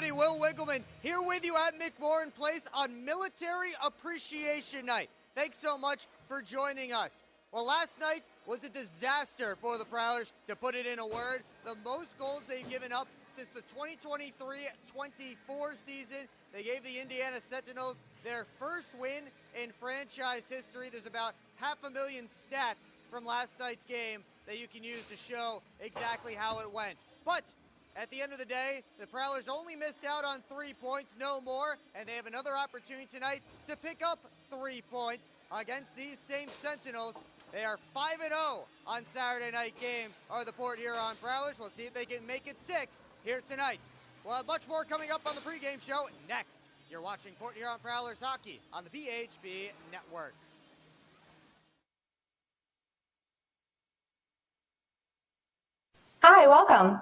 everybody. Will Winkleman here with you at McMorran Place on Military Appreciation Night. Thanks so much for joining us. Well, last night was a disaster for the Prowlers, to put it in a word. The most goals they've given up since the 2023-24 season. They gave the Indiana Sentinels their first win in franchise history. There's about 500,000 stats from last night's game that you can use to show exactly how it went. But at the end of the day, the Prowlers only missed out on 3 points, no more, and they have another opportunity tonight to pick up 3 points against these same Sentinels. They are 5-0 on Saturday night games, are the Port Huron Prowlers. We'll see if they can make it 6 here tonight. We'll have much more coming up on the pregame show next. You're watching Port Huron Prowlers hockey on the PHB Network. Hi, welcome.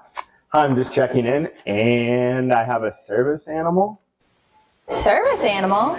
I'm just checking in, and I have a service animal. Service animal?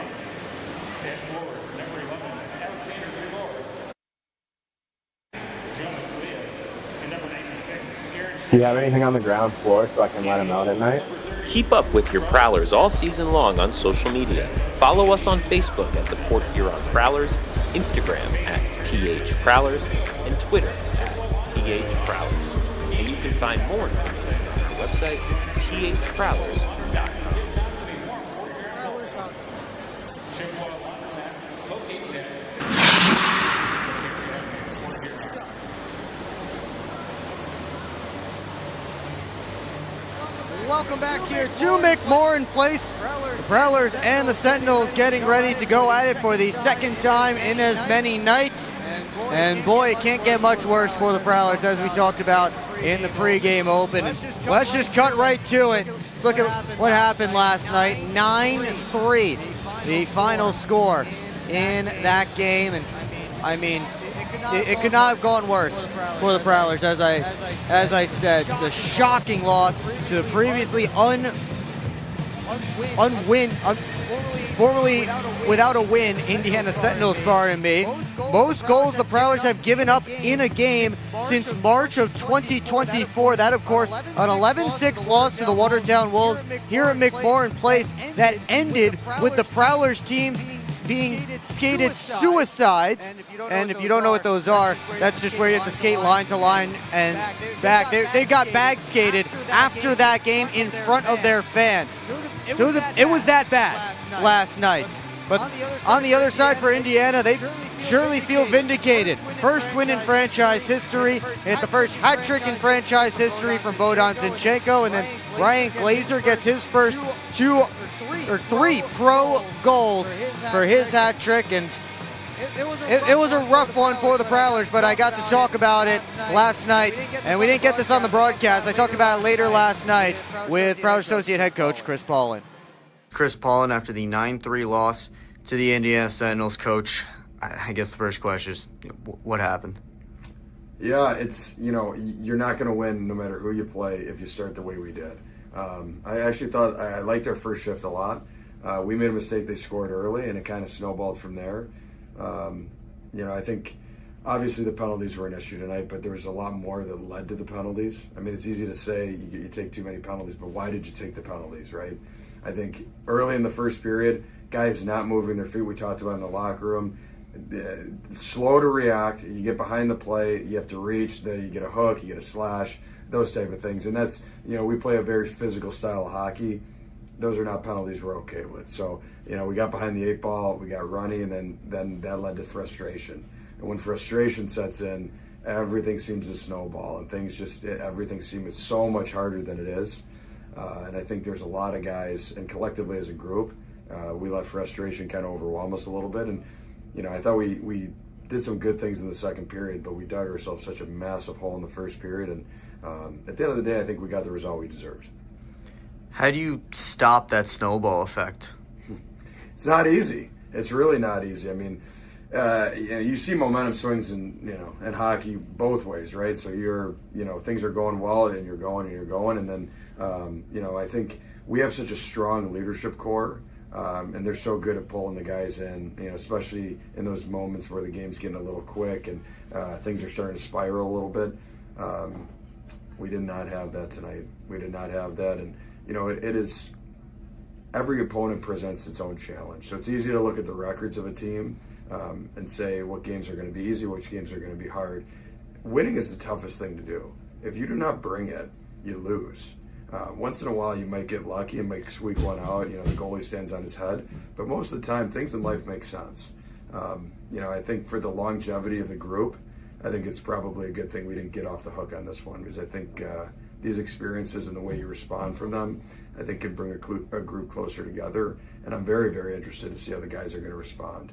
Do you have anything on the ground floor so I can let him out at night? Keep up with your Prowlers all season long on social media. Follow us on Facebook at the Port Huron Prowlers, Instagram at PH Prowlers, and Twitter at PH Prowlers. And you can find more information on our website, phprowlers.com. Welcome back here to McMorran Place. The Prowlers and the Sentinels getting ready to go at it for the second time in as many nights. And boy, it can't get much worse for the Prowlers, as we talked about in the pregame open. Let's just cut right to it. Let's look at what happened last night. 9-3, the final score in that game. And I mean, it could not have gone worse for the Prowlers. As I said, the shocking loss to the previously formerly without a win Indiana Sentinels, pardon me. Most goals the Prowlers have given up in a game since March of 2024. That, of course, an 11-6 loss to the Watertown Wolves here at McMorran Place that ended with the Prowlers teams being skated suicides. And if you don't know what those are, that's just where you have to skate line to line and back. They got bag skated after that game in front of their fans. So it was that bad last night. But on the other side for Indiana, they surely feel vindicated. First win in franchise history. Hit the first hat trick in franchise history from Bogdan Zinchenko, and then Ryan Glazer gets his first 3 pro goals for his hat trick. And it was a rough one for the Prowlers, but I got to talk about it last night, and we didn't get this on the broadcast. I talked about it later last night with Prowlers Associate Head Coach Chris Paulen. Chris Paulen, after the 9-3 loss to the Indiana Sentinels, Coach, I guess the first question is, what happened? Yeah, it's, you're not going to win no matter who you play if you start the way we did. I actually thought I liked our first shift a lot. We made a mistake. They scored early, and it kind of snowballed from there. I think obviously the penalties were an issue tonight, but there was a lot more that led to the penalties. I mean, it's easy to say you take too many penalties, but why did you take the penalties, right? I think early in the first period, guys not moving their feet, we talked about in the locker room, slow to react. You get behind the play, you have to reach, then you get a hook, you get a slash, those type of things. And that's, we play a very physical style of hockey. Those are not penalties we're okay with. So, we got behind the 8 ball, we got running, and then that led to frustration. And when frustration sets in, everything seems to snowball, and everything seems so much harder than it is. And I think there's a lot of guys, and collectively as a group, we let frustration kind of overwhelm us a little bit. And, I thought we did some good things in the second period, but we dug ourselves such a massive hole in the first period. And at the end of the day, I think we got the result we deserved. How do you stop that snowball effect? It's not easy. It's really not easy. I mean, you see momentum swings in hockey both ways, right? So things are going well, and you're going, and then I think we have such a strong leadership core, and they're so good at pulling the guys in, especially in those moments where the game's getting a little quick and things are starting to spiral a little bit. We did not have that tonight. We did not have that, and it is every opponent presents its own challenge. So it's easy to look at the records of a team and say what games are going to be easy, which games are going to be hard. Winning is the toughest thing to do. If you do not bring it, you lose. Once in a while, you might get lucky and might squeak one out. The goalie stands on his head. But most of the time, things in life make sense. I think for the longevity of the group, I think it's probably a good thing we didn't get off the hook on this one, because I think these experiences and the way you respond from them, I think can bring a group closer together. And I'm very, very interested to see how the guys are going to respond.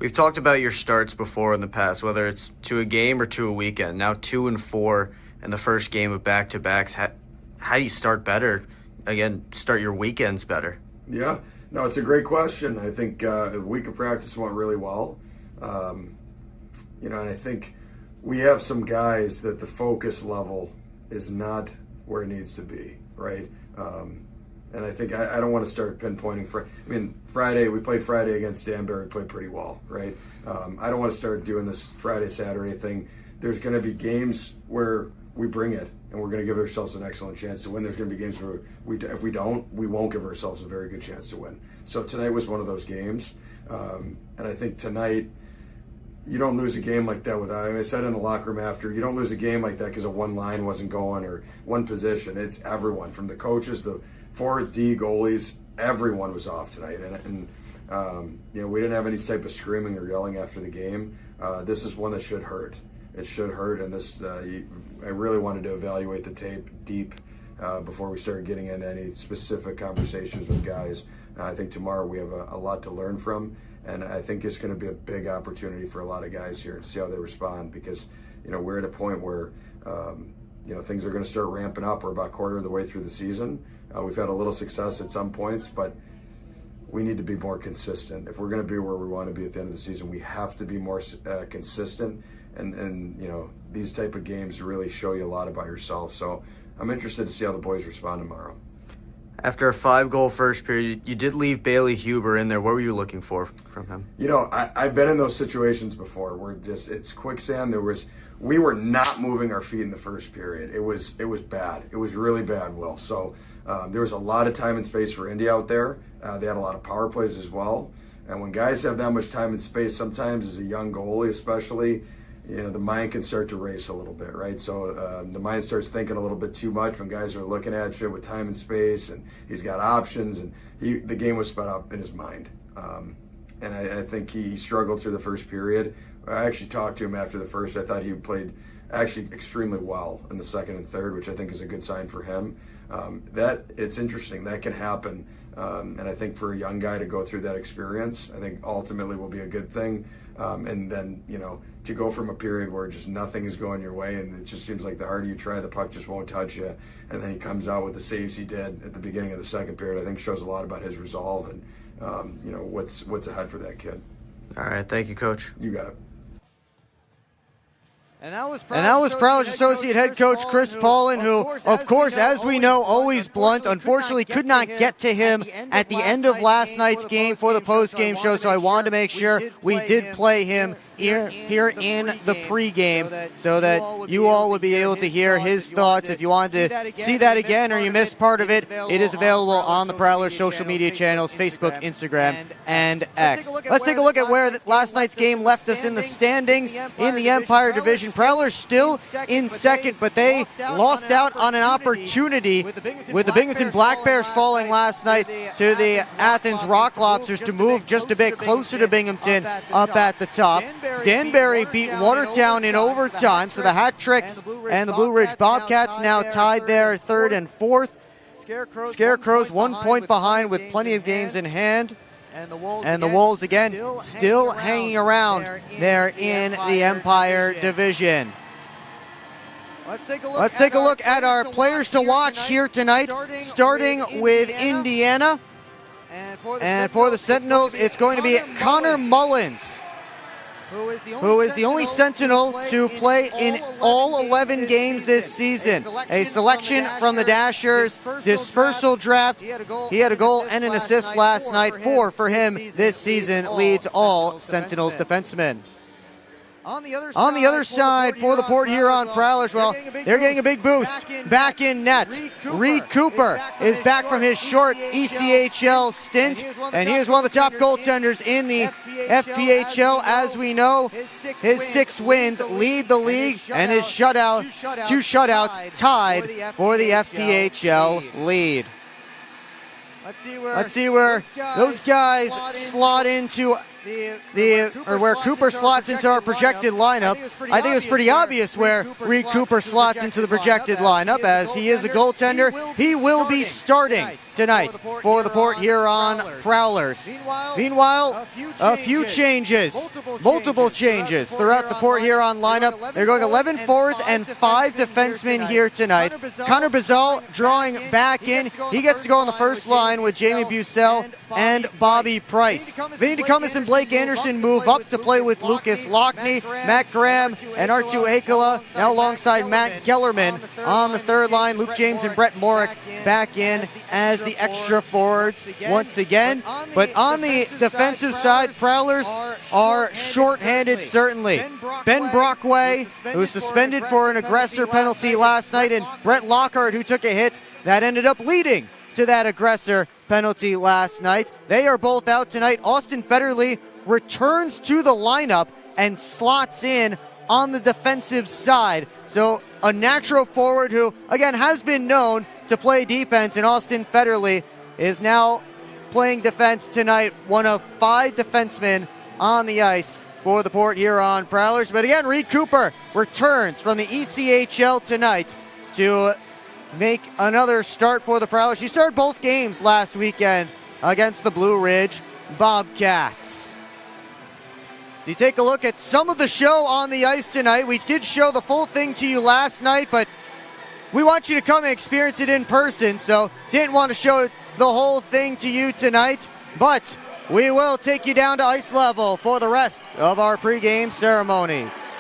We've talked about your starts before in the past, whether it's to a game or to a weekend. Now 2 and 4 in the first game of back-to-backs. How do you start better? Again, start your weekends better. Yeah, no, it's a great question. I think a week of practice went really well. And I think we have some guys that the focus level is not where it needs to be, right? And I think I don't want to start pinpointing. Friday, we played Friday against Danbury, played pretty well, right? I don't want to start doing this Friday, Saturday thing. There's going to be games where we bring it, and we're going to give ourselves an excellent chance to win. There's going to be games where if we don't, we won't give ourselves a very good chance to win. So tonight was one of those games. And I think tonight, you don't lose a game like that without, I said in the locker room after, you don't lose a game like that because of one line wasn't going or one position. It's everyone, from the coaches, the forwards, D, goalies, everyone was off tonight. And we didn't have any type of screaming or yelling after the game. This is one that should hurt. It should hurt, and I really wanted to evaluate the tape deep before we started getting into any specific conversations with guys. I think tomorrow we have a lot to learn from, and I think it's going to be a big opportunity for a lot of guys here to see how they respond, because we're at a point where things are going to start ramping up. We're about a quarter of the way through the season. We've had a little success at some points, but we need to be more consistent. If we're going to be where we want to be at the end of the season, we have to be more consistent. And these type of games really show you a lot about yourself. So I'm interested to see how the boys respond tomorrow. After a 5-goal first period, you did leave Bailey Huber in there. What were you looking for from him? I've been in those situations before where it's quicksand. We were not moving our feet in the first period. It was bad. It was really bad, Will. So there was a lot of time and space for Indy out there. They had a lot of power plays as well. And when guys have that much time and space, sometimes as a young goalie especially, the mind can start to race a little bit, right? So the mind starts thinking a little bit too much when guys are looking at you with time and space, and he's got options, and the game was sped up in his mind. And I think he struggled through the first period. I actually talked to him after the first. I thought he played actually extremely well in the second and third, which I think is a good sign for him. It's interesting. That can happen. And I think for a young guy to go through that experience, I think ultimately will be a good thing. And then, to go from a period where just nothing is going your way, and it just seems like the harder you try, the puck just won't touch you. And then he comes out with the saves he did at the beginning of the second period, I think shows a lot about his resolve and, what's ahead for that kid. All right. Thank you, Coach. You got it. And that was Prowlers Associate Head Coach Chris Paulen, who, of course, as we know, always blunt. Unfortunately, could not get to him at the end of last night's game for the post-game show, so I wanted to make sure we did play him here in the pregame so that you all would be able to hear his thoughts. If you wanted to see that again or you missed part of it, it is available on the Prowlers social media channels, Facebook, Instagram, and X. Let's take a look at where last night's game left us in the standings in the Empire Division. Prowlers still in second, but they lost out on an opportunity with the Binghamton Black Bears falling last night to the Athens Rock Lobsters to move just a bit closer to Binghamton up at the top. Danbury beat Watertown in overtime, so the Hat Tricks and the Blue Ridge Bobcats now tied there third and fourth. Scarecrows 1 point behind with plenty of games in hand. And the Wolves again still hanging around there in the Empire Division. Let's take a look at our players to watch here tonight, starting with Indiana. And for the Sentinels, it's going to be Connor Mullins, who is the only Sentinel to play in all 11 games this season. A selection from the Dashers dispersal draft. He had a goal and an assist last night. 4 for him this season, leads all Sentinels defensemen. On the other side for the Port Huron Prowlers, well, they're getting a big boost. Back in net, Reed Cooper is back from his short ECHL stint, and he is one of the top goaltenders in the FPHL. As we know, his 6 wins lead the league, and his two shutouts tied for the FPHL lead. Let's see where those guys slot into where Cooper slots into our projected lineup. I think it's pretty obvious where Reed Cooper slots into the projected lineup, as he is a goaltender. He will be starting tonight for the Port Huron Prowlers. Meanwhile, a few changes, multiple changes throughout the Port Huron lineup. They're going 11 forwards and 5 defensemen here tonight. Connor Bazal drawing back in. He gets to go on the first line with Jamie Bucell and Bobby Price. Vinny DeCumbus and Blake Anderson move up to play with Lucas Lockney, Matt Graham, and Artu Hakala, now alongside Matt Gellerman on the third line. Luke James and Brett Morick back in as the extra forwards once again. But on the defensive side, Prowlers are shorthanded, certainly. Ben Brockway, who was suspended for an aggressor penalty last night, and Brett Lockhart, who took a hit that ended up leading to that aggressor penalty last night. They are both out tonight. Austin Federley returns to the lineup and slots in on the defensive side. So a natural forward who, again, has been known to play defense, and Austin Federley is now playing defense tonight, one of 5 defensemen on the ice for the Port Huron Prowlers. But again, Reed Cooper returns from the ECHL tonight to make another start for the Prowlers. He started both games last weekend against the Blue Ridge Bobcats. So you take a look at some of the show on the ice tonight. We did show the full thing to you last night, but we want you to come and experience it in person, so didn't want to show the whole thing to you tonight, but we will take you down to ice level for the rest of our pregame ceremonies.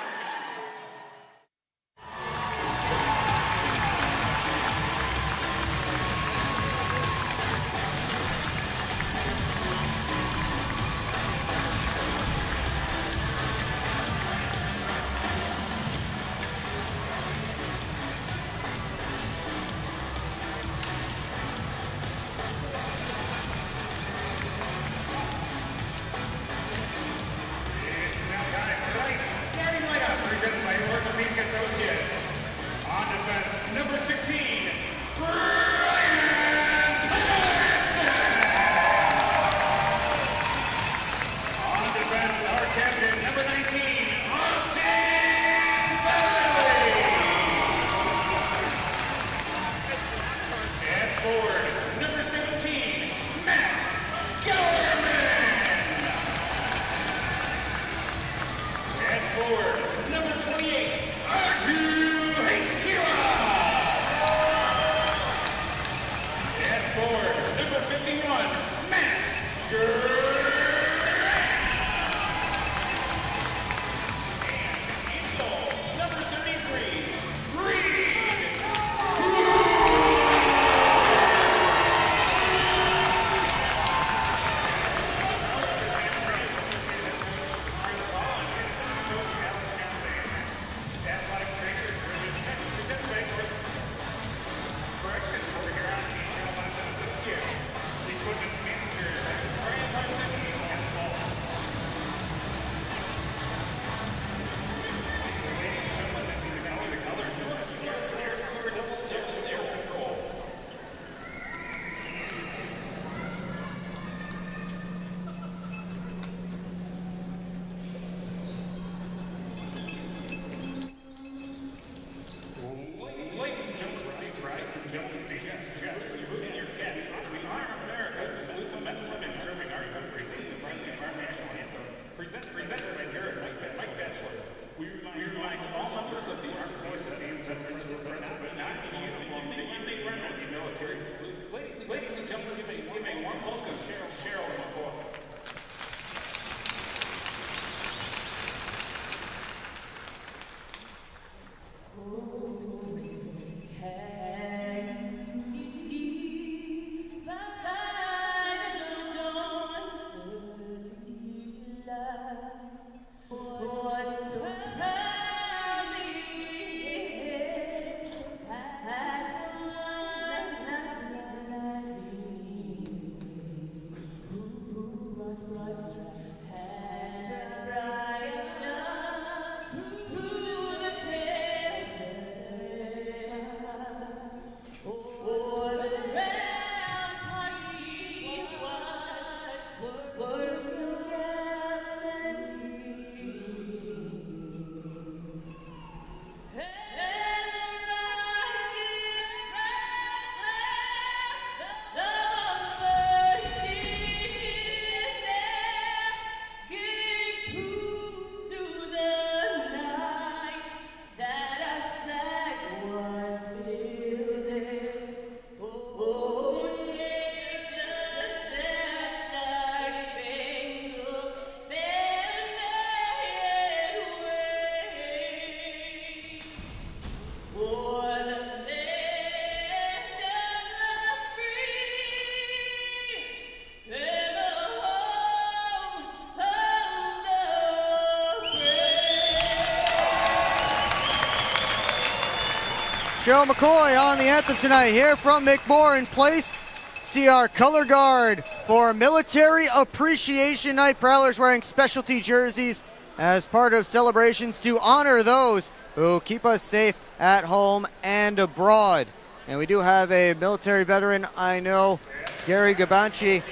Joe McCoy on the anthem tonight here from McMorran Place. See our color guard for Military Appreciation Night. Prowlers wearing specialty jerseys as part of celebrations to honor those who keep us safe at home and abroad. And we do have a military veteran, I know, Gary Gabanchi,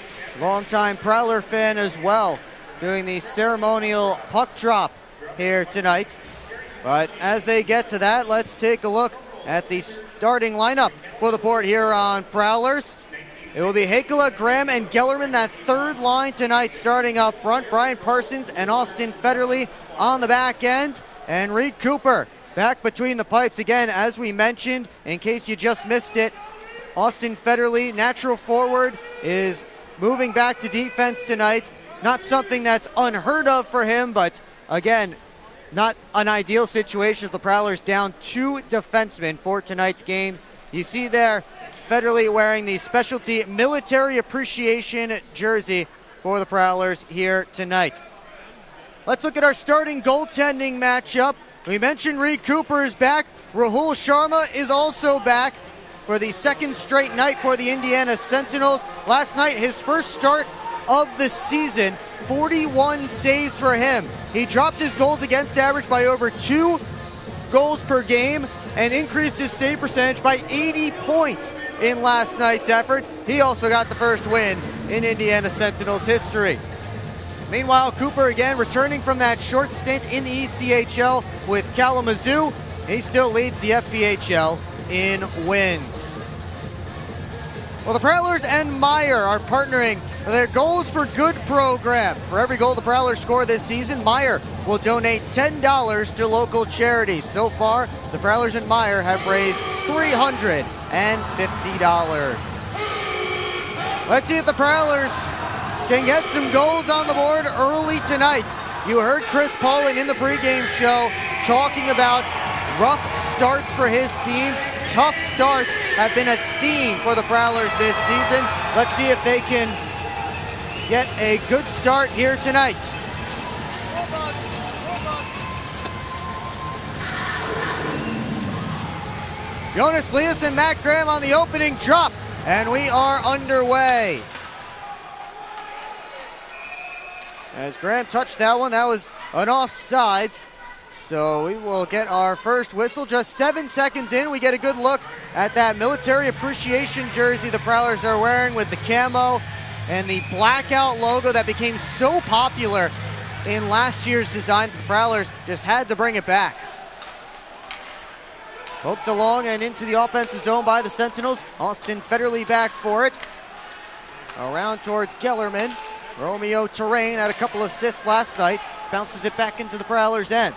longtime Prowler fan as well, doing the ceremonial puck drop here tonight. But as they get to that, let's take a look at the starting lineup for the Port here on Prowlers. It will be Hakela, Graham, and Gellerman, that third line tonight, starting up front. Brian Parsons and Austin Federley on the back end, and Reed Cooper back between the pipes. Again, as we mentioned, in case you just missed it, Austin Federley, natural forward, is moving back to defense tonight. Not something that's unheard of for him, but again, not an ideal situation as the Prowlers down 2 defensemen for tonight's games. You see there, Federley wearing the specialty Military Appreciation jersey for the Prowlers here tonight. Let's look at our starting goaltending matchup. We mentioned Reed Cooper is back. Rahul Sharma is also back for the second straight night for the Indiana Sentinels. Last night, his first start of the season, 41 saves for him. He dropped his goals against average by over 2 goals per game and increased his save percentage by 80 points in last night's effort. He also got the first win in Indiana Sentinels history. Meanwhile, Cooper again returning from that short stint in the ECHL with Kalamazoo. He still leads the FPHL in wins. Well, the Prowlers and Meyer are partnering for their Goals for Good program. For every goal the Prowlers score this season, Meyer will donate $10 to local charities. So far, the Prowlers and Meyer have raised $350. Let's see if the Prowlers can get some goals on the board early tonight. You heard Chris Paulen in the pregame show talking about rough starts for his team. Tough starts have been a theme for the Prowlers this season. Let's see if they can get a good start here tonight. Jonas Leas and Matt Graham on the opening drop, and we are underway. As Graham touched that one, that was an offsides. So we will get our first whistle. Just 7 seconds in, we get a good look at that Military Appreciation jersey the Prowlers are wearing with the camo and the blackout logo that became so popular in last year's design. The Prowlers just had to bring it back. Poked along and into the offensive zone by the Sentinels. Austin Federley back for it. Around towards Gellerman. Romeo Terrain had a couple of assists last night. Bounces it back into the Prowlers' end.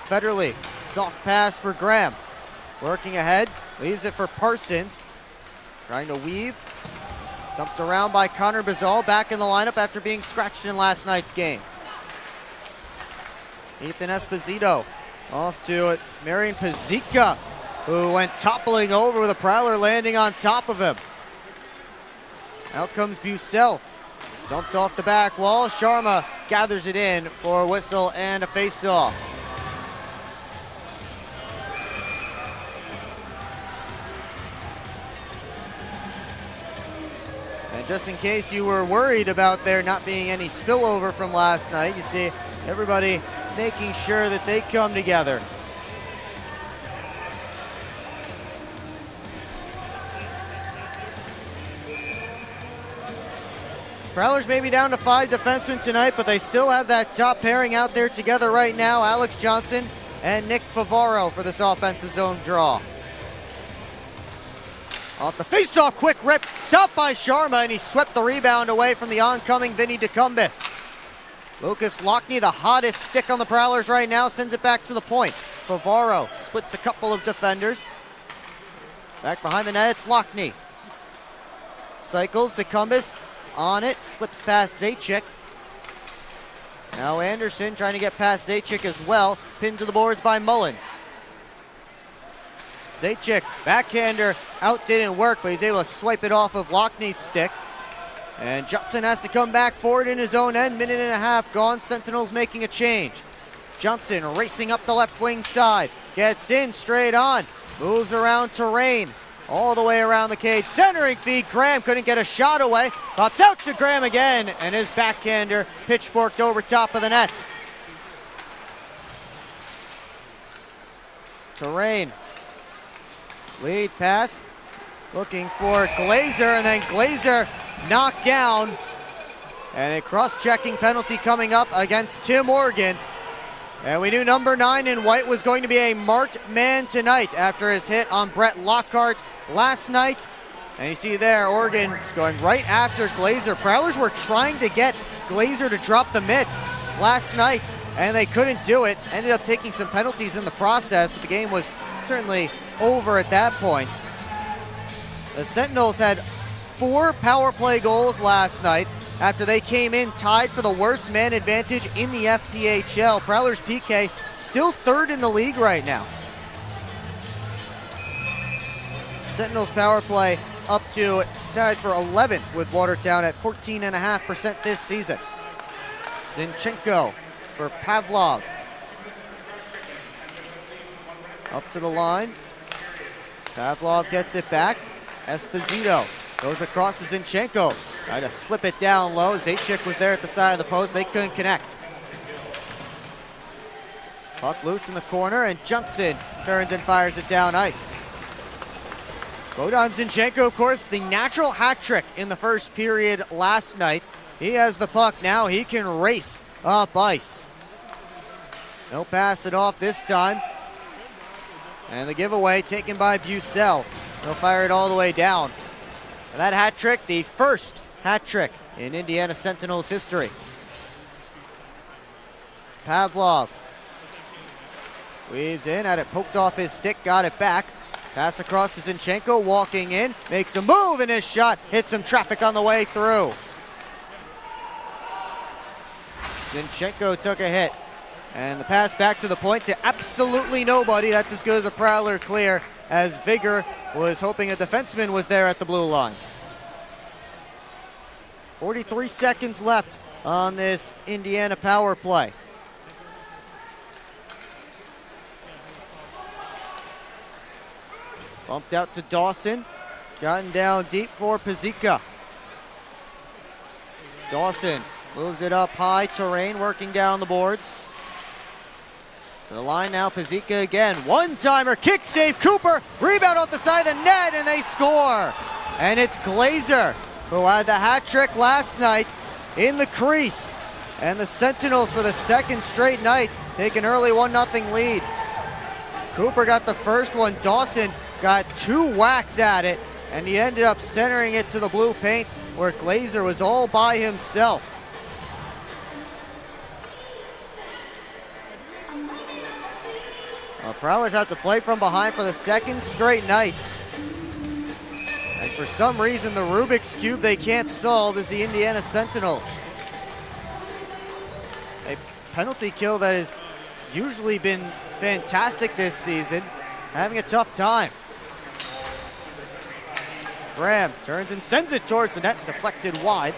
Federley, soft pass for Graham. Working ahead, leaves it for Parsons. Trying to weave. Dumped around by Connor Bazal, back in the lineup after being scratched in last night's game. Ethan Esposito off to it. Marian Pazika, who went toppling over with a Prowler landing on top of him. Out comes Bucell. Dumped off the back wall. Sharma gathers it in for a whistle and a face-off. And just in case you were worried about there not being any spillover from last night, you see everybody making sure that they come together. Prowlers may be down to 5 defensemen tonight, but they still have that top pairing out there together right now. Alex Johnson and Nick Favaro for this offensive zone draw. Off the face-off, quick rip, stopped by Sharma, and he swept the rebound away from the oncoming Vinny DeCumbis. Lucas Lockney, the hottest stick on the Prowlers right now, sends it back to the point. Favaro splits a couple of defenders. Back behind the net, it's Lockney. Cycles, DeCumbis on it, slips past Zajac. Now Anderson trying to get past Zajac as well, pinned to the boards by Mullins. Zajac, backhander, out didn't work, but he's able to swipe it off of Lockney's stick. And Johnson has to come back forward in his own end, minute and a half gone, Sentinels making a change. Johnson racing up the left wing side, gets in straight on, moves around Terrain, all the way around the cage, centering feed, Graham couldn't get a shot away, pops out to Graham again, and his backhander pitchforked over top of the net. Terrain, lead pass, looking for Glazer, and then Glazer knocked down, and a cross-checking penalty coming up against Tim Morgan. And we knew number 9 in white was going to be a marked man tonight after his hit on Brett Lockhart last night. And you see there, Oregon just going right after Glazer. Prowlers were trying to get Glazer to drop the mitts last night, and they couldn't do it. Ended up taking some penalties in the process, but the game was certainly over at that point. The Sentinels had 4 power play goals last night after they came in tied for the worst man advantage in the FPHL. Prowlers PK still 3rd in the league right now. Sentinels power play up to tied for 11th with Watertown at 14.5% this season. Zinchenko for Pavlov. Up to the line. Pavlov gets it back. Esposito goes across to Zinchenko. Tried to slip it down low. Zajac was there at the side of the post. They couldn't connect. Puck loose in the corner, and Johnson turns and fires it down ice. Bogdan Zinchenko, of course, the natural hat trick in the first period last night. He has the puck now. He can race up ice. No pass it off this time. And the giveaway taken by Bucell. He'll fire it all the way down. And that hat trick, the first hat trick in Indiana Sentinels history. Pavlov weaves in, had it poked off his stick, got it back. Pass across to Zinchenko, walking in, makes a move, and his shot hits some traffic on the way through. Zinchenko took a hit. And the pass back to the point to absolutely nobody. That's as good as a Prowler clear, as Vigor was hoping a defenseman was there at the blue line. 43 seconds left on this Indiana power play. Bumped out to Dawson. Gotten down deep for Pazika. Dawson moves it up high. Terrain working down the boards. To the line now, Pazika again. One-timer, kick save, Cooper. Rebound off the side of the net, and they score. And it's Glazer, who had the hat trick last night in the crease. And the Sentinels, for the second straight night, take an early 1-0 lead. Cooper got the first one. Dawson got 2 whacks at it, and he ended up centering it to the blue paint where Glazer was all by himself. Prowlers have to play from behind for the second straight night. And for some reason, the Rubik's Cube they can't solve is the Indiana Sentinels. A penalty kill that has usually been fantastic this season, having a tough time. Graham turns and sends it towards the net, deflected wide.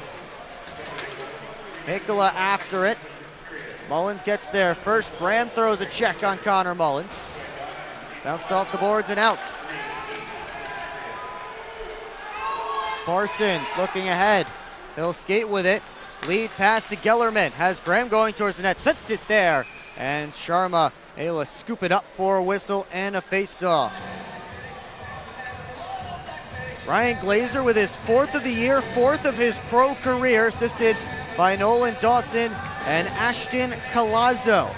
Hikala after it. Mullins gets there first. Graham throws a check on Connor Mullins. Bounced off the boards and out. Parsons looking ahead. He'll skate with it. Lead pass to Gellerman. Has Graham going towards the net. Sent it there. And Sharma able to scoop it up for a whistle and a face-off. Ryan Glazer with his 4th of the year, 4th of his pro career, assisted by Nolan Dawson and Ashton Colazzo.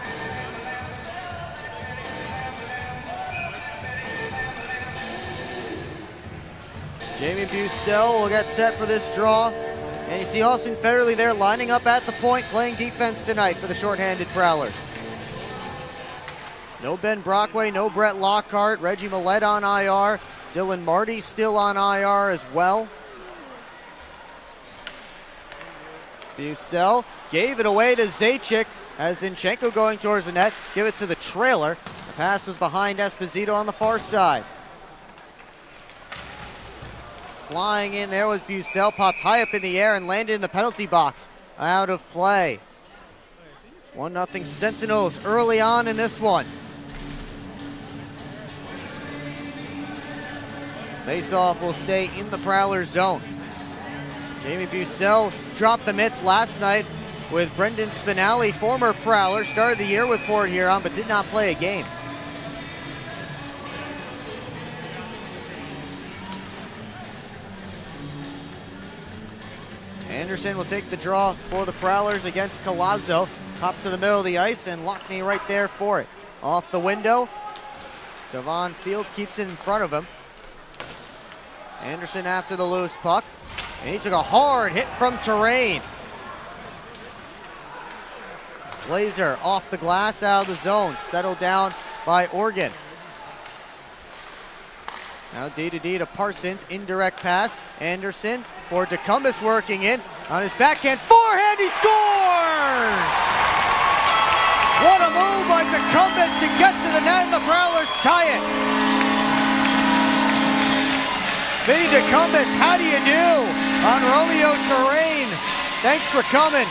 Jamie Bussell will get set for this draw. And you see Austin Federley there lining up at the point, playing defense tonight for the shorthanded Prowlers. No Ben Brockway, no Brett Lockhart, Reggie Millette on IR. Dylan Marty still on IR as well. Bussell gave it away to Zajac as Zinchenko going towards the net. Give it to the trailer. The pass was behind Esposito on the far side. Flying in there was Bussell, popped high up in the air and landed in the penalty box. Out of play. 1-0 Sentinels early on in this one. Face-off will stay in the Prowler zone. Jamie Bussell dropped the mitts last night with Brendan Spinelli, former Prowler, started the year with Port Huron but did not play a game. Anderson will take the draw for the Prowlers against Colazzo. Hop to the middle of the ice and Lockney right there for it. Off the window. Devon Fields keeps it in front of him. Anderson after the loose puck. And he took a hard hit from Terrain. Glazer off the glass out of the zone. Settled down by Organ. Now D to Parsons. Indirect pass. Anderson for DeCumbus working in. On his backhand forehand, he scores! What a move by DeCumbus to get to the net, and the Prowlers tie it. Vinny DeCumbus, how do you do on Romeo Terrain? Thanks for coming.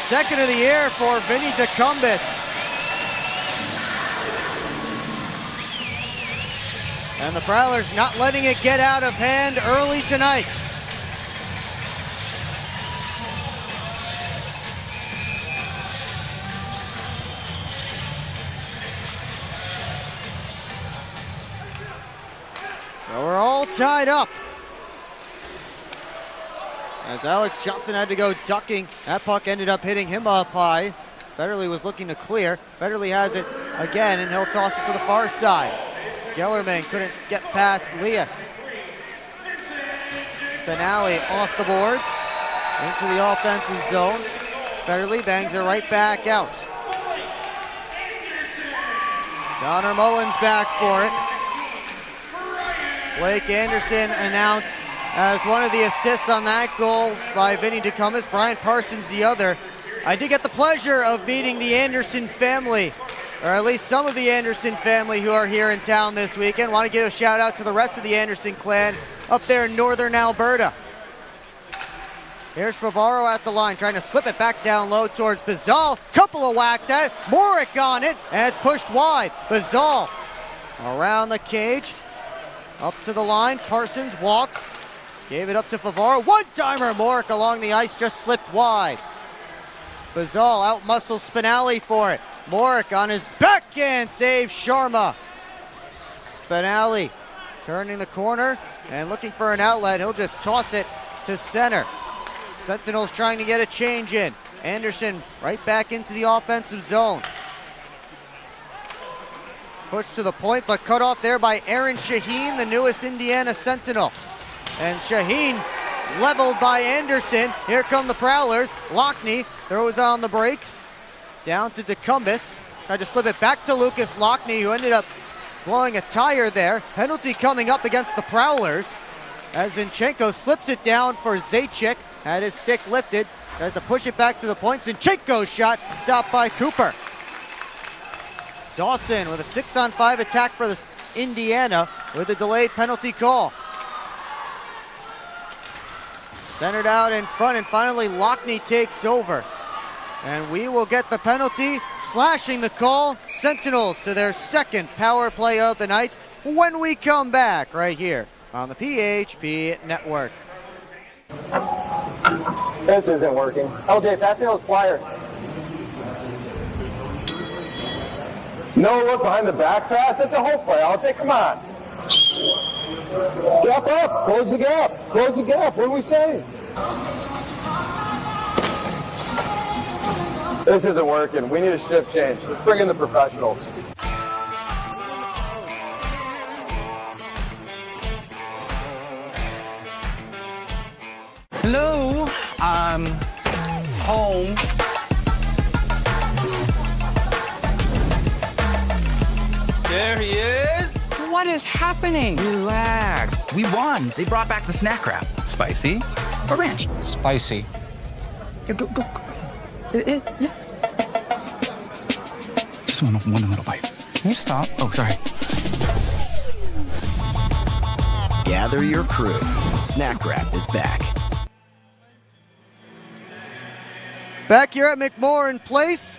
Second of the year for Vinny DeCumbus. And the Prowlers not letting it get out of hand early tonight. So we're all tied up. As Alex Johnson had to go ducking, that puck ended up hitting him up high. Federley was looking to clear. Federley has it again, and he'll toss it to the far side. Gellerman couldn't get past Lias. Spinelli off the boards, into the offensive zone. Federley bangs it right back out. Connor Mullins back for it. Blake Anderson announced as one of the assists on that goal by Vinny DeCumbus. Brian Parsons the other. I did get the pleasure of meeting the Anderson family, or at least some of the Anderson family who are here in town this weekend. Want to give a shout out to the rest of the Anderson clan up there in northern Alberta. Here's Favaro at the line, trying to slip it back down low towards Bazal. Couple of whacks at it, Morick on it, and it's pushed wide. Bazal around the cage, up to the line. Parsons walks, gave it up to Favaro. One-timer, Morick along the ice, just slipped wide. Bazal out-muscles Spinelli for it. Morick on his backhand saves Sharma. Spinelli turning the corner and looking for an outlet. He'll just toss it to center. Sentinels trying to get a change in. Anderson right back into the offensive zone. Pushed to the point, but cut off there by Aaron Shaheen, the newest Indiana Sentinel. And Shaheen leveled by Anderson. Here come the Prowlers. Lockney throws on the brakes. Down to DeCumbus. Tried to slip it back to Lucas Lockney, who ended up blowing a tire there. Penalty coming up against the Prowlers as Zinchenko slips it down for Zajac. Had his stick lifted. Tries to push it back to the point. Zinchenko's shot stopped by Cooper. Dawson with a 6-on-5 attack for this Indiana with a delayed penalty call. Centered out in front, and finally Lockney takes over. And we will get the penalty, slashing the call. Sentinels to their second power play of the night. when we come back right here on the PHP Network. This isn't working. LJ, pass me those flyers. No look behind the back pass. It's a hope play. I'll take. Come on. Gap up. Close the gap. Close the gap. What are we saying? This isn't working. We need a shift change. Let's bring in the professionals. Hello, I'm home. There he is. What is happening? Relax. We won. They brought back the snack wrap. Spicy or ranch? Spicy. Yeah, go. Yeah. Just one little bite. Can you stop? Oh, sorry. Gather your crew. Snack Wrap is back. Back here at McMorran Place,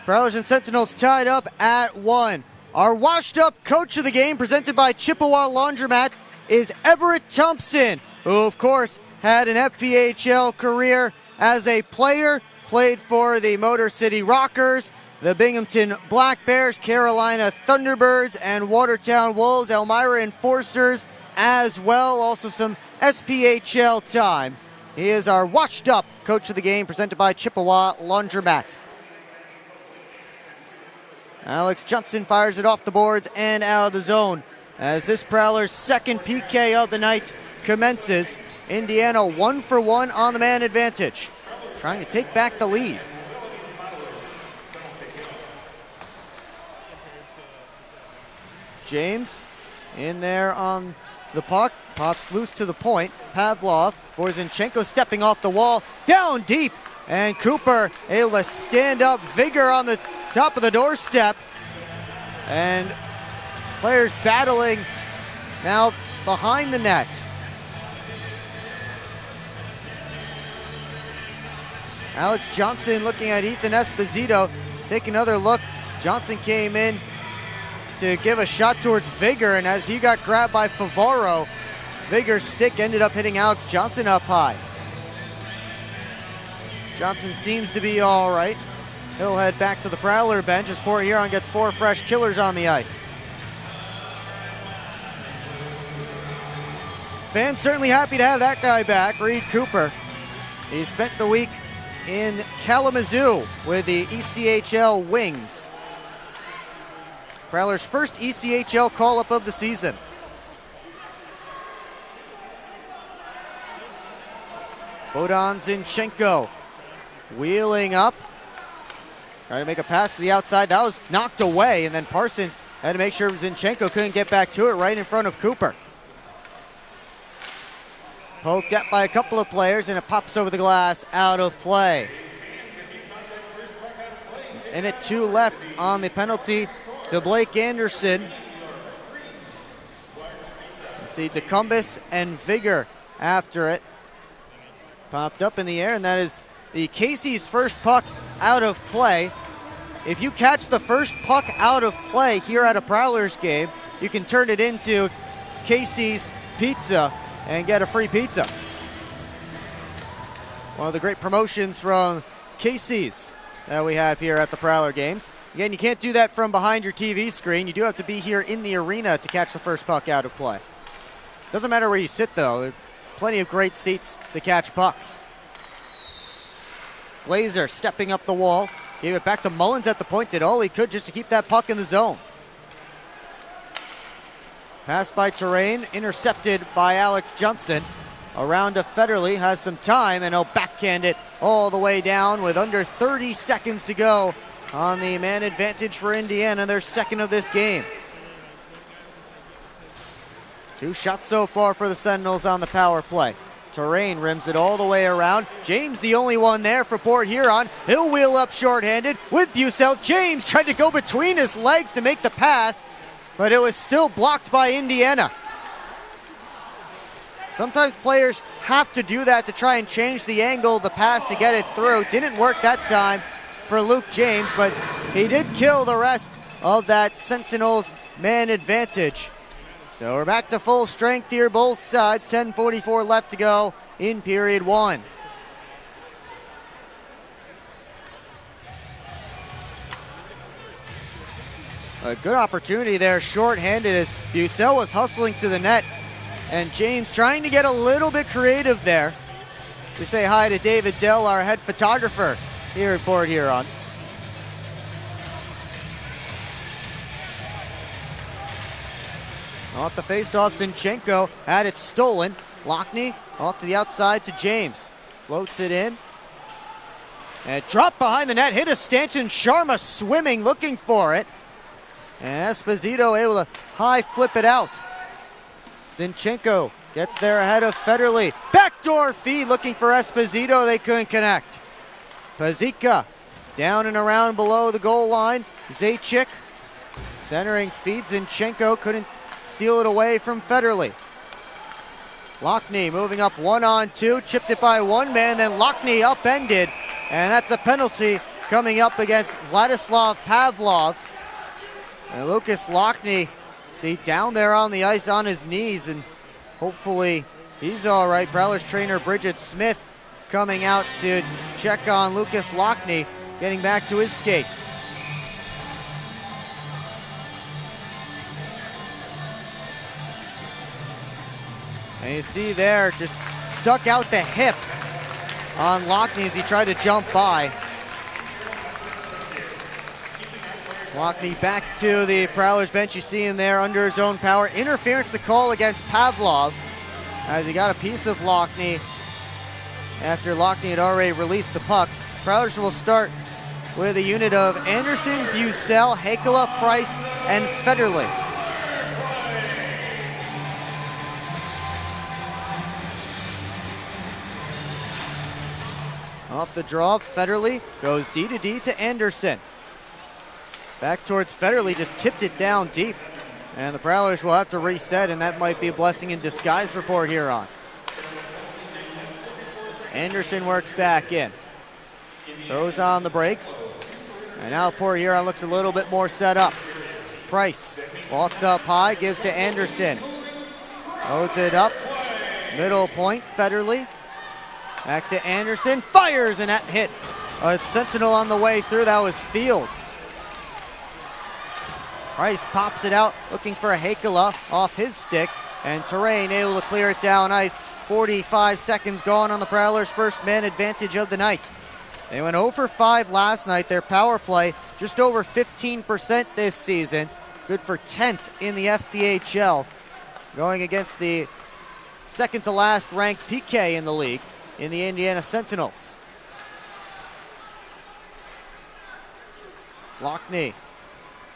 Prowlers and Sentinels tied up at 1. Our washed-up coach of the game, presented by Chippewa Laundromat, is Everett Thompson, who, of course, had an FPHL career as a player, played for the Motor City Rockers, the Binghamton Black Bears, Carolina Thunderbirds, and Watertown Wolves, Elmira Enforcers as well. Also some SPHL time. He is our washed-up coach of the game, presented by Chippewa Laundromat. Alex Johnson fires it off the boards and out of the zone as this Prowler's second PK of the night commences. Indiana 1 for 1 on the man advantage, trying to take back the lead. James in there on the puck, pops loose to the point. Pavlov, Vorzinchenko stepping off the wall, down deep, and Cooper able to stand up. Vigor on the top of the doorstep, and players battling now behind the net. Alex Johnson looking at Ethan Esposito. Take another look. Johnson came in to give a shot towards Vigor, and as he got grabbed by Favaro, Vigor's stick ended up hitting Alex Johnson up high. Johnson seems to be all right. He'll head back to the Prowler bench as Port Huron gets 4 fresh killers on the ice. Fans certainly happy to have that guy back, Reed Cooper. He spent the week in Kalamazoo with the ECHL Wings. Prowler's first ECHL call-up of the season. Bodan Zinchenko wheeling up, trying to make a pass to the outside. That was knocked away, and then Parsons had to make sure Zinchenko couldn't get back to it right in front of Cooper. Poked at by a couple of players, and it pops over the glass, out of play. And at 2 left on the penalty to Blake Anderson. You see Decumbus and Vigor after it. Popped up in the air, and that is the Casey's first puck out of play. If you catch the first puck out of play here at a Prowlers game, you can turn it into Casey's Pizza and get a free pizza. One of the great promotions from Casey's that we have here at the Prowler games. Again, you can't do that from behind your TV screen. You do have to be here in the arena to catch the first puck out of play. Doesn't matter where you sit, though. There are plenty of great seats to catch pucks. Glazer stepping up the wall. Gave it back to Mullins at the point. Did all he could just to keep that puck in the zone. Pass by Terrain, intercepted by Alex Johnson. Around to Federley, has some time, and he'll backhand it all the way down with under 30 seconds to go on the man advantage for Indiana, their second of this game. 2 shots so far for the Sentinels on the power play. Terrain rims it all the way around. James the only one there for Port Huron. He'll wheel up shorthanded with Bucell. James tried to go between his legs to make the pass, but it was still blocked by Indiana. Sometimes players have to do that to try and change the angle of the pass to get it through. Didn't work that time for Luke James, but he did kill the rest of that Sentinels man advantage. So we're back to full strength here, both sides. 10:44 left to go in period one. A good opportunity there, short-handed, as Bucell was hustling to the net. And James trying to get a little bit creative there. We say hi to David Dell, our head photographer here at Port Huron. Off the faceoff, Zinchenko had it stolen. Lockney off to the outside to James. Floats it in. And dropped behind the net, hit a stanchion. Sharma swimming, looking for it. And Esposito able to high flip it out. Zinchenko gets there ahead of Federley. Backdoor feed looking for Esposito. They couldn't connect. Pazika down and around below the goal line. Zajic centering feed. Zinchenko couldn't steal it away from Federley. Lockney moving up 1-on-2. Chipped it by one man. Then Lockney upended. And that's a penalty coming up against Vladislav Pavlov. And Lucas Lockney, see, down there on the ice on his knees, and hopefully he's all right. Prowlers trainer Bridget Smith coming out to check on Lucas Lockney, getting back to his skates. And you see there, just stuck out the hip on Lockney as he tried to jump by. Lockney back to the Prowlers bench. You see him there under his own power. Interference the call against Pavlov as he got a piece of Lockney after Lockney had already released the puck. Prowlers will start with a unit of Anderson, Bucell, Hakela, Price, and Federley. Off the draw, Federley goes D to D to Anderson. Back towards Federley, just tipped it down deep. And the Prowlers will have to reset, and that might be a blessing in disguise for Port Huron. Anderson works back in. Throws on the brakes. And now Port Huron looks a little bit more set up. Price walks up high, gives to Anderson. Loads it up. Middle point, Federley. Back to Anderson, fires, and that hit a Sentinel on the way through. That was Fields. Price pops it out, looking for a Hakela off his stick, and Terrain able to clear it down ice. 45 seconds gone on the Prowlers' first man advantage of the night. They went 0 for 5 last night. Their power play just over 15% this season. Good for 10th in the FPHL. Going against the second to last ranked PK in the league in the Indiana Sentinels. Lockney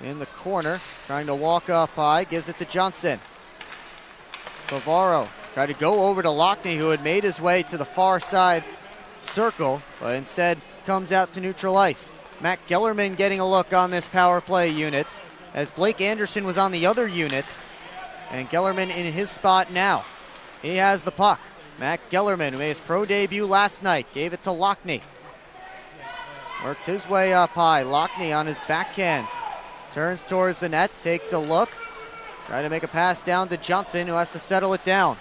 in the corner, trying to walk up high, gives it to Johnson. Favaro tried to go over to Lockney, who had made his way to the far side circle, but instead comes out to neutral ice. Matt Gellerman getting a look on this power play unit, as Blake Anderson was on the other unit, and Gellerman in his spot now. He has the puck. Matt Gellerman, who made his pro debut last night, gave it to Lockney. Works his way up high. Lockney on his backhand. Turns towards the net, takes a look. Trying to make a pass down to Johnson, who has to settle it down.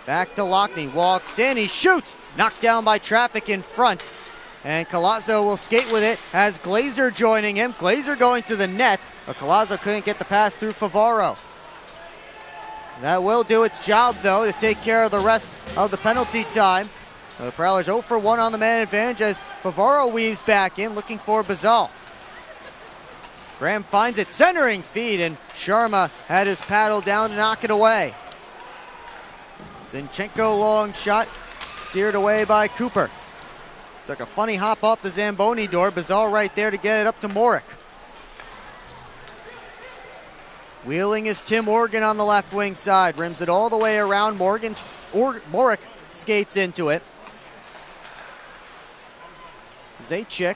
Back to Lockney, walks in, he shoots! Knocked down by traffic in front. And Collazo will skate with it, has Glazer joining him. Glazer going to the net, but Collazo couldn't get the pass through Favaro. That will do its job, though, to take care of the rest of the penalty time. The Prowlers 0 for 1 on the man advantage as Favaro weaves back in, looking for Bazal. Graham finds it, centering feed, and Sharma had his paddle down to knock it away. Zinchenko long shot, steered away by Cooper. Took a funny hop off the Zamboni door. Bazal right there to get it up to Morick. Wheeling is Tim Morgan on the left wing side. Rims it all the way around. Morick skates into it. Zajic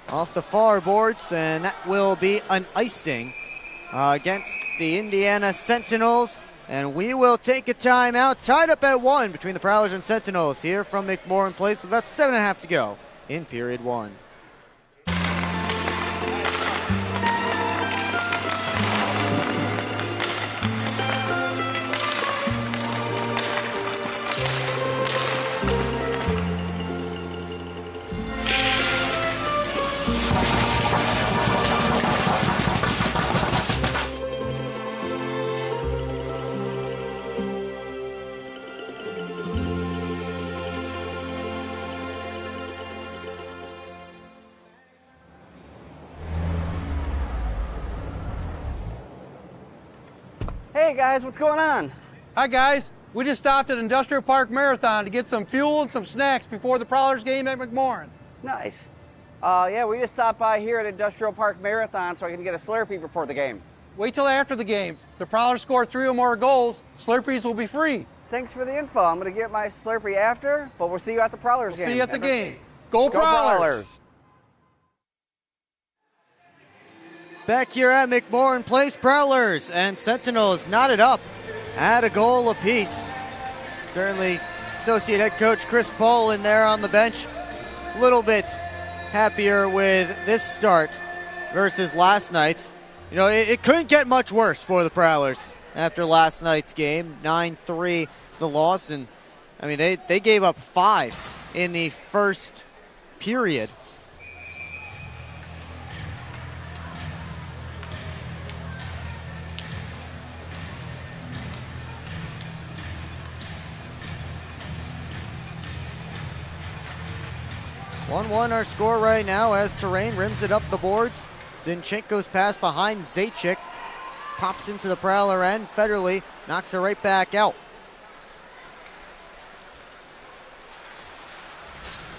off the far boards, and that will be an icing against the Indiana Sentinels. And we will take a timeout, tied up at 1 between the Prowlers and Sentinels here from McMorran Place with about 7.5 to go in period 1. Hey guys, what's going on? Hi guys, we just stopped at Industrial Park Marathon to get some fuel and some snacks before the Prowlers game at McMorran. Nice. Yeah, we just stopped by here at Industrial Park Marathon so I can get a Slurpee before the game. Wait till after the game. If the Prowlers score 3 or more goals, Slurpees will be free. Thanks for the info. I'm going to get my Slurpee after, but we'll see you at the Prowlers game. See you at the game. Go Prowlers! Back here at McMorran Place, Prowlers and Sentinels knotted up at a goal apiece. Certainly, associate head coach Chris Paulen there on the bench. A little bit happier with this start versus last night's. You know, it couldn't get much worse for the Prowlers after last night's game. 9-3 the loss, and I mean, they gave up 5 in the first period. Our score right now as Terrain rims it up the boards. Zinchenko's pass behind Zajac. Pops into the Prowler end. Federley knocks it right back out.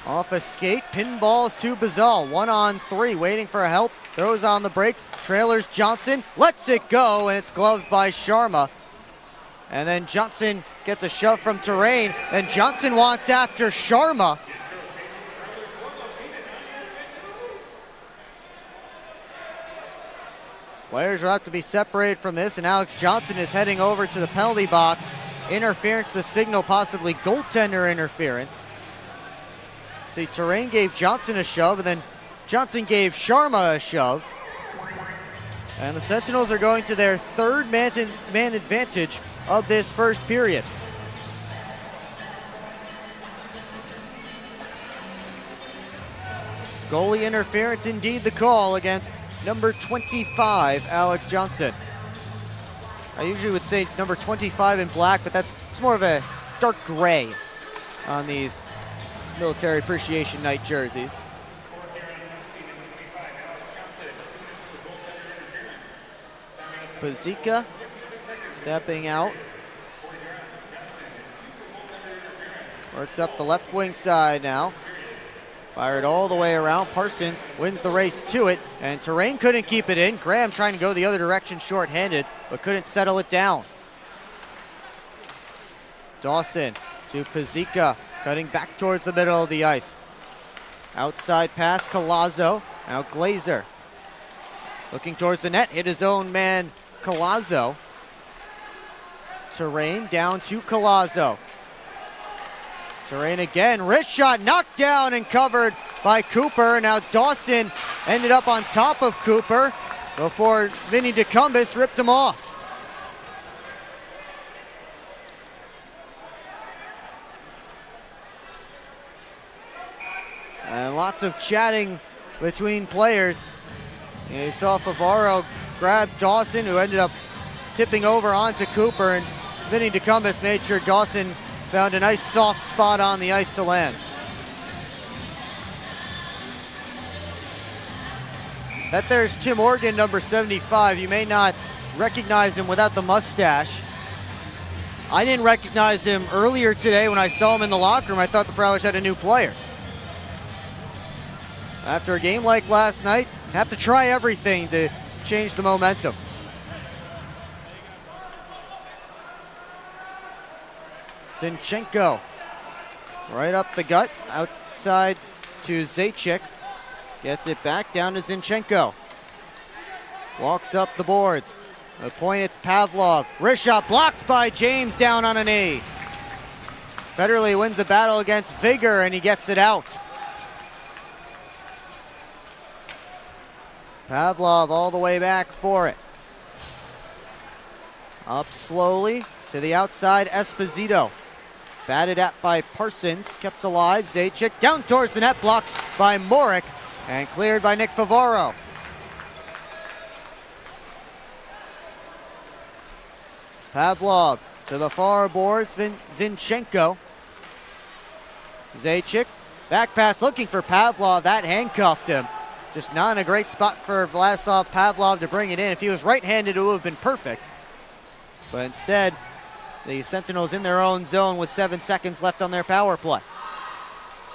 Off a skate, pinballs to Bazal. 1-on-3, waiting for help. Throws on the brakes. Trailers Johnson, lets it go, and it's gloved by Sharma. And then Johnson gets a shove from Terrain, and Johnson wants after Sharma. Players will have to be separated from this, and Alex Johnson is heading over to the penalty box. Interference, the signal, possibly goaltender interference. See, Terrain gave Johnson a shove, and then Johnson gave Sharma a shove. And the Sentinels are going to their third man advantage of this first period. Goalie interference indeed the call against number 25, Alex Johnson. I usually would say number 25 in black, but it's more of a dark gray on these Military Appreciation Night jerseys. Pazika stepping out. Works up the left wing side now. Fired all the way around. Parsons wins the race to it, and Terrain couldn't keep it in. Graham trying to go the other direction short-handed, but couldn't settle it down. Dawson to Pazika, cutting back towards the middle of the ice. Outside pass, Collazo. Now Glazer. Looking towards the net, hit his own man, Collazo. Terrain down to Collazo. Terrain again, wrist shot, knocked down and covered by Cooper. Now Dawson ended up on top of Cooper before Vinny DeCumbis ripped him off. And lots of chatting between players. You saw Favaro grab Dawson, who ended up tipping over onto Cooper, and Vinny DeCumbis made sure Dawson found a nice soft spot on the ice to land. That there's Tim Organ, number 75. You may not recognize him without the mustache. I didn't recognize him earlier today when I saw him in the locker room. I thought the Prowlers had a new player. After a game like last night, have to try everything to change the momentum. Zinchenko, right up the gut, outside to Zajac. Gets it back down to Zinchenko. Walks up the boards. At the point, it's Pavlov. Wrist shot blocked by James down on a knee. Federley wins the battle against Vigor, and he gets it out. Pavlov all the way back for it. Up slowly to the outside, Esposito. Batted at by Parsons, kept alive. Zajac down towards the net, blocked by Morick, and cleared by Nick Favaro. Pavlov to the far boards, Zinchenko. Zajac, back pass looking for Pavlov, that handcuffed him. Just not in a great spot for Vlasov Pavlov to bring it in. If he was right-handed, it would have been perfect. But instead, the Sentinels in their own zone with 7 seconds left on their power play.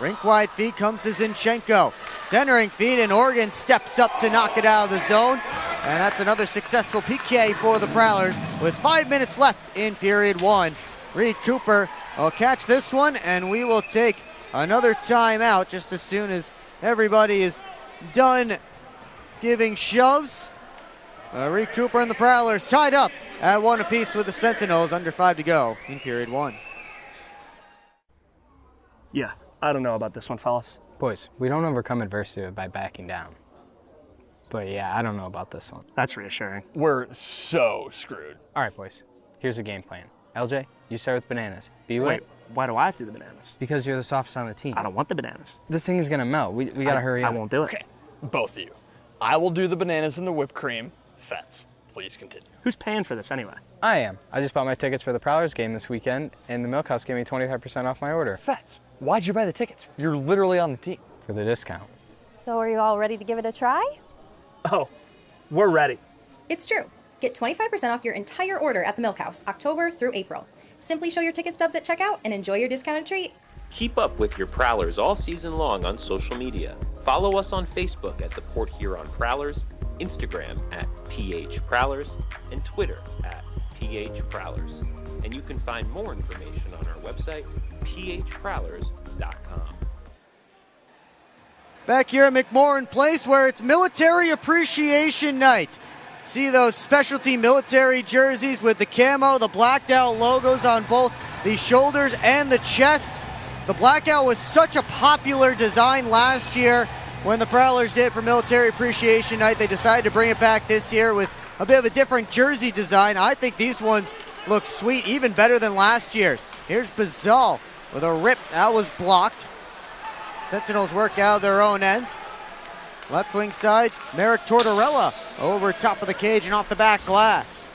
Rink wide feed comes to Zinchenko. Centering feed, and Oregon steps up to knock it out of the zone. And that's another successful PK for the Prowlers with 5 minutes left in period 1. Reed Cooper will catch this one, and we will take another timeout just as soon as everybody is done giving shoves. Reed Cooper and the Prowlers tied up at 1 apiece with the Sentinels, under 5 to go in period 1. Yeah, I don't know about this one, fellas. Boys, we don't overcome adversity by backing down. But yeah, I don't know about this one. That's reassuring. We're so screwed. All right, boys, here's the game plan. LJ, you start with bananas. Wait, why do I have to do the bananas? Because you're the softest on the team. I don't want the bananas. This thing is gonna melt. We gotta hurry up. I won't do it. Okay, both of you. I will do the bananas and the whipped cream. Fets, please continue. Who's paying for this anyway? I am. I just bought my tickets for the Prowlers game this weekend, and the Milkhouse gave me 25% off my order. Fets, why'd you buy the tickets? You're literally on the team. For the discount. So are you all ready to give it a try? Oh, we're ready. It's true. Get 25% off your entire order at the Milkhouse, October through April. Simply show your ticket stubs at checkout and enjoy your discounted treat. Keep up with your Prowlers all season long on social media. Follow us on Facebook at the Port Huron Prowlers, Instagram at PH Prowlers, and Twitter at PH Prowlers. And you can find more information on our website, phprowlers.com. Back here at McMorran Place, where it's Military Appreciation Night. See those specialty military jerseys with the camo, the blacked out logos on both the shoulders and the chest. The blackout was such a popular design last year when the Prowlers did it for Military Appreciation Night. They decided to bring it back this year with a bit of a different jersey design. I think these ones look sweet, even better than last year's. Here's Bazal with a rip. That was blocked. Sentinels work out of their own end. Left wing side, Merrick Tortorella over top of the cage and off the back glass.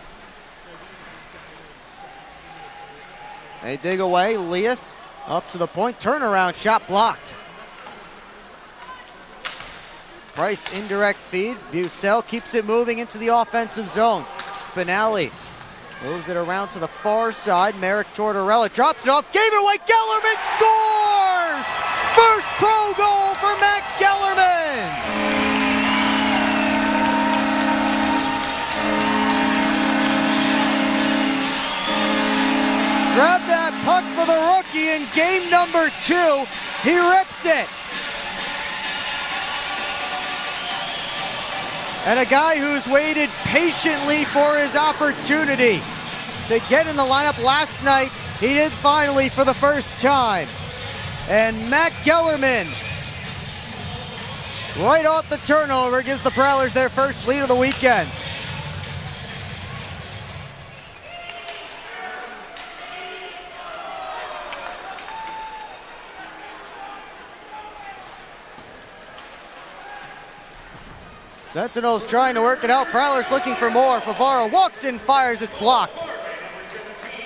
They dig away, Lias up to the point, turnaround shot blocked. Price indirect feed, Bucell keeps it moving into the offensive zone. Spinelli moves it around to the far side, Merrick Tortorella drops it off, gave it away, Gellerman scores! First pro goal for Matt Gellerman! Grab that puck for the rookie in game number 2. He rips it. And a guy who's waited patiently for his opportunity to get in the lineup last night, he did finally for the first time. And Matt Gellerman, right off the turnover, gives the Prowlers their first lead of the weekend. Sentinels trying to work it out. Prowlers looking for more. Favaro walks in, fires, it's blocked.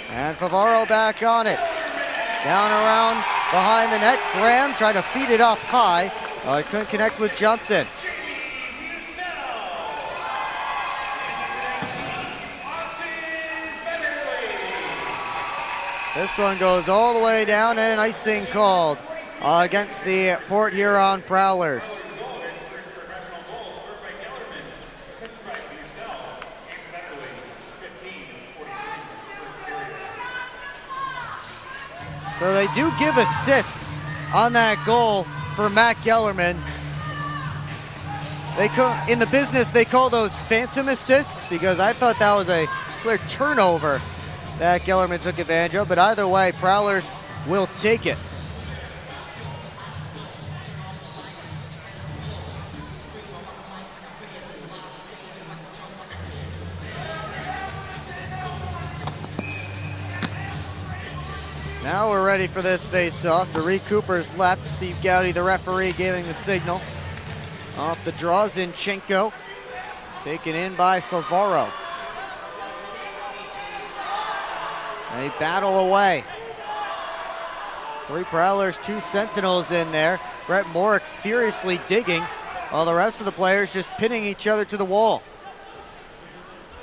And Favaro back on it. Down around behind the net. Graham tried to feed it up high. Couldn't connect with Johnson. This one goes all the way down, and an icing called against the Port Huron Prowlers. So they do give assists on that goal for Matt Gellerman. In the business, they call those phantom assists because I thought that was a clear turnover that Gellerman took advantage of. But either way, Prowlers will take it. Now we're ready for this face-off. To Reed Cooper's left, Steve Gowdy, the referee, giving the signal. Off the draw, Zinchenko. Taken in by Favaro. They battle away. 3 Prowlers, 2 Sentinels in there. Brett Morick furiously digging, while the rest of the players just pinning each other to the wall.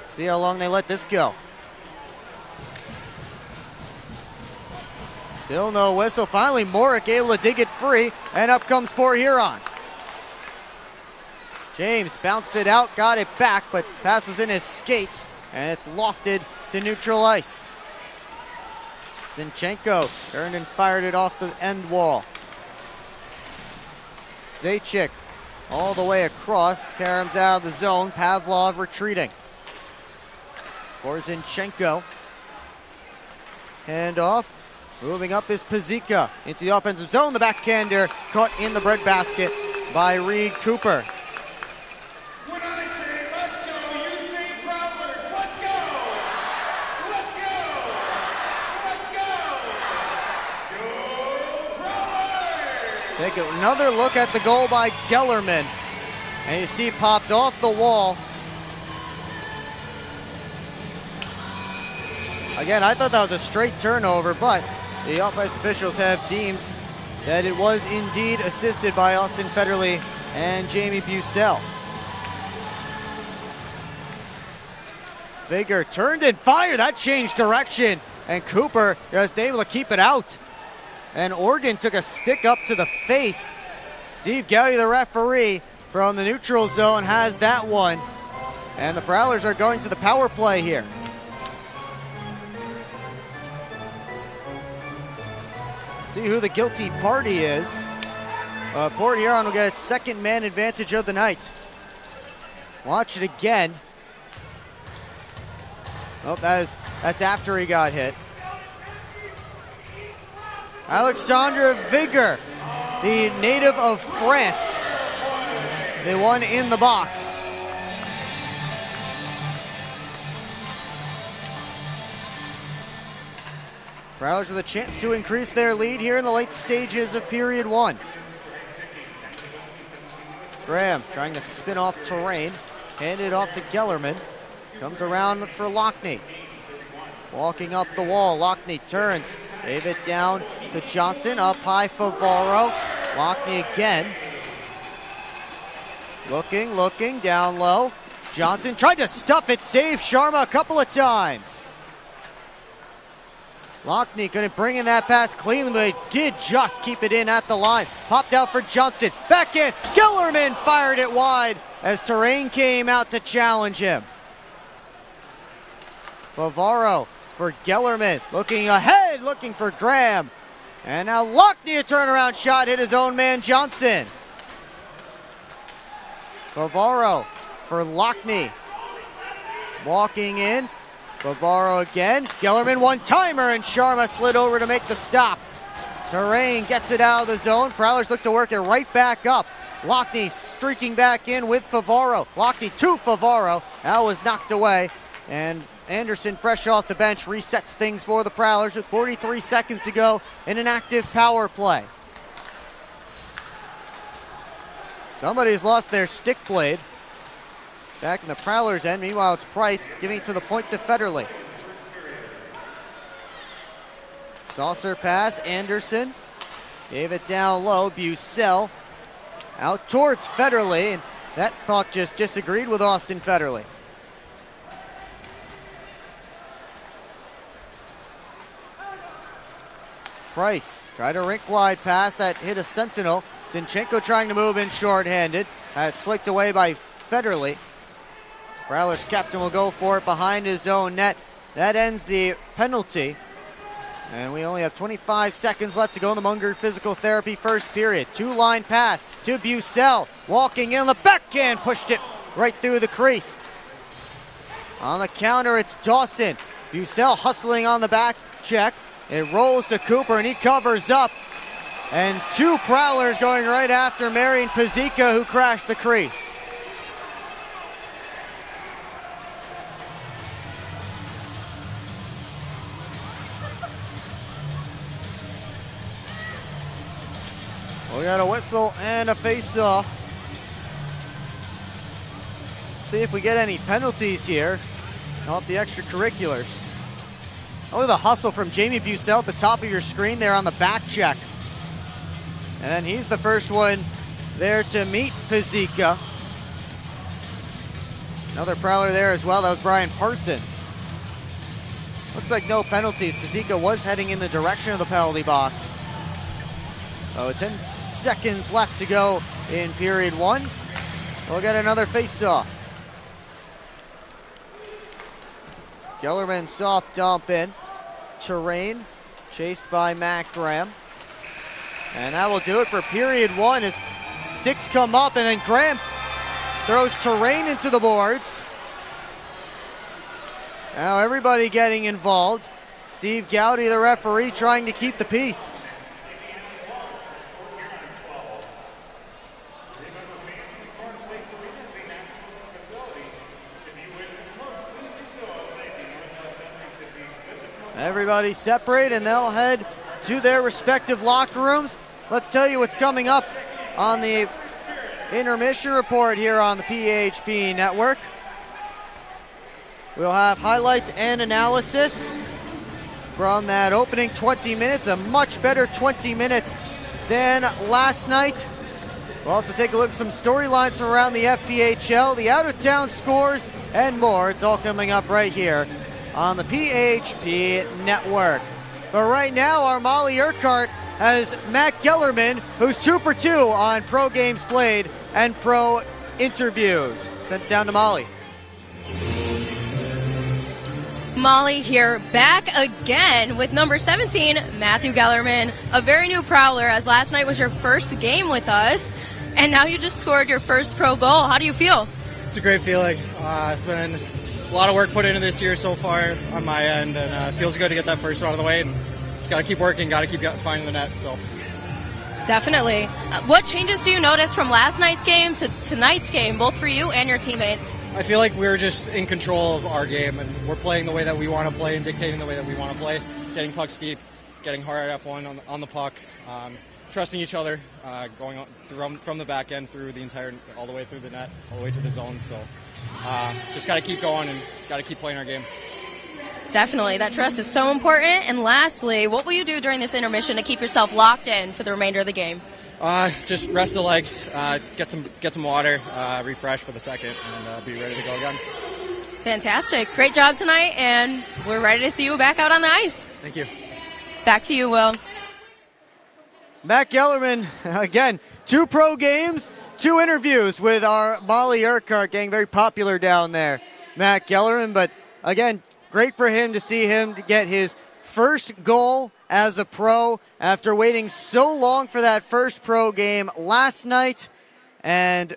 See how long they let this go. Still no whistle. Finally, Morick able to dig it free, and up comes Port Huron. James bounced it out, got it back, but pass was in his skates, and it's lofted to neutral ice. Zinchenko turned and fired it off the end wall. Zajac all the way across, Karam's out of the zone, Pavlov retreating. For Zinchenko. Hand off, moving up is Pazika into the offensive zone. The backhander caught in the breadbasket by Reed Cooper. When I say let's go, you say Prowlers. Let's go! Let's go! Let's go! Go Prowlers! Take another look at the goal by Gellerman. And you see popped off the wall. Again, I thought that was a straight turnover, but the umpires officials have deemed that it was indeed assisted by Austin Federley and Jamie Bucell. Vigor turned and fired. That changed direction, and Cooper just able to keep it out. And Oregon took a stick up to the face. Steve Gowdy, the referee from the neutral zone, has that one. And the Prowlers are going to the power play here. See who the guilty party is. Port Huron will get its second man advantage of the night. Watch it again. Oh, that's after he got hit. Alexandre Vigor, the native of France, the one in the box. Prowlers with a chance to increase their lead here in the late stages of period one. Graham trying to spin off terrain, handed off to Gellerman. Comes around for Lockney. Walking up the wall, Lockney turns, gave it down to Johnson, up high Favaro. Lockney again. Looking, down low. Johnson tried to stuff it, save Sharma a couple of times. Lockney couldn't bring in that pass cleanly, but he did just keep it in at the line. Popped out for Johnson, back in. Gellerman fired it wide as terrain came out to challenge him. Favaro for Gellerman, looking ahead, looking for Graham. And now Lockney, a turnaround shot, hit his own man Johnson. Favaro for Lockney. Walking in, Favaro again. Gellerman one-timer, and Sharma slid over to make the stop. Terrain gets it out of the zone. Prowlers look to work it right back up. Lockney streaking back in with Favaro. Lockney to Favaro. That was knocked away. And Anderson, fresh off the bench, resets things for the Prowlers with 43 seconds to go in an active power play. Somebody's lost their stick blade. Back in the Prowlers' end. Meanwhile, it's Price giving it to the point to Federley. Saucer pass, Anderson. Gave it down low, Bucell. Out towards Federley, and that puck just disagreed with Austin Federley. Price tried a rink wide pass that hit a Sentinel. Zinchenko trying to move in shorthanded. Had it swiped away by Federley. Prowlers captain will go for it behind his own net. That ends the penalty. And we only have 25 seconds left to go in the Munger physical therapy first period. Two-line pass to Bucell. Walking in the backhand, pushed it right through the crease. On the counter, it's Dawson. Bucell hustling on the back check. It rolls to Cooper, and he covers up. And two Prowlers going right after Marian Pazika, who crashed the crease. We got a whistle and a face-off. See if we get any penalties here off the extracurriculars. Oh, the hustle from Jamie Bucell at the top of your screen there on the back check. And then he's the first one there to meet Pazika. Another Prowler there as well. That was Brian Parsons. Looks like no penalties. Pazika was heading in the direction of the penalty box. So 10 seconds left to go in period 1. We'll get another face-off. Gellerman soft dump in. Terrain chased by Matt Graham. And that will do it for period 1 as sticks come up, and then Graham throws Terrain into the boards. Now everybody getting involved. Steve Gowdy, the referee, trying to keep the peace. Everybody separate and they'll head to their respective locker rooms. Let's tell you what's coming up on the intermission report here on the PHP Network. We'll have highlights and analysis from that opening 20 minutes, a much better 20 minutes than last night. We'll also take a look at some storylines from around the FPHL, the out-of-town scores, and more. It's all coming up right here on the PHP Network. But right now, our Molly Urquhart has Matt Gellerman, who's 2 for 2 on pro games played and pro interviews. Sent it down to Molly. Molly here, back again with number 17, Matthew Gellerman, a very new Prowler, as last night was your first game with us, and now you just scored your first pro goal. How do you feel? It's a great feeling. It's been a lot of work put into this year so far on my end, and it feels good to get that first one out of the way, and got to keep working, got to keep finding the net. So. Definitely. What changes do you notice from last night's game to tonight's game, both for you and your teammates? I feel like we're just in control of our game, and we're playing the way that we want to play and dictating the way that we want to play, getting pucks deep, getting hard at F1 on the puck, trusting each other, going from the back end through the entire, all the way through the net, all the way to the zone. So just got to keep going and got to keep playing our game. Definitely. That trust is so important. And lastly, what will you do during this intermission to keep yourself locked in for the remainder of the game? Just rest the legs, get some water, refresh for the second, and be ready to go again. Fantastic. Great job tonight, and we're ready to see you back out on the ice. Thank you. Back to you, Will. Matt Gellerman, again, 2 pro games, 2 interviews with our Molly Urquhart, getting very popular down there. Matt Gellerman, but again, great for him to see him get his first goal as a pro after waiting so long for that first pro game last night. And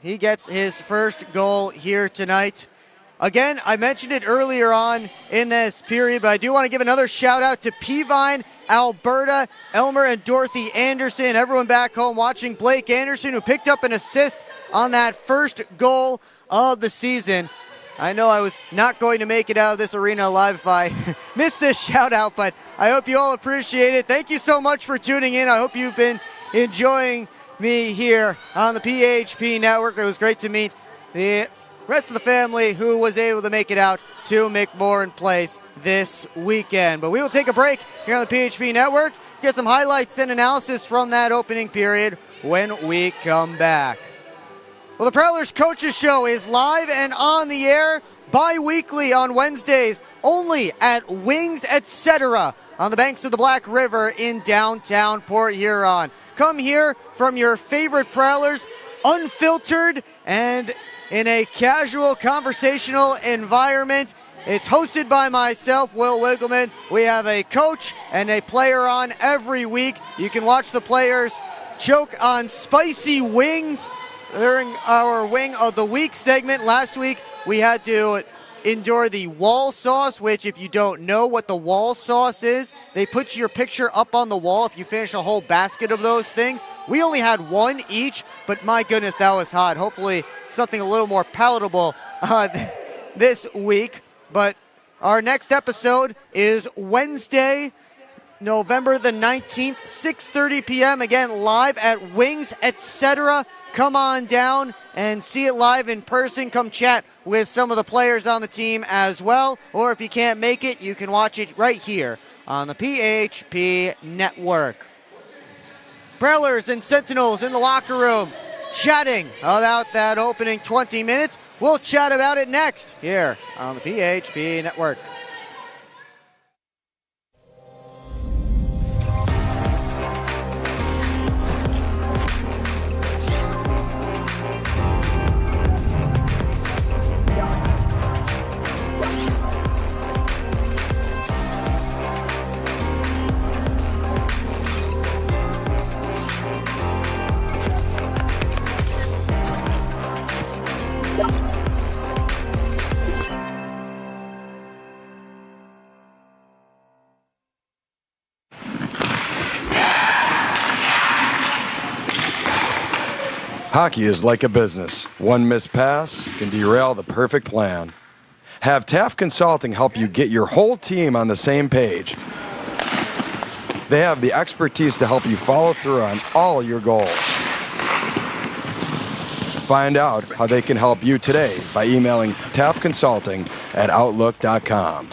he gets his first goal here tonight. Again, I mentioned it earlier on in this period, but I do want to give another shout out to Peavine, Alberta, Elmer and Dorothy Anderson, everyone back home watching. Blake Anderson, who picked up an assist on that first goal of the season. I know I was not going to make it out of this arena alive if I missed this shout out, but I hope you all appreciate it. Thank you so much for tuning in. I hope you've been enjoying me here on the PHP Network. It was great to meet the rest of the family who was able to make it out to McMorran Place this weekend. But we will take a break here on the PHP Network, get some highlights and analysis from that opening period when we come back. Well, the Prowlers Coaches Show is live and on the air bi-weekly on Wednesdays, only at Wings Etc. on the banks of the Black River in downtown Port Huron. Come hear from your favorite Prowlers, unfiltered and in a casual, conversational environment. It's hosted by myself, Will Wiggleman. We have a coach and a player on every week. You can watch the players choke on spicy wings during our Wing of the Week segment. Last week, we had to endure the wall sauce, which if you don't know what the wall sauce is, they put your picture up on the wall if you finish a whole basket of those things. We only had 1 each, but my goodness, that was hot. Hopefully something a little more palatable this week. But our next episode is Wednesday, November the 19th, 6:30 p.m. Again, live at Wings Etc. Come on down and see it live in person. Come chat with some of the players on the team as well. Or if you can't make it, you can watch it right here on the PHP Network. Prowlers and Sentinels in the locker room chatting about that opening 20 minutes. We'll chat about it next here on the PHP Network. Hockey is like a business. One missed pass can derail the perfect plan. Have Taft Consulting help you get your whole team on the same page. They have the expertise to help you follow through on all your goals. Find out how they can help you today by emailing taftconsulting@outlook.com.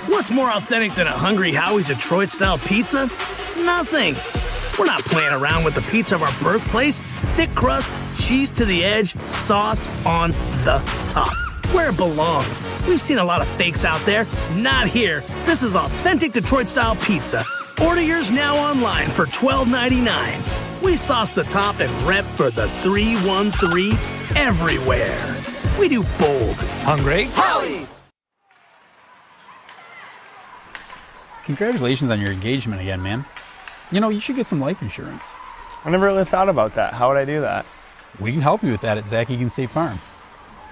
What's more authentic than a Hungry Howie's Detroit-style pizza? Nothing. We're not playing around with the pizza of our birthplace. Thick crust, cheese to the edge, sauce on the top. Where it belongs. We've seen a lot of fakes out there. Not here. This is authentic Detroit-style pizza. Order yours now online for $12.99. We sauce the top and rep for the 313 everywhere. We do bold. Hungry Howie's. Congratulations on your engagement again, man. You know, you should get some life insurance. I never really thought about that. How would I do that? We can help you with that at Zach Egan State Farm.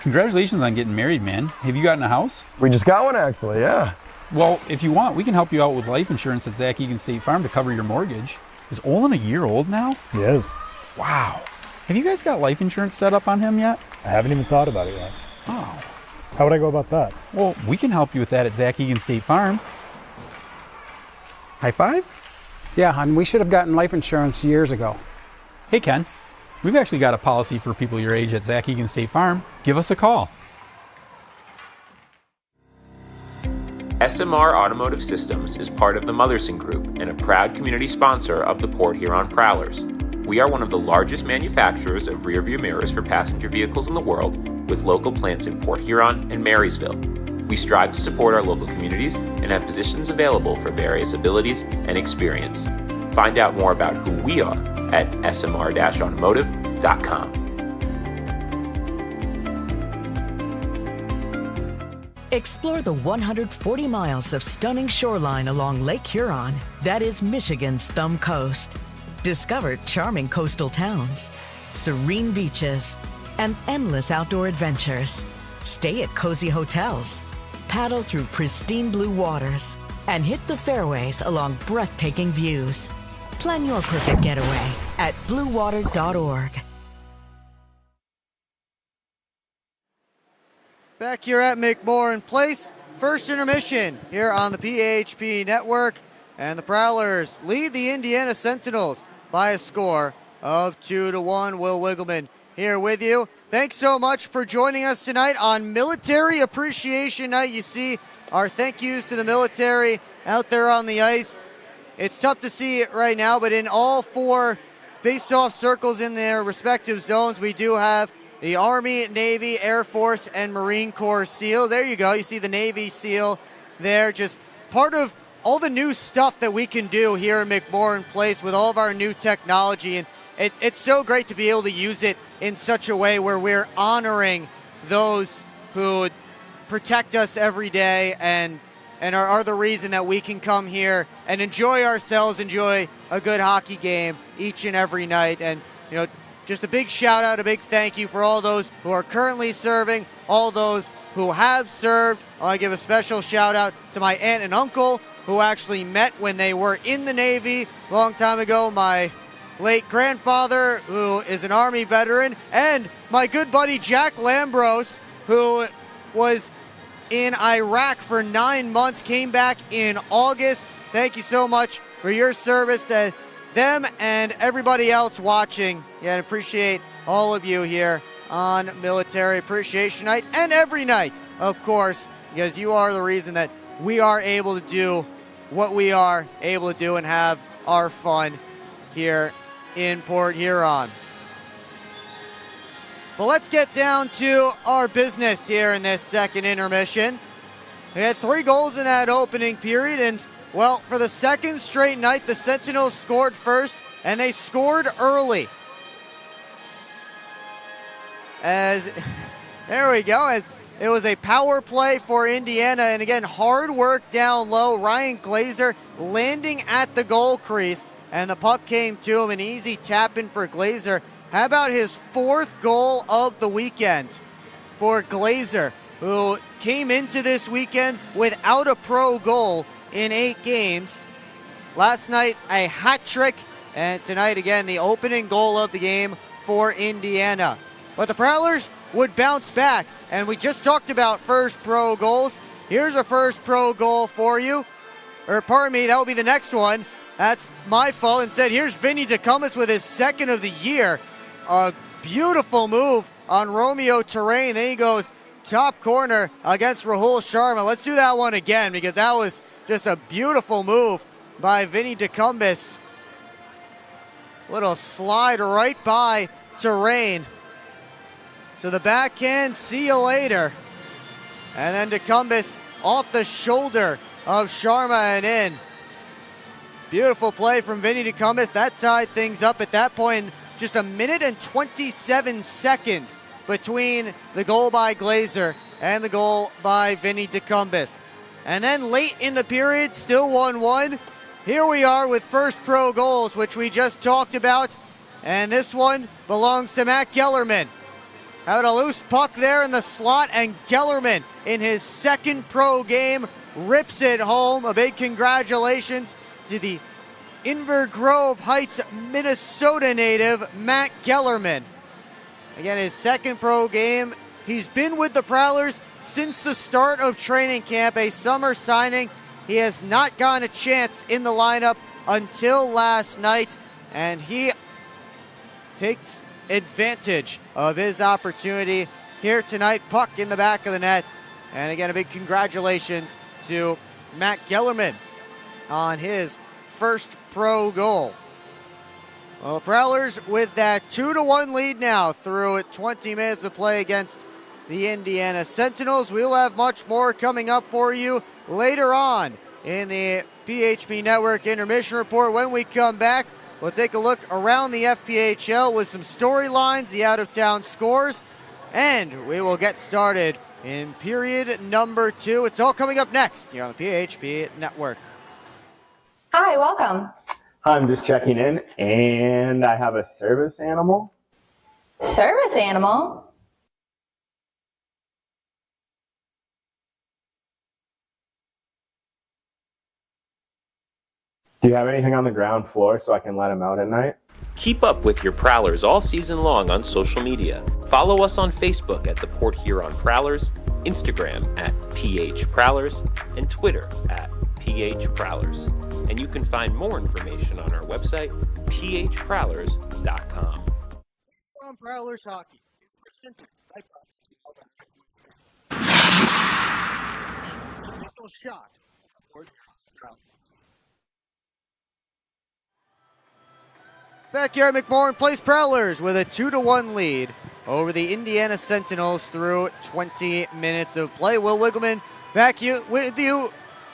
Congratulations on getting married, man. Have you gotten a house? We just got one, actually, yeah. Well, if you want, we can help you out with life insurance at Zach Egan State Farm to cover your mortgage. Is Olin a year old now? He is. Wow. Have you guys got life insurance set up on him yet? I haven't even thought about it yet. Oh. How would I go about that? Well, we can help you with that at Zach Egan State Farm. High five? Yeah, hon, we should have gotten life insurance years ago. Hey, Ken. We've actually got a policy for people your age at Zach Egan State Farm. Give us a call. SMR Automotive Systems is part of the Motherson Group and a proud community sponsor of the Port Huron Prowlers. We are one of the largest manufacturers of rearview mirrors for passenger vehicles in the world, with local plants in Port Huron and Marysville. We strive to support our local communities and have positions available for various abilities and experience. Find out more about who we are at smr-automotive.com. Explore the 140 miles of stunning shoreline along Lake Huron. That is Michigan's Thumb Coast. Discover charming coastal towns, serene beaches, and endless outdoor adventures. Stay at cozy hotels, paddle through pristine blue waters, and hit the fairways along breathtaking views. Plan your perfect getaway at bluewater.org. Back here at McMorran Place, first intermission here on the PHP Network, and the Prowlers lead the Indiana Sentinels by a score of 2-1. Will Wiggleman here with you. Thanks so much for joining us tonight on Military Appreciation Night. You see our thank yous to the military out there on the ice. It's tough to see it right now, but in all four face-off circles in their respective zones, we do have the Army, Navy, Air Force, and Marine Corps SEALs. There you go. You see the Navy SEAL there. Just part of all the new stuff that we can do here in McMorran Place with all of our new technology. And it's so great to be able to use it in such a way where we're honoring those who protect us every day and are the reason that we can come here and enjoy ourselves, enjoy a good hockey game each and every night. And, you know, just a big shout out, a big thank you for all those who are currently serving, all those who have served. I want to give a special shout out to my aunt and uncle who actually met when they were in the Navy a long time ago. My late grandfather, who is an Army veteran, and my good buddy Jack Lambros, who was in Iraq for 9 months, came back in August. Thank you so much for your service to them and everybody else watching. Yeah, and appreciate all of you here on Military Appreciation Night and every night, of course, because you are the reason that we are able to do what we are able to do and have our fun here in Port Huron. But let's get down to our business here in this second intermission. We had 3 goals in that opening period, and, well, for the second straight night, the Sentinels scored first and they scored early. There we go, as it was a power play for Indiana, and again, hard work down low. Ryan Glazer landing at the goal crease, and the puck came to him, an easy tap in for Glazer. How about his fourth goal of the weekend for Glazer, who came into this weekend without a pro goal in 8 games. Last night, a hat trick, and tonight, again, the opening goal of the game for Indiana. But the Prowlers would bounce back, and we just talked about first pro goals. Here's a first pro goal for you. Or pardon me, that will be the next one. That's my fault. Instead, here's Vinny DeCumbus with his second of the year. A beautiful move on Romeo Terrain. Then he goes top corner against Rahul Sharma. Let's do that one again, because that was just a beautiful move by Vinny DeCumbus. Little slide right by Terrain. To the backhand, see you later. And then DeCumbus off the shoulder of Sharma and in. Beautiful play from Vinny DeCumbus. That tied things up at that point. Just a minute and 27 seconds between the goal by Glazer and the goal by Vinny DeCumbus. And then late in the period, still 1-1. Here we are with first pro goals, which we just talked about. And this one belongs to Matt Gellerman. Had a loose puck there in the slot, and Gellerman, in his second pro game, rips it home. A big congratulations to the Inver Grove Heights, Minnesota native, Matt Gellerman. Again, his second pro game. He's been with the Prowlers since the start of training camp, a summer signing. He has not gotten a chance in the lineup until last night, and he takes advantage of his opportunity here tonight. Puck in the back of the net. And again, a big congratulations to Matt Gellerman on his first pro goal. Well, the Prowlers with that 2-1 lead now through 20 minutes of play against the Indiana Sentinels. We'll have much more coming up for you later on in the PHP Network Intermission Report. When we come back, we'll take a look around the FPHL with some storylines, the out-of-town scores, and we will get started in period number 2. It's all coming up next here on the PHP Network. Hi, welcome. I'm just checking in, and I have a service animal. Service animal? Do you have anything on the ground floor so I can let him out at night? Keep up with your Prowlers all season long on social media. Follow us on Facebook at the Port Huron Prowlers, Instagram at PH Prowlers, and Twitter at PH Prowlers. And you can find more information on our website, phprowlers.com. From Prowlers Hockey. Shot. Back here at McMorran Place, Prowlers with a 2-1 lead over the Indiana Sentinels through 20 minutes of play. Will Wiggleman back with you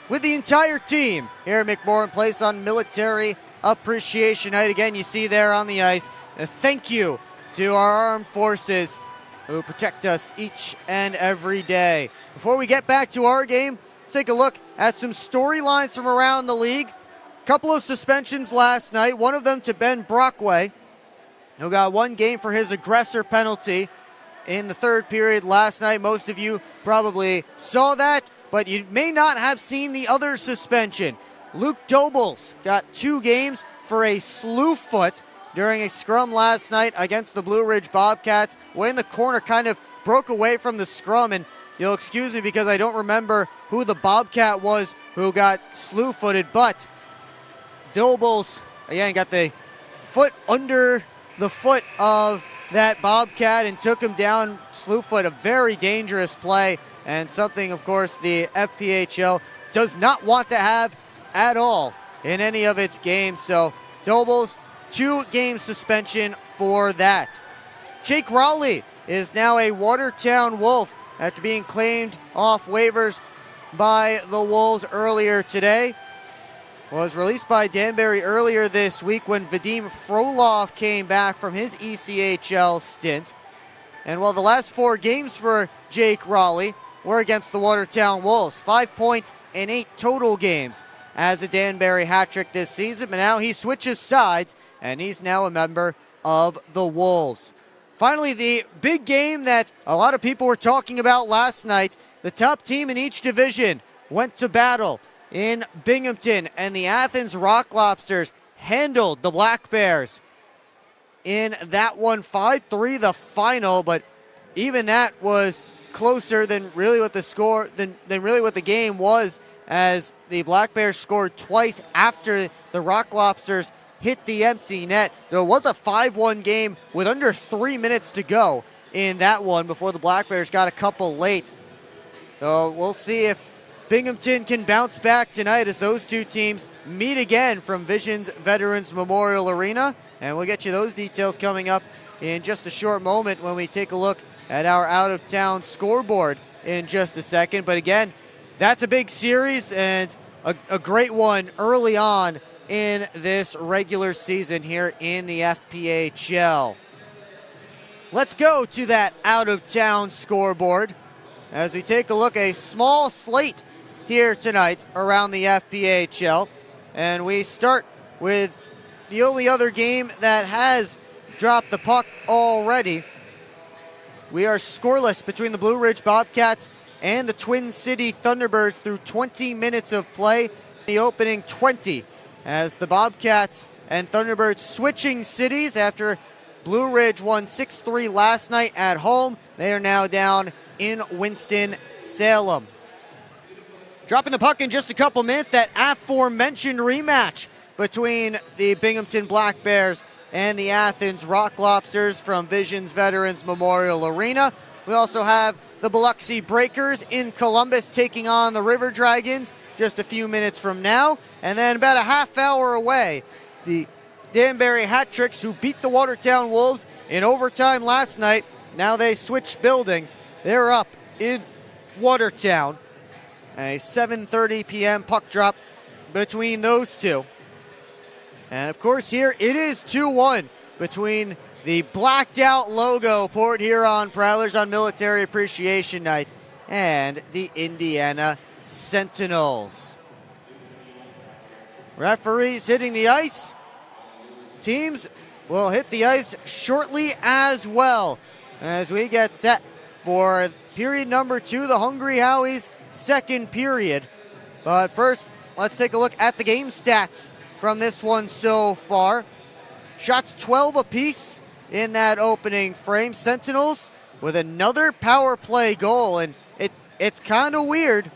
with the entire team here at McMorran Place on Military Appreciation Night. Again, you see there on the ice, a thank you to our armed forces who protect us each and every day. Before we get back to our game, let's take a look at some storylines from around the league. Couple of suspensions last night, one of them to Ben Brockway, who got 1 game for his aggressor penalty in the third period last night. Most of you probably saw that, but you may not have seen the other suspension. Luke Dobles got 2 games for a slew foot during a scrum last night against the Blue Ridge Bobcats. When the corner kind of broke away from the scrum, and you'll excuse me because I don't remember who the Bobcat was who got slew-footed, but Dobles, again, got the foot under the foot of that Bobcat and took him down slew-foot. A very dangerous play, and something, of course, the FPHL does not want to have at all in any of its games. So Dobles, 2-game suspension for that. Jake Rowley is now a Watertown Wolf after being claimed off waivers by the Wolves earlier today. was released by Danbury earlier this week when Vadim Frolov came back from his ECHL stint. And while the last 4 games for Jake Raleigh were against the Watertown Wolves, 5 points in 8 total games as a Danbury hat trick this season. But now he switches sides, and he's now a member of the Wolves. Finally, the big game that a lot of people were talking about last night, the top team in each division went to battle in Binghamton, and the Athens Rock Lobsters handled the Black Bears in that one, 5-3 the final, but even that was closer than really what the score than really what the game was, as the Black Bears scored twice after the Rock Lobsters hit the empty net. There was a 5-1 game with under 3 minutes to go in that one before the Black Bears got a couple late. So we'll see if Binghamton can bounce back tonight as those two teams meet again from Visions Veterans Memorial Arena. And we'll get you those details coming up in just a short moment when we take a look at our out-of-town scoreboard in just a second. But again, that's a big series and a great one early on in this regular season here in the FPHL. Let's go to that out-of-town scoreboard as we take a look at a small slate here tonight around the FPHL. And we start with the only other game that has dropped the puck already. We are scoreless between the Blue Ridge Bobcats and the Twin City Thunderbirds through 20 minutes of play, the opening 20, as the Bobcats and Thunderbirds switching cities after Blue Ridge won 6-3 last night at home. They are now down in Winston-Salem. Dropping the puck in just a couple minutes, that aforementioned rematch between the Binghamton Black Bears and the Athens Rock Lobsters from Visions Veterans Memorial Arena. We also have the Biloxi Breakers in Columbus taking on the River Dragons just a few minutes from now. And then about a half hour away, the Danbury Hat Tricks, who beat the Watertown Wolves in overtime last night. Now they switch buildings. They're up in Watertown. A 7:30 p.m. puck drop between those two. And of course here it is 2-1 between the blacked out logo Port Huron Prowlers on Military Appreciation Night and the Indiana Sentinels. Referees hitting the ice. Teams will hit the ice shortly as well as we get set for period number 2, the Hungry Howie's second period. But first, let's take a look at the game stats from this one so far. Shots 12 apiece in that opening frame. Sentinels with another power play goal, and it's kind of weird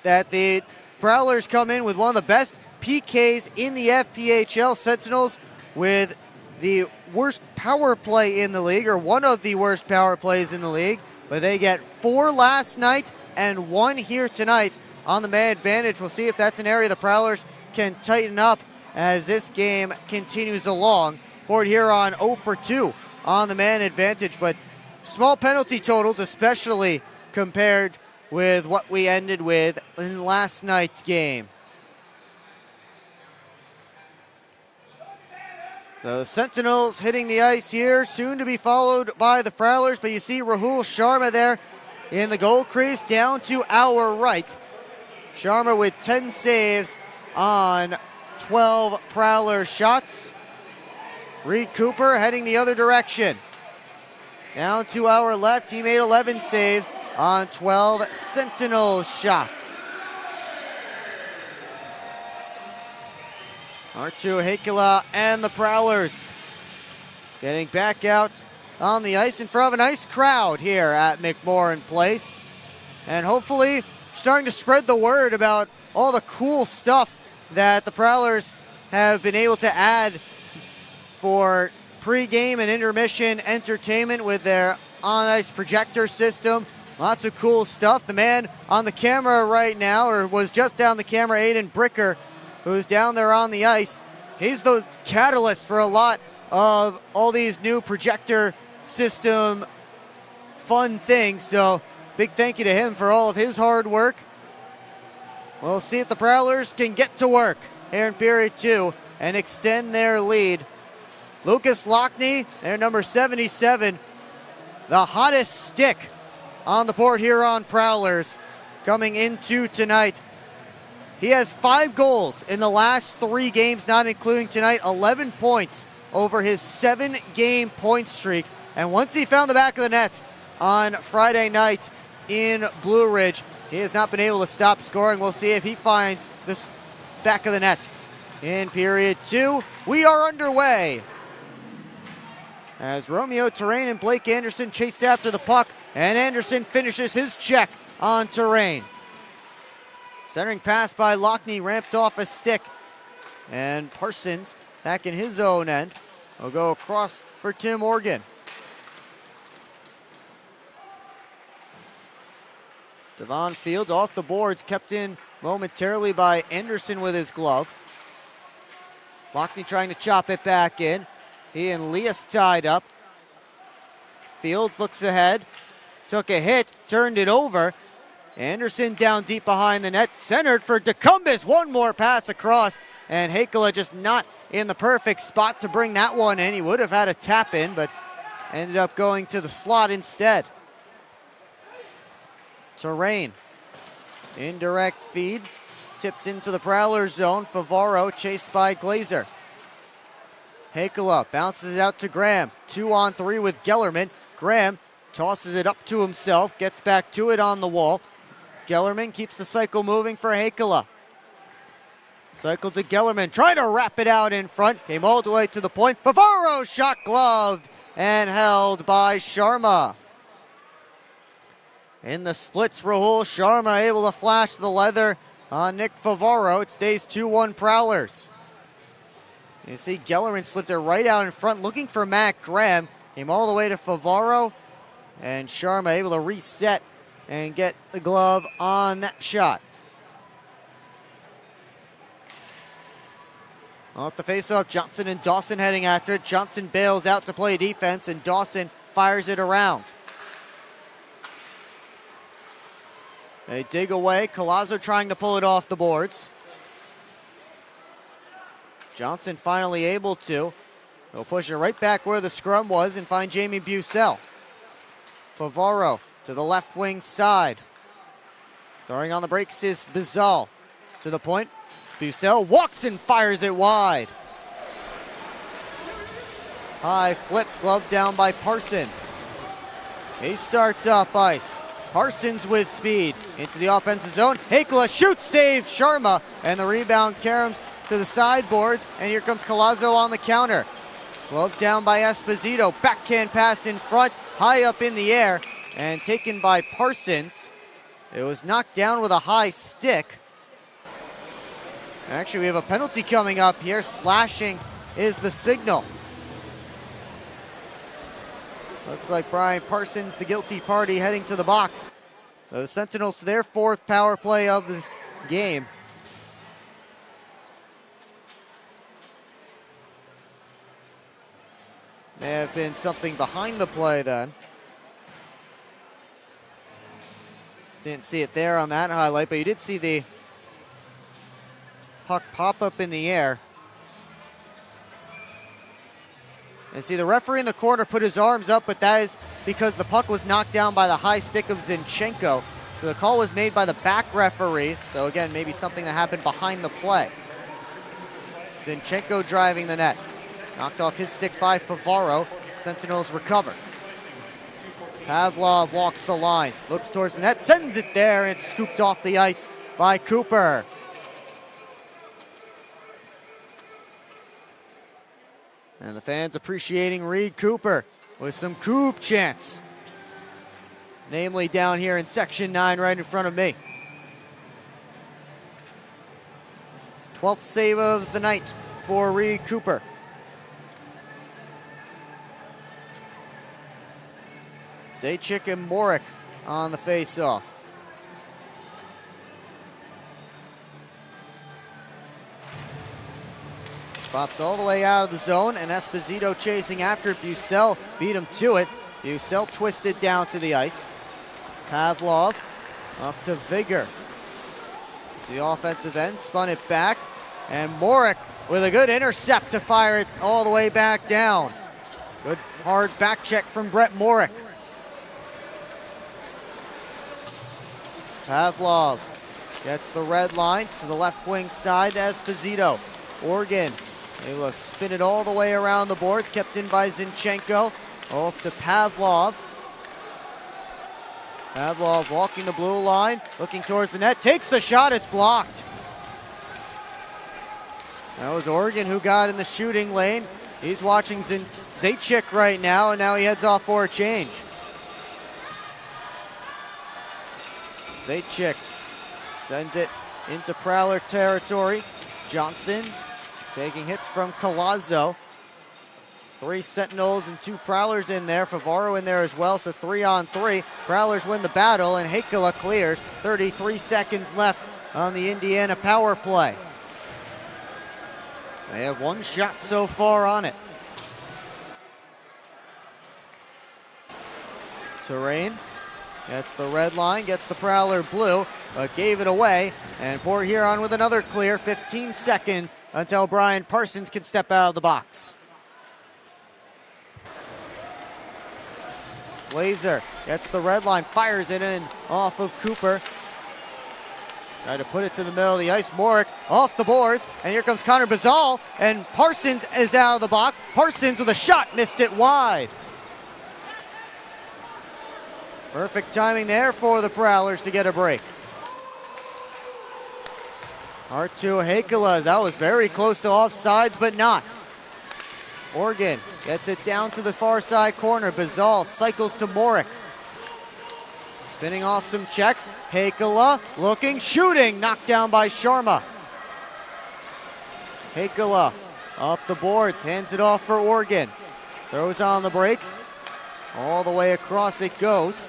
that the Prowlers come in with one of the best PKs in the FPHL. Sentinels with the worst power play in the league, or one of the worst power plays in the league, but they get 4 last night and 1 here tonight on the man advantage. We'll see if that's an area the Prowlers can tighten up as this game continues along. Port Huron 0 for 2 on the man advantage, but small penalty totals, especially compared with what we ended with in last night's game. The Sentinels hitting the ice here, soon to be followed by the Prowlers, but you see Rahul Sharma there in the goal crease down to our right. Sharma with 10 saves on 12 Prowler shots. Reed Cooper heading the other direction. Down to our left, he made 11 saves on 12 Sentinel shots. Artu Heikkila and the Prowlers getting back out on the ice in front of a nice crowd here at McMorran Place. And hopefully starting to spread the word about all the cool stuff that the Prowlers have been able to add for pregame and intermission entertainment with their on-ice projector system. Lots of cool stuff. The man on the camera right now, or was just down the camera, Aiden Bricker, who's down there on the ice. He's the catalyst for a lot of all these new projector system fun things. So big thank you to him for all of his hard work. We'll see if the Prowlers can get to work here in period 2 and extend their lead. Lucas Lockney, their number 77, the hottest stick on the Port Huron Prowlers coming into tonight. He has 5 goals in the last 3 games, not including tonight, 11 points over his 7-game point streak. And once he found the back of the net on Friday night in Blue Ridge, he has not been able to stop scoring. We'll see if he finds this back of the net in period 2. We are underway as Romeo Terrain and Blake Anderson chase after the puck, and Anderson finishes his check on Terrain. Centering pass by Lockney, ramped off a stick, and Parsons back in his own end will go across for Tim Morgan. Devon Fields off the boards, kept in momentarily by Anderson with his glove. Lockney trying to chop it back in. He and Leas tied up. Fields looks ahead, took a hit, turned it over. Anderson down deep behind the net, centered for DeCumbis. One more pass across, and Hakala just not in the perfect spot to bring that one in. He would have had a tap in, but ended up going to the slot instead. Terrain, indirect feed, tipped into the Prowler zone. Favaro chased by Glazer. Hakala bounces it out to Graham. 2-on-3 with Gellerman. Graham tosses it up to himself, gets back to it on the wall. Gellerman keeps the cycle moving for Hakala. Cycle to Gellerman, trying to wrap it out in front. Came all the way to the point. Favaro shot gloved and held by Sharma. In the splits, Rahul Sharma able to flash the leather on Nick Favaro. It stays 2-1 Prowlers. You see Gellerman slipped it right out in front, looking for Matt Graham. Came all the way to Favaro, and Sharma able to reset and get the glove on that shot. Off the faceoff, Johnson and Dawson heading after it. Johnson bails out to play defense, and Dawson fires it around. They dig away. Collazo trying to pull it off the boards. Johnson finally able to. He'll push it right back where the scrum was and find Jamie Bucell. Favaro to the left wing side. Throwing on the brakes is Bizal. To the point. Bucell walks and fires it wide. High flip, glove down by Parsons. He starts up ice. Parsons with speed into the offensive zone. Hakala shoots, saves Sharma, and the rebound caroms to the sideboards, and here comes Collazo on the counter. Glove down by Esposito, backhand pass in front, high up in the air, and taken by Parsons. It was knocked down with a high stick. Actually, we have a penalty coming up here. Slashing is the signal. Looks like Brian Parsons, the guilty party, heading to the box. So the Sentinels to their 4th power play of this game. May have been something behind the play then. Didn't see it there on that highlight, but you did see the puck pop up in the air. And see the referee in the corner put his arms up, but that is because the puck was knocked down by the high stick of Zinchenko. So the call was made by the back referee. So again, maybe something that happened behind the play. Zinchenko driving the net. Knocked off his stick by Favaro. Sentinels recover. Pavlov walks the line, looks towards the net, sends it there, and it's scooped off the ice by Cooper. And the fans appreciating Reed Cooper with some Coop chants. Namely down here in section 9 right in front of me. 12th save of the night for Reed Cooper. Zajac and Morik on the face-off. Pops all the way out of the zone, and Esposito chasing after Bucell. Beat him to it. Bucell twisted down to the ice. Pavlov up to Vigor. To the offensive end, spun it back. And Morick with a good intercept to fire it all the way back down. Good hard back check from Brett Morick. Pavlov gets the red line to the left wing side to Esposito. Oregon able to spin it all the way around the boards, kept in by Zinchenko. Off to Pavlov. Pavlov walking the blue line, looking towards the net, takes the shot, it's blocked. That was Oregon who got in the shooting lane. He's watching Zajac right now, and now he heads off for a change. Zajac sends it into Prowler territory. Johnson taking hits from Collazo. 3 Sentinels and 2 Prowlers in there. Favaro in there as well, so 3-on-3. Prowlers win the battle, and Heikkila clears. 33 seconds left on the Indiana power play. They have 1 shot so far on it. Terrain gets the red line, gets the Prowler blue, but gave it away. And Port Huron with another clear. 15 seconds until Brian Parsons can step out of the box. Glazer gets the red line, fires it in off of Cooper. Tried to put it to the middle of the ice. Morick off the boards, and here comes Connor Bazal, and Parsons is out of the box. Parsons with a shot, missed it wide. Perfect timing there for the Prowlers to get a break. R2 Heikkila, that was very close to offsides, but not. Oregon gets it down to the far side corner. Bazal cycles to Morick. Spinning off some checks. Heikkila looking, shooting, knocked down by Sharma. Heikkila up the boards, hands it off for Oregon. Throws on the brakes. All the way across it goes.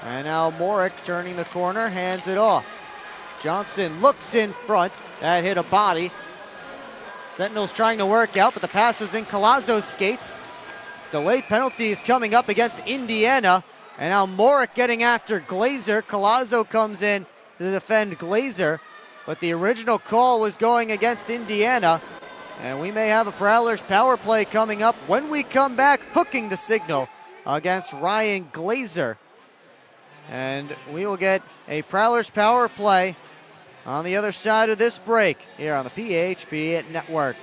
And now Morick turning the corner, hands it off. Johnson looks in front. That hit a body. Sentinels trying to work out, but the pass was in Collazo's skates. Delayed penalty is coming up against Indiana. And now Morick getting after Glazer. Collazo comes in to defend Glazer, but the original call was going against Indiana. And we may have a Prowlers power play coming up when we come back, hooking the signal against Ryan Glazer. And we will get a Prowlers power play on the other side of this break here on the PHP Network.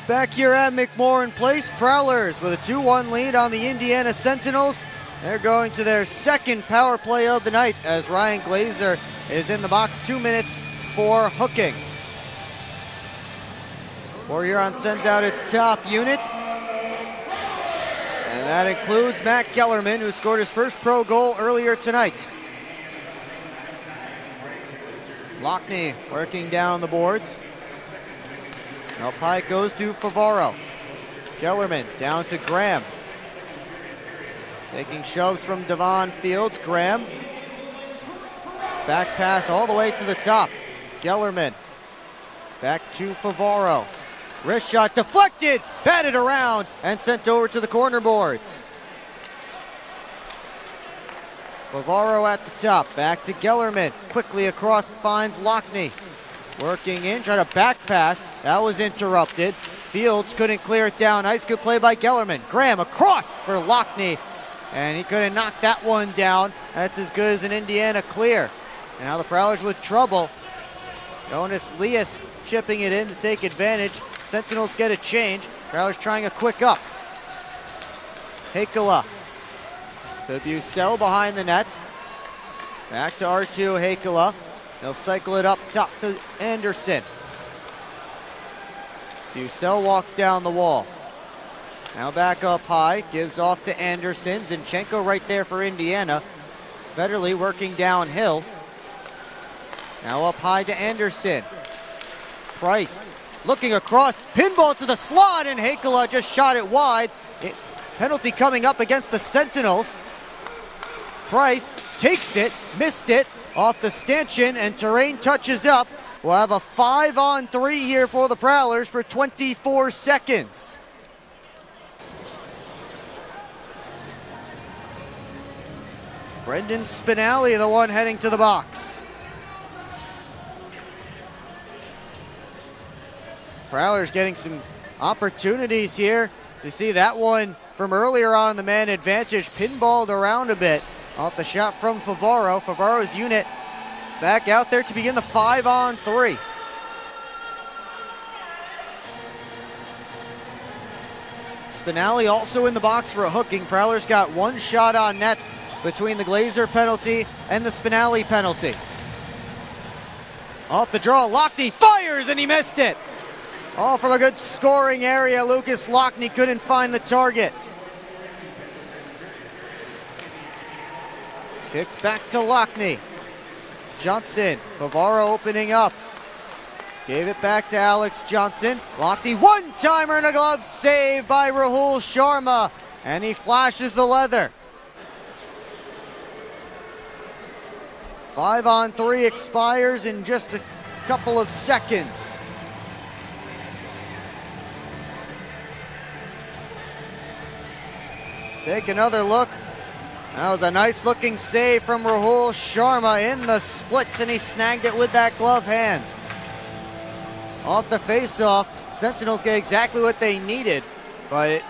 Back here at McMorran Place, Prowlers with a 2-1 lead on the Indiana Sentinels. They're going to their second power play of the night as Ryan Glazer is in the box. 2 minutes for hooking. Port Huron sends out its top unit. And that includes Matt Kellerman, who scored his first pro goal earlier tonight. Lockney working down the boards. Now Pike goes to Favaro. Kellerman down to Graham. Taking shoves from Devon Fields. Graham. Back pass all the way to the top. Kellerman. Back to Favaro. Wrist shot deflected, batted around, and sent over to the corner boards. Favaro at the top. Back to Kellerman. Quickly across, finds Lockney. Working in, trying to back pass. That was interrupted. Fields couldn't clear it down. Nice good play by Kellerman. Graham across for Lockney. And he couldn't knock that one down. That's as good as an Indiana clear. And now the Prowlers with trouble. Jonas Lias chipping it in to take advantage. Sentinels get a change. Prowlers trying a quick up. Heikkila to Bucell behind the net. Back to R2 Heikkila. They'll cycle it up top to Anderson. Bucell walks down the wall. Now back up high, gives off to Anderson. Zinchenko right there for Indiana. Federley working downhill. Now up high to Anderson. Price looking across, pinball to the slot, and Heikkila just shot it wide. Penalty coming up against the Sentinels. Price takes it, missed it, off the stanchion, and Terrain touches up. We'll have a 5-on-3 here for the Prowlers for 24 seconds. Brendan Spinelli, the one heading to the box. Prowlers getting some opportunities here. You see that one from earlier on in the man advantage, pinballed around a bit off the shot from Favaro. Favaro's unit back out there to begin the 5-on-3. Spinelli also in the box for a hooking. Prowlers got one shot on net between the Glazer penalty and the Spinelli penalty. Off the draw, Lockney fires and he missed it. All from a good scoring area. Lucas Lockney couldn't find the target. Kicked back to Lockney. Johnson, Favaro opening up. Gave it back to Alex Johnson. Lockney, one-timer and a glove save by Rahul Sharma. And he flashes the leather. 5-on-3 expires in just a couple of seconds. Take another look. That was a nice looking save from Rahul Sharma in the splits, and he snagged it with that glove hand. Off the face-off, Sentinels get exactly what they needed, but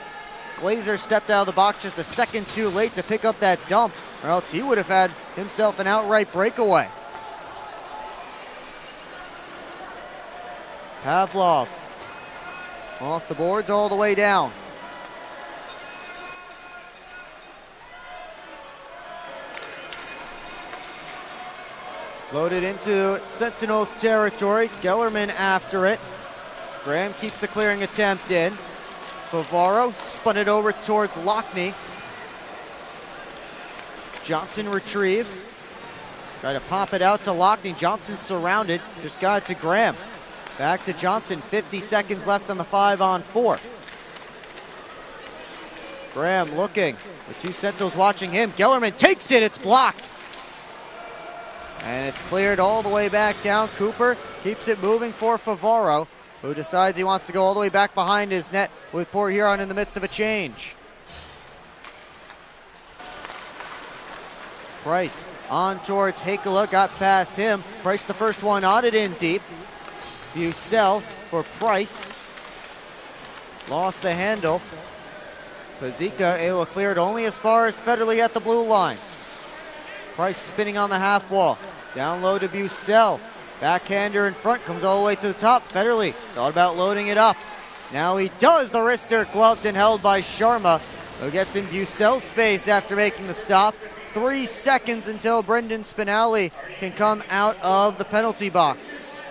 Glazer stepped out of the box just a second too late to pick up that dump, or else he would have had himself an outright breakaway. Pavlov off the boards all the way down. Floated into Sentinels territory. Gellerman after it. Graham keeps the clearing attempt in. Favaro spun it over towards Lockney. Johnson retrieves. Try to pop it out to Lockney. Johnson surrounded. Just got it to Graham. Back to Johnson. 50 seconds left on the 5-on-4. Graham looking. The two Sentinels watching him. Gellerman takes it. It's blocked. And it's cleared all the way back down. Cooper keeps it moving for Favaro, who decides he wants to go all the way back behind his net with Port Huron in the midst of a change. Price on towards Heikkila, got past him. Price the first one on it in deep. Bucell for Price. Lost the handle. Pazika able to clear it only as far as Federley at the blue line. Price spinning on the half wall. Down low to Bucell. Backhander in front, comes all the way to the top. Federley thought about loading it up. Now he does. The wrister gloved and held by Sharma, who gets in Bucell's space after making the stop. 3 seconds until Brendan Spinelli can come out of the penalty box.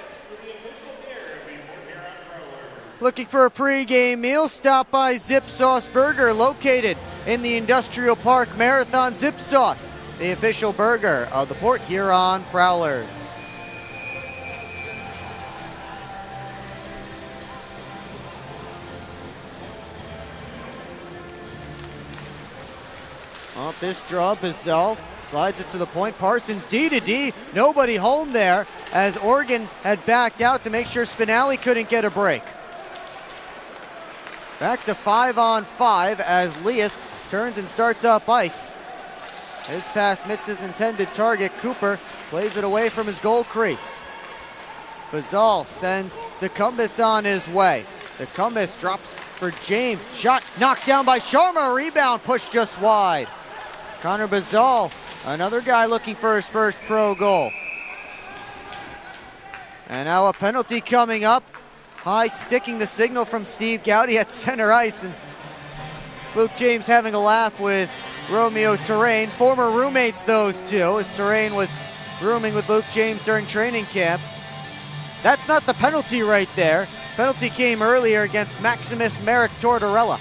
Looking for a pregame meal? Stop by Zip Sauce Burger, located in the Industrial Park Marathon. Zip Sauce, the official burger of the Port Huron Prowlers. Off this draw, Bizel slides it to the point. Parsons D to D, nobody home there as Oregon had backed out to make sure Spinelli couldn't get a break. Back to 5-on-5 as Lias turns and starts up ice. His pass misses his intended target. Cooper plays it away from his goal crease. Bazal sends DeCumbis on his way. DeCumbis drops for James. Shot knocked down by Sharma. Rebound pushed just wide. Connor Bazal, another guy looking for his first pro goal. And now a penalty coming up. High sticking the signal from Steve Gowdy at center ice. And Luke James having a laugh with Romeo Terrain. Former roommates, those two, as Terrain was rooming with Luke James during training camp. That's not the penalty right there. Penalty came earlier against Maximus Merrick Tortorella.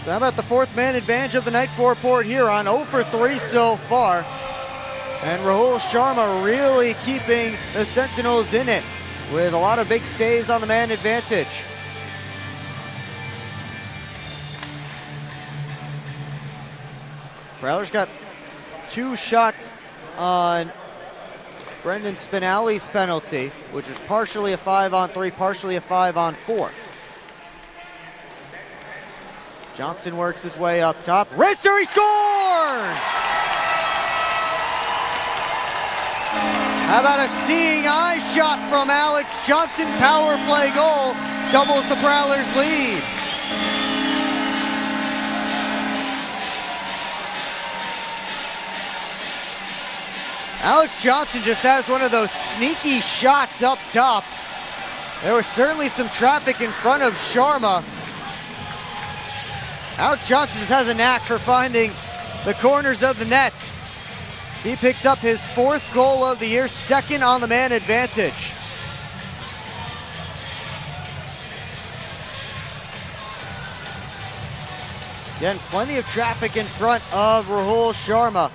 So how about the fourth man advantage of the night for Port Huron? 0 for 3 so far. And Rahul Sharma really keeping the Sentinels in it with a lot of big saves on the man advantage. Prowlers got 2 shots on Brendan Spinelli's penalty, which was partially a 5-on-3, partially a 5-on-4. Johnson works his way up top. Wrister, he scores! How about a seeing eye shot from Alex Johnson? Power play goal doubles the Prowlers' lead. Alex Johnson just has one of those sneaky shots up top. There was certainly some traffic in front of Sharma. Alex Johnson just has a knack for finding the corners of the net. He picks up his 4th goal of the year, 2nd on the man advantage. Again, plenty of traffic in front of Rahul Sharma.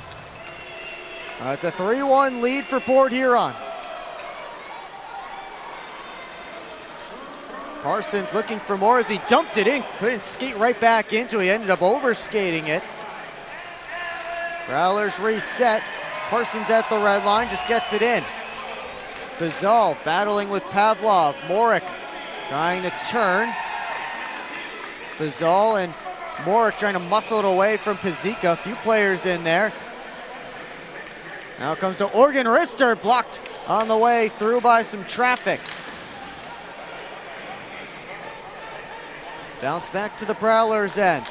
It's a 3-1 lead for Port Huron. Parsons looking for more as he dumped it in. Couldn't skate right back into it. He ended up overskating it. Prowlers reset. Parsons at the red line, just gets it in. Bazal battling with Pavlov. Morik trying to turn. Bazal and Morik trying to muscle it away from Pizika. A few players in there. Now it comes to Organ Rister, blocked on the way through by some traffic. Bounce back to the Prowlers' end.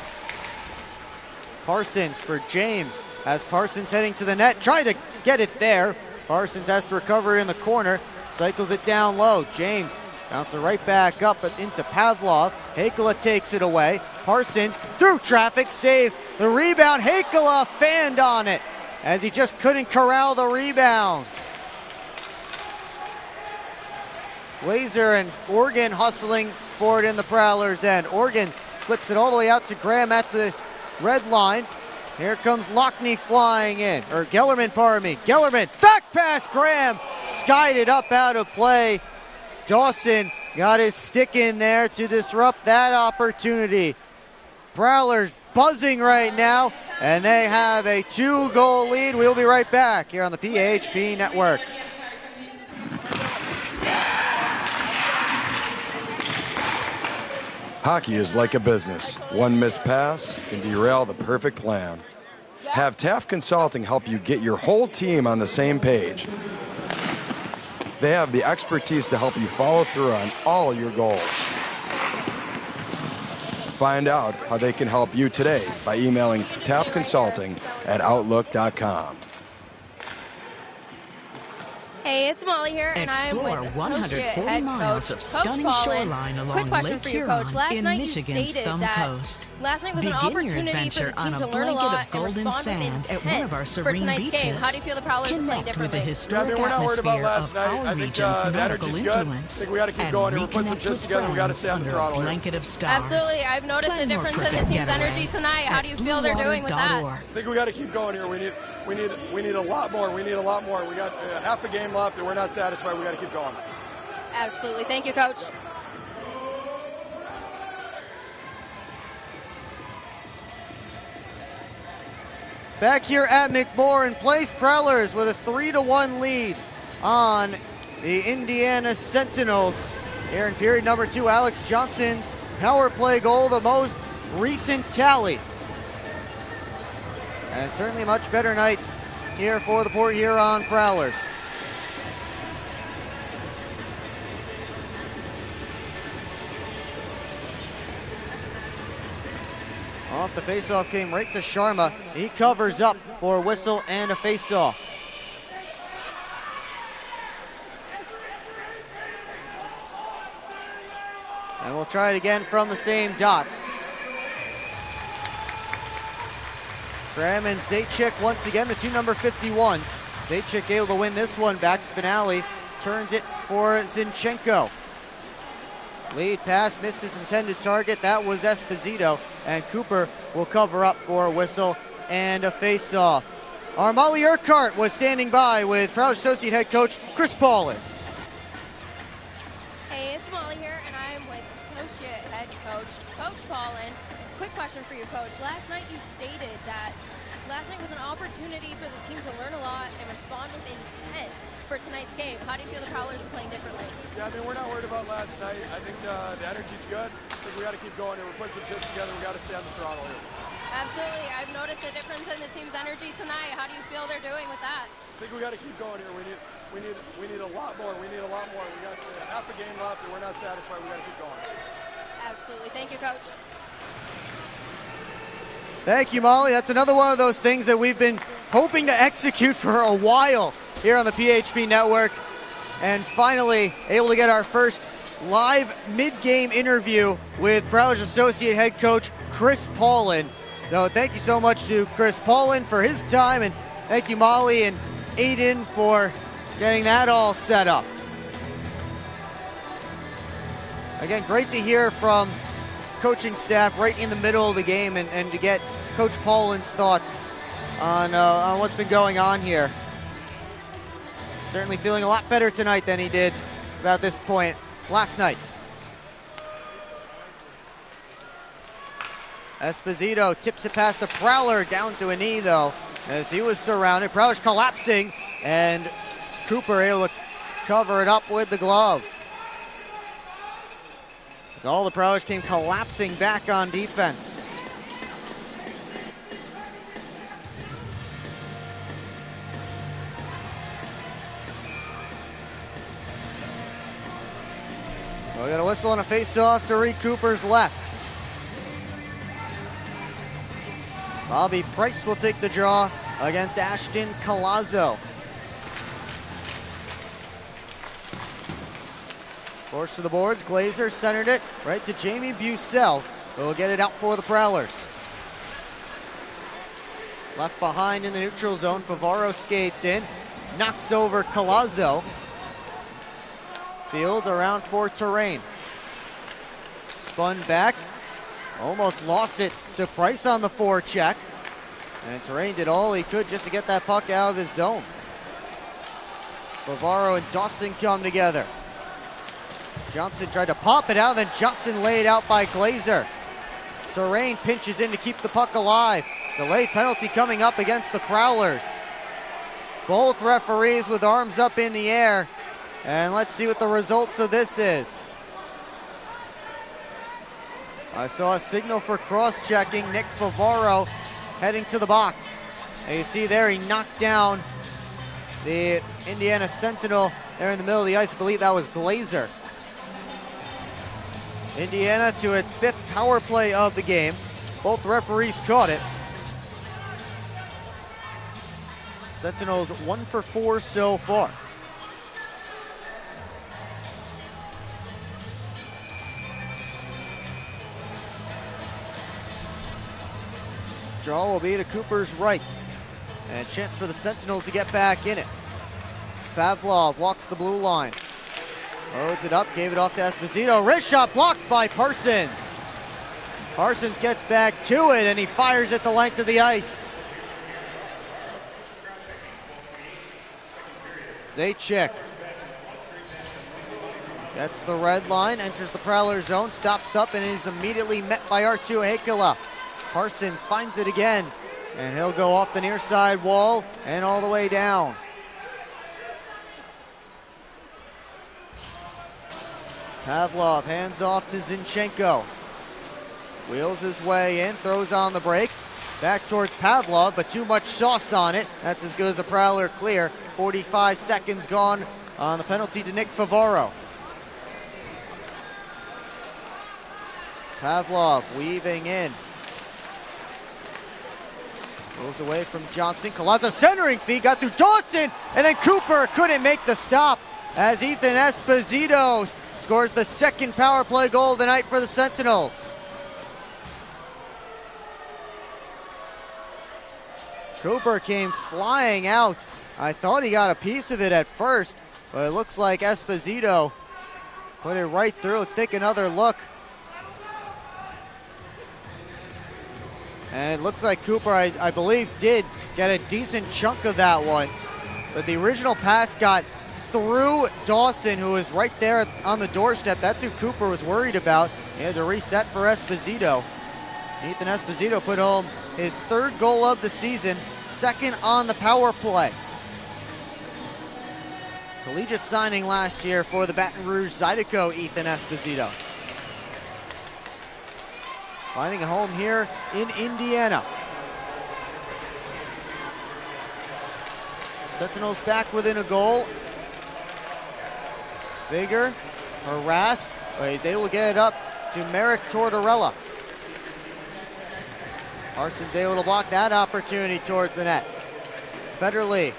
Parsons for James, as Parsons heading to the net, trying to get it there. Parsons has to recover it in the corner, cycles it down low. James bounces it right back up but into Pavlov. Hakala takes it away. Parsons through traffic, save the rebound. Hakala fanned on it as he just couldn't corral the rebound. Glazer and Organ hustling for it in the Prowlers' end. Organ slips it all the way out to Graham at the red line. Here comes Lockney flying in, or Gellerman, pardon me. Gellerman, back pass, Graham, skied it up out of play. Dawson got his stick in there to disrupt that opportunity. Prowlers buzzing right now, and they have a 2-goal lead. We'll be right back here on the PHP Network. Hockey is like a business. One missed pass can derail the perfect plan. Have Taft Consulting help you get your whole team on the same page. They have the expertise to help you follow through on all your goals. Find out how they can help you today by emailing taftconsulting@outlook.com. Hey, it's Molly here, and Explore I'm with 140 head miles coach, of stunning Coach Paulen. shoreline along Quick question Lake for you, Huron Coach. Last in night Michigan's you stated Thumb that Coast. last night was Begin an your opportunity for adventure the team on a to learn a blanket lot of and golden respond sand with at one of our intent for serene tonight's beaches. game. How do you feel the Prowlers are playing Connect with the differently? historic we're not worried about atmosphere last of night. our I think region's the nautical energy's good. I influence. think we got to keep And going here. We're putting some reconnect chips with together. We got to friends stay on the under a throttle here. blanket of stars. Absolutely. I've noticed a Plan your difference in the cricket team's getaway energy tonight. How do you feel they're doing with that? bluewater.org. I think we got to keep going here. We need a lot more. We need a lot more. We got half a game left, and we're not satisfied. We got to keep going. Absolutely. Thank you, Coach. Back here at McMorran Place, Prowlers with a 3-1 lead on the Indiana Sentinels. Here in period number 2, Alex Johnson's power play goal, the most recent tally. And certainly a much better night here for the Port Huron Prowlers. Off the faceoff came right to Sharma. He covers up for a whistle and a faceoff. And we'll try it again from the same dot. Graham and Zajac once again, the two number 51s. Zajac able to win this one back. Spinelli turns it for Zinchenko. Lead pass, missed his intended target. That was Esposito. And Cooper will cover up for a whistle and a face-off. Our Molly Urquhart was standing by with Prowlers Associate Head Coach Chris Paulen. Hey, it's Molly here, and I am with Associate Head Coach Paulen. Quick question for you, Coach. Last night you stated that last night was an opportunity for the team to learn a lot and respond with intent for tonight's game. How do you feel the Prowlers are playing differently? Yeah, I mean, we're not worried about last night. I think the energy's good. I think we got to keep going here. We're putting some shifts together. We got to stay on the throttle here. Absolutely. I've noticed a difference in the team's energy tonight. How do you feel they're doing with that? I think we got to keep going here. We need a lot more. We need a lot more. We got half a game left, and we're not satisfied. We got to keep going. Absolutely. Thank you, Coach. Thank you, Molly. That's another one of those things that we've been hoping to execute for a while here on the PHP Network. And finally, able to get our first live mid-game interview with Prowlers Associate Head Coach Chris Paulen. So thank you so much to Chris Paulen for his time, and thank you, Molly and Aiden, for getting that all set up. Again, great to hear from coaching staff right in the middle of the game, and to get Coach Paulen's thoughts on what's been going on here. Certainly feeling a lot better tonight than he did about this point last night. Esposito tips it past the Prowler, down to a knee though, as he was surrounded. Prowler's collapsing, and Cooper able to cover it up with the glove. As all the Prowlers came collapsing back on defense. So we got a whistle and a face-off to Reed Cooper's left. Bobby Price will take the draw against Ashton Colazzo. Forced to the boards, Glazer centered it right to Jamie Bucell, who will get it out for the Prowlers. Left behind in the neutral zone, Favaro skates in, knocks over Colazzo. Fields around for Terrain. Spun back, almost lost it to Price on the forecheck. And Terrain did all he could just to get that puck out of his zone. Favaro and Dawson come together. Johnson tried to pop it out, then Johnson laid out by Glazer. Terrain pinches in to keep the puck alive. Delayed penalty coming up against the Prowlers. Both referees with arms up in the air. And let's see what the results of this is. I saw a signal for cross-checking. Nick Favaro heading to the box. And you see there he knocked down the Indiana Sentinel there in the middle of the ice. I believe that was Glazer. Indiana to its 5th power play of the game. Both referees caught it. Sentinels 1 for 4 so far. Draw will be to Cooper's right. And a chance for the Sentinels to get back in it. Pavlov walks the blue line. Loads it up, gave it off to Esposito. Wrist shot blocked by Parsons. Parsons gets back to it, and he fires it the length of the ice. Zajac gets the red line, enters the Prowler zone, stops up, and is immediately met by Arttu Heikkila. Parsons finds it again, and he'll go off the near side wall and all the way down. Pavlov hands off to Zinchenko. Wheels his way in, throws on the brakes. Back towards Pavlov, but too much sauce on it. That's as good as a Prowler clear. 45 seconds gone on the penalty to Nick Favaro. Pavlov weaving in. Moves away from Johnson. Collazo centering feed, got through Dawson, and then Cooper couldn't make the stop as Ethan Esposito scores the second power play goal of the night for the Sentinels. Cooper came flying out. I thought he got a piece of it at first, but it looks like Esposito put it right through. Let's take another look. And it looks like Cooper, I believe, did get a decent chunk of that one. But the original pass got through Dawson, who was right there on the doorstep. That's who Cooper was worried about. He had to reset for Esposito. Ethan Esposito put home his third goal of the season, second on the power play. Collegiate signing last year for the Baton Rouge Zydeco, Ethan Esposito. Finding a home here in Indiana. Sentinels back within a goal. Vigor harassed, but he's able to get it up to Merrick Tortorella. Arson's able to block that opportunity towards the net. Federley,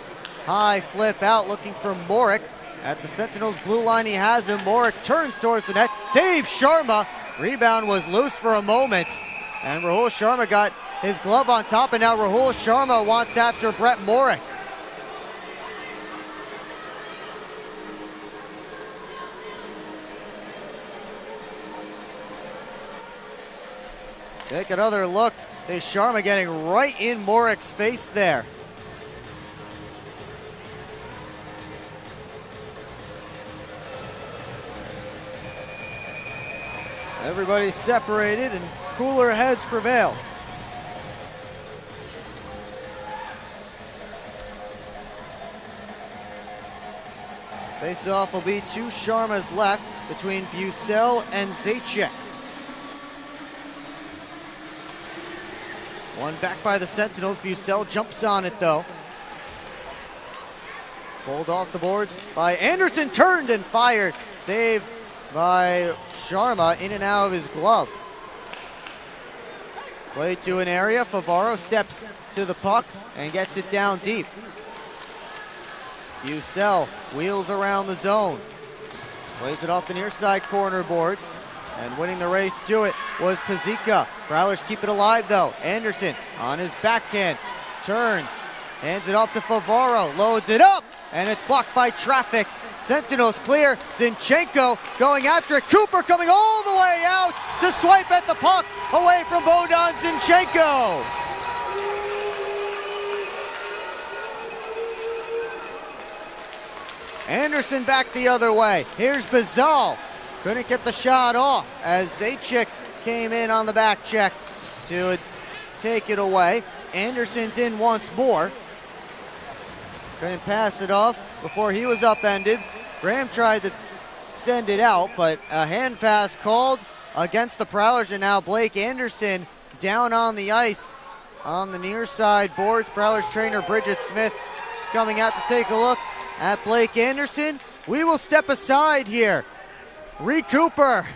high flip out, looking for Morick. At the Sentinels blue line, he has him. Morick turns towards the net, saves Sharma. Rebound was loose for a moment, and Rahul Sharma got his glove on top, and now Rahul Sharma wants after Brett Morick. Take another look. There's Sharma getting right in Morick's face there. Everybody's separated and cooler heads prevail. Face-off will be two Sharmas left between Bucel and Zajac. One back by the Sentinels. Bucel jumps on it though. Pulled off the boards by Anderson, turned and fired. Save by Sharma, in and out of his glove. Played to an area. Favaro steps to the puck and gets it down deep. Bucel wheels around the zone. Plays it off the near side corner boards. And winning the race to it was Pazika. Prowlers keep it alive though. Anderson on his backhand. Turns. Hands it off to Favaro. Loads it up. And it's blocked by traffic. Sentinels clear. Zinchenko going after it. Cooper coming all the way out to swipe at the puck away from Bohdan Zinchenko. Anderson back the other way. Here's Bazal. Couldn't get the shot off as Zajac came in on the back check to take it away. Anderson's in once more. Couldn't pass it off before he was upended. Graham tried to send it out, but a hand pass called against the Prowlers, and now Blake Anderson down on the ice on the near side boards. Prowlers trainer Bridget Smith coming out to take a look at Blake Anderson. We will step aside here. Reed Cooper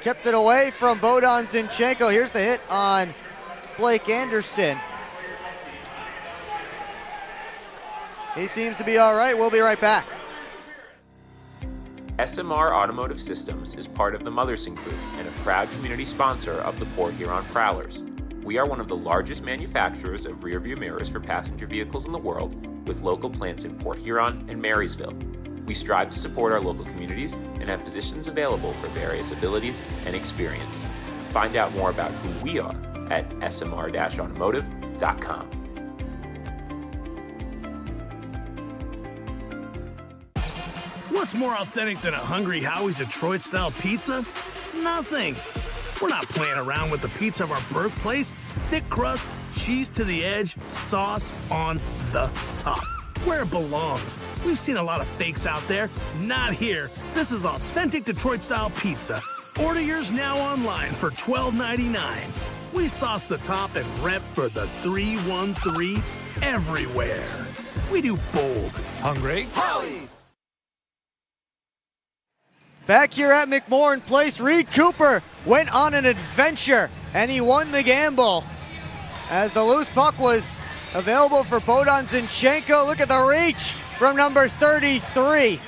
kept it away from Bohdan Zinchenko. Here's the hit on Blake Anderson. He seems to be all right. We'll be right back. SMR Automotive Systems is part of the Motherson Group and a proud community sponsor of the Port Huron Prowlers. We are one of the largest manufacturers of rear-view mirrors for passenger vehicles in the world, with local plants in Port Huron and Marysville. We strive to support our local communities and have positions available for various abilities and experience. Find out more about who we are at smr-automotive.com. What's more authentic than a Hungry Howie's Detroit-style pizza? Nothing. We're not playing around with the pizza of our birthplace. Thick crust, cheese to the edge, sauce on the top. Where it belongs. We've seen a lot of fakes out there. Not here. This is authentic Detroit-style pizza. Order yours now online for $12.99. We sauce the top and rep for the 313 everywhere. We do bold. Hungry Howie's. Back here at McMorran Place, Reed Cooper went on an adventure and he won the gamble. as the loose puck was available for Bogdan Zinchenko. Look at the reach from number 33.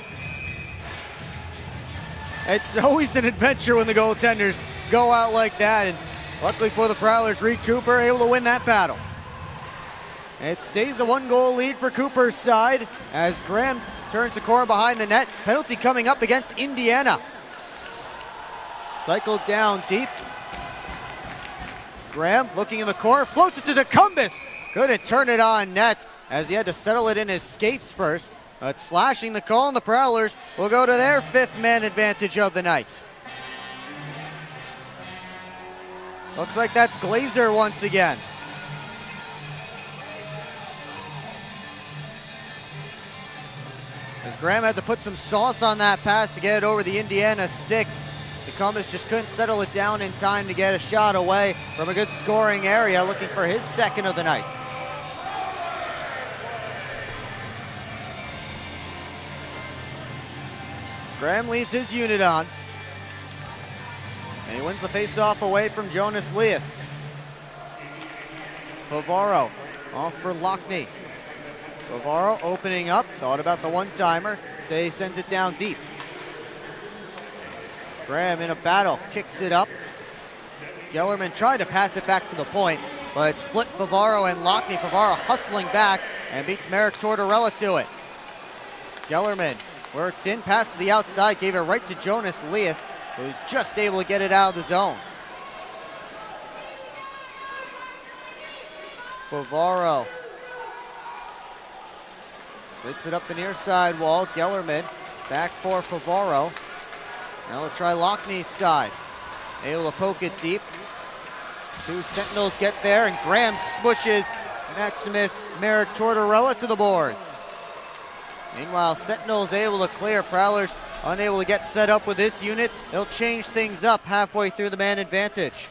It's always an adventure when the goaltenders go out like that, and luckily for the Prowlers, Reed Cooper able to win that battle. It stays a 1-goal lead for Cooper's side as Graham turns the corner behind the net. Penalty coming up against Indiana. Cycled down deep. Graham looking in the corner, floats it to Decumbis. Couldn't turn it on net as he had to settle it in his skates first. But slashing the call, and the Prowlers will go to their 5th man advantage of the night. Looks like that's Glazer once again. As Graham had to put some sauce on that pass to get it over the Indiana sticks. Decumbis just couldn't settle it down in time to get a shot away from a good scoring area, looking for his 2nd of the night. Graham leads his unit on. And he wins the faceoff away from Jonas Lias. Favaro off for Lockney. Favaro opening up, thought about the one-timer. He sends it down deep. Graham in a battle, kicks it up. Gellerman tried to pass it back to the point, but it split Favaro and Lockney. Favaro hustling back and beats Merrick Tortorella to it. Gellerman works in, pass to the outside, gave it right to Jonas Lias, who's just able to get it out of the zone. Favaro slips it up the near side wall. Gellerman back for Favaro. Now they'll try Lockney's side. Able to poke it deep. 2 Sentinels get there, and Graham smushes Maximus Merrick Tortorella to the boards. Meanwhile, Sentinels able to clear. Prowlers unable to get set up with this unit. They'll change things up halfway through the man advantage.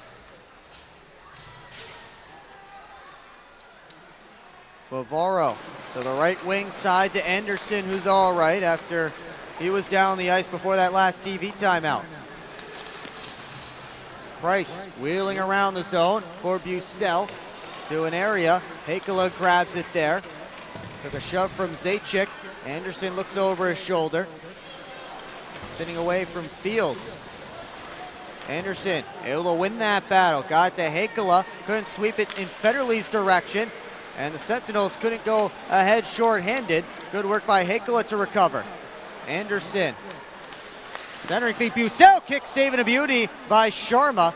Favaro to the right wing side to Anderson, who's all right after he was down the ice before that last TV timeout. Price wheeling around the zone for Bucell to an area. Hakala grabs it there. Took a shove from Zajac. Anderson looks over his shoulder. Spinning away from Fields. Anderson able to win that battle. Got to Hakala. Couldn't sweep it in Federley's direction. And the Sentinels couldn't go ahead short-handed. Good work by Hakala to recover. Anderson. Centering feed. Bucell kick saving a beauty by Sharma.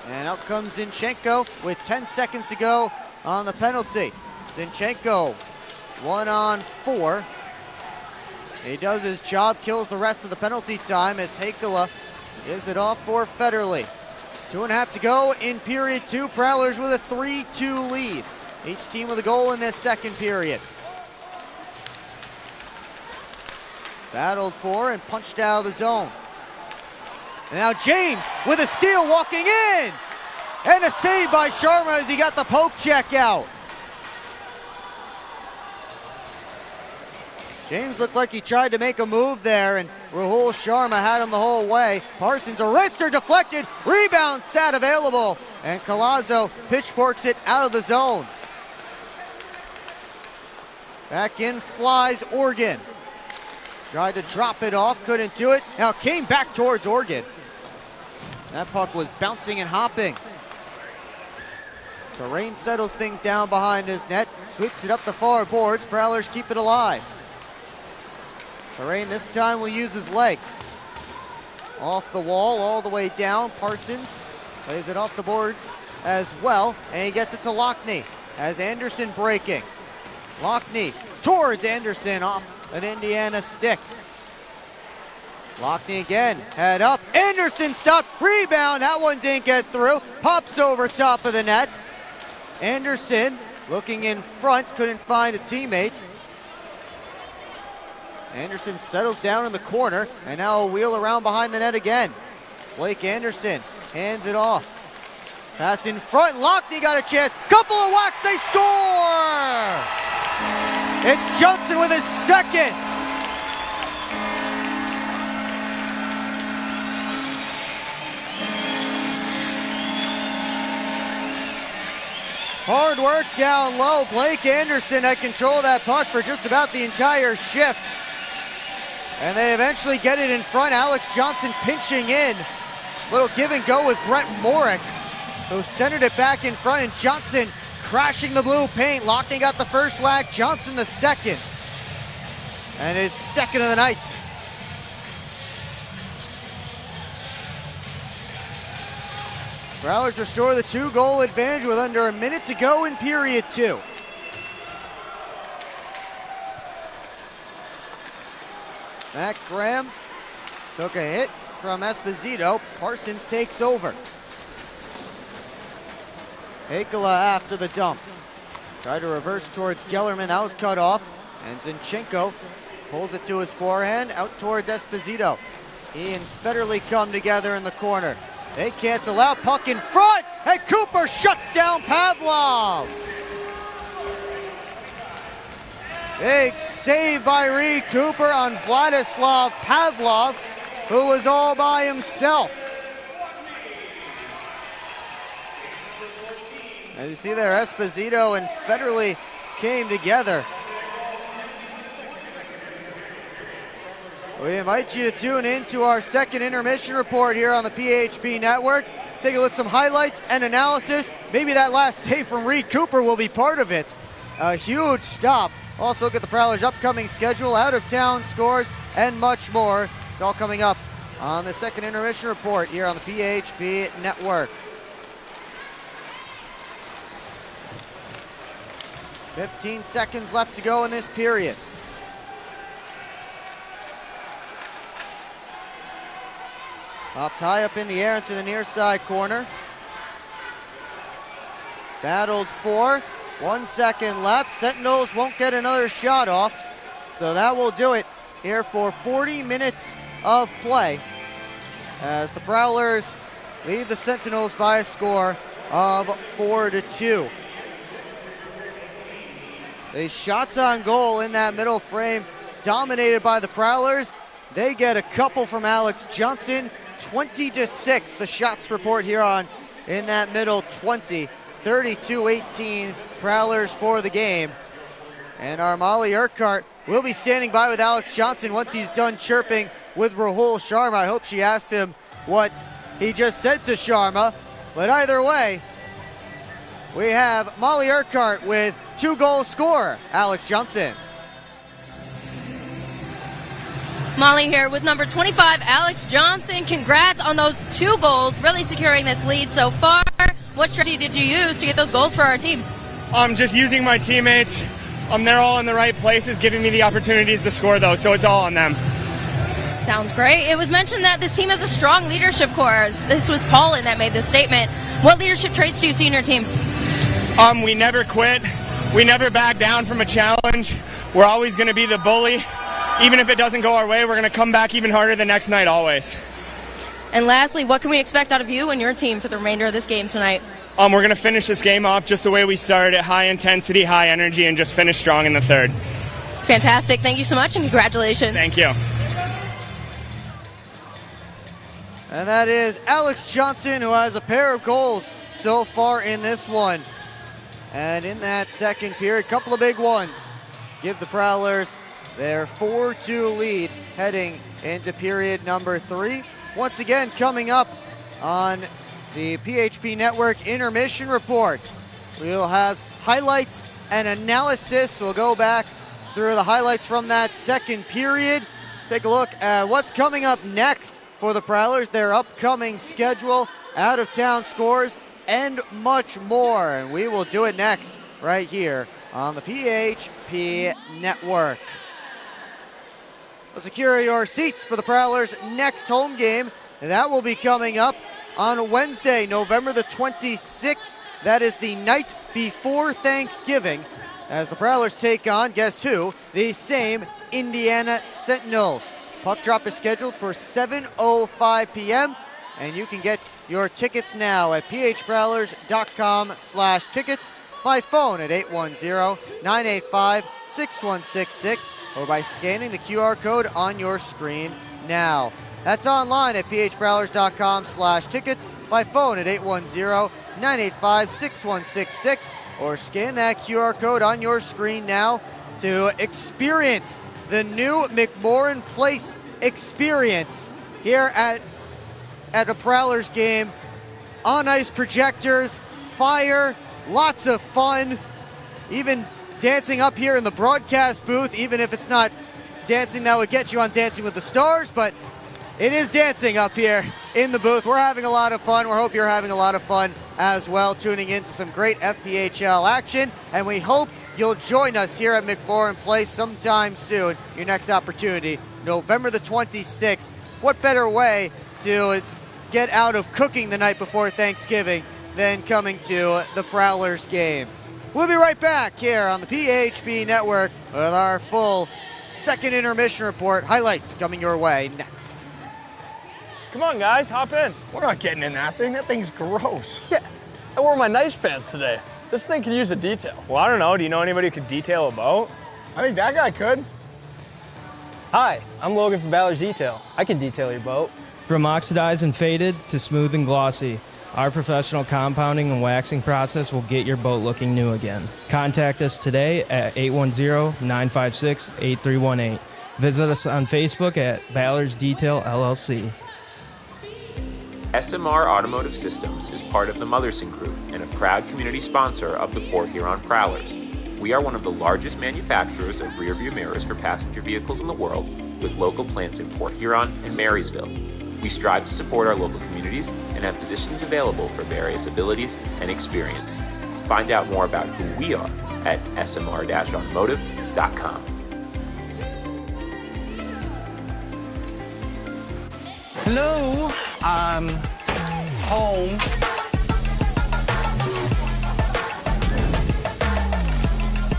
And out comes Zinchenko with 10 seconds to go on the penalty. Zinchenko 1-on-4. He does his job, kills the rest of the penalty time as Hakala gives it off for Federley. 2.5 to go in period 2. Prowlers with a 3-2 lead. Each team with a goal in this second period. Battled for and punched out of the zone. Now James with a steal walking in. And a save by Sharma as he got the poke check out. James looked like he tried to make a move there, and Rahul Sharma had him the whole way. Parsons, a wrister deflected, rebound sat available, and Collazo pitchforks it out of the zone. Back in flies Organ. Tried to drop it off, couldn't do it. Now came back towards Organ. That puck was bouncing and hopping. Terrain settles things down behind his net, sweeps it up the far boards. Prowlers keep it alive. Terrain this time will use his legs. Off the wall, all the way down. Parsons plays it off the boards as well, and he gets it to Lockney as Anderson breaking. Lockney towards Anderson off an Indiana stick. Lockney again, head up. Anderson stopped, rebound. That one didn't get through. Pops over top of the net. Anderson looking in front, couldn't find a teammate. Anderson settles down in the corner, and now a wheel around behind the net again. Blake Anderson hands it off. Pass in front, Lockney got a chance. Couple of whacks, they score! It's Johnson with his second. Hard work down low. Blake Anderson had control of that puck for just about the entire shift. And they eventually get it in front. Alex Johnson pinching in. Little give and go with Brett Morick, who centered it back in front, and Johnson crashing the blue paint. Lockney got the first whack, Johnson the second. And his second of the night. Prowlers restore the 2-goal advantage with under a minute to go in period 2. Matt Graham took a hit from Esposito. Parsons takes over. Hakala after the dump. Tried to reverse towards Gellerman. That was cut off. And Zinchenko pulls it to his forehand out towards Esposito. He and Federley come together in the corner. They cancel out. Puck in front. And Cooper shuts down Pavlov. Big save by Reed Cooper on Vladislav Pavlov, who was all by himself. As you see there, Esposito and Federley came together. We invite you to tune in to our second intermission report here on the PHP Network. Take a look at some highlights and analysis. Maybe that last save from Reed Cooper will be part of it. A huge stop. Also look at the Prowlers' upcoming schedule, out-of-town scores, and much more. It's all coming up on the second intermission report here on the PHP Network. 15 seconds left to go in this period. Popped high up in the air into the near side corner. Battled for. 1 second left. Sentinels won't get another shot off. So that will do it here for 40 minutes of play as the Prowlers lead the Sentinels by a score of 4-2. The shots on goal in that middle frame dominated by the Prowlers. They get a couple from Alex Johnson. 20-6 the shots report here on in that middle 20. 32-18 Prowlers for the game. And our Molly Urquhart will be standing by with Alex Johnson once he's done chirping with Rahul Sharma. I hope she asked him what he just said to Sharma. But either way, we have Molly Urquhart with 2-goal scorer, Alex Johnson. Molly here with number 25, Alex Johnson. Congrats on those 2 goals, really securing this lead so far. What strategy did you use to get those goals for our team? Just using my teammates. They're all in the right places, giving me the opportunities to score those, so it's all on them. Sounds great. It was mentioned that this team has a strong leadership core. This was Paulen that made this statement. What leadership traits do you see in your team? We never quit. We never back down from a challenge. We're always going to be the bully. Even if it doesn't go our way, we're going to come back even harder the next night, always. And lastly, what can we expect out of you and your team for the remainder of this game tonight? We're going to finish this game off just the way we started, high intensity, high energy, and just finish strong in the third. Fantastic. Thank you so much, and congratulations. Thank you. And that is Alex Johnson, who has a pair of goals so far in this one. And in that second period, a couple of big ones give the Prowlers their 4-2 lead heading into period number 3. Once again, coming up on the PHP Network Intermission Report, we'll have highlights and analysis. We'll go back through the highlights from that second period. Take a look at what's coming up next for the Prowlers, their upcoming schedule, out-of-town scores, and much more. And we will do it next right here on the PHP Network. We'll secure your seats for the Prowlers' next home game. That will be coming up on Wednesday, November the 26th. That is the night before Thanksgiving, as the Prowlers take on, guess who? The same Indiana Sentinels. Puck drop is scheduled for 7:05 p.m., and you can get your tickets now at phprowlers.com/tickets, by phone at 810-985-6166, or by scanning the QR code on your screen now. That's online at phprowlers.com/tickets, by phone at 810-985-6166, or scan that QR code on your screen now to experience the new McMorran Place experience here at a Prowlers game. On ice projectors, fire, lots of fun, even dancing up here in the broadcast booth, even if it's not dancing that would get you on Dancing with the Stars, but it is dancing up here in the booth. We're having a lot of fun. We hope you're having a lot of fun as well, tuning into some great FPHL action, and we hope you'll join us here at McMorran Place sometime soon. Your next opportunity, November the 26th. What better way to get out of cooking the night before Thanksgiving than coming to the Prowlers game? We'll be right back here on the PHP Network with our full second intermission report. Highlights coming your way next. Come on, guys, hop in. We're not getting in that thing. That thing's gross. Yeah, I wore my nice pants today. This thing can use a detail. Well, I don't know. Do you know anybody who could detail a boat? I think that guy could. Hi, I'm Logan from Ballard's Detail. I can detail your boat. From oxidized and faded to smooth and glossy, our professional compounding and waxing process will get your boat looking new again. Contact us today at 810-956-8318. Visit us on Facebook at Ballard's Detail LLC. SMR Automotive Systems is part of the Motherson Group and a proud community sponsor of the Port Huron Prowlers. We are one of the largest manufacturers of rear-view mirrors for passenger vehicles in the world, with local plants in Port Huron and Marysville. We strive to support our local communities and have positions available for various abilities and experience. Find out more about who we are at smr-automotive.com. Hello, I'm home.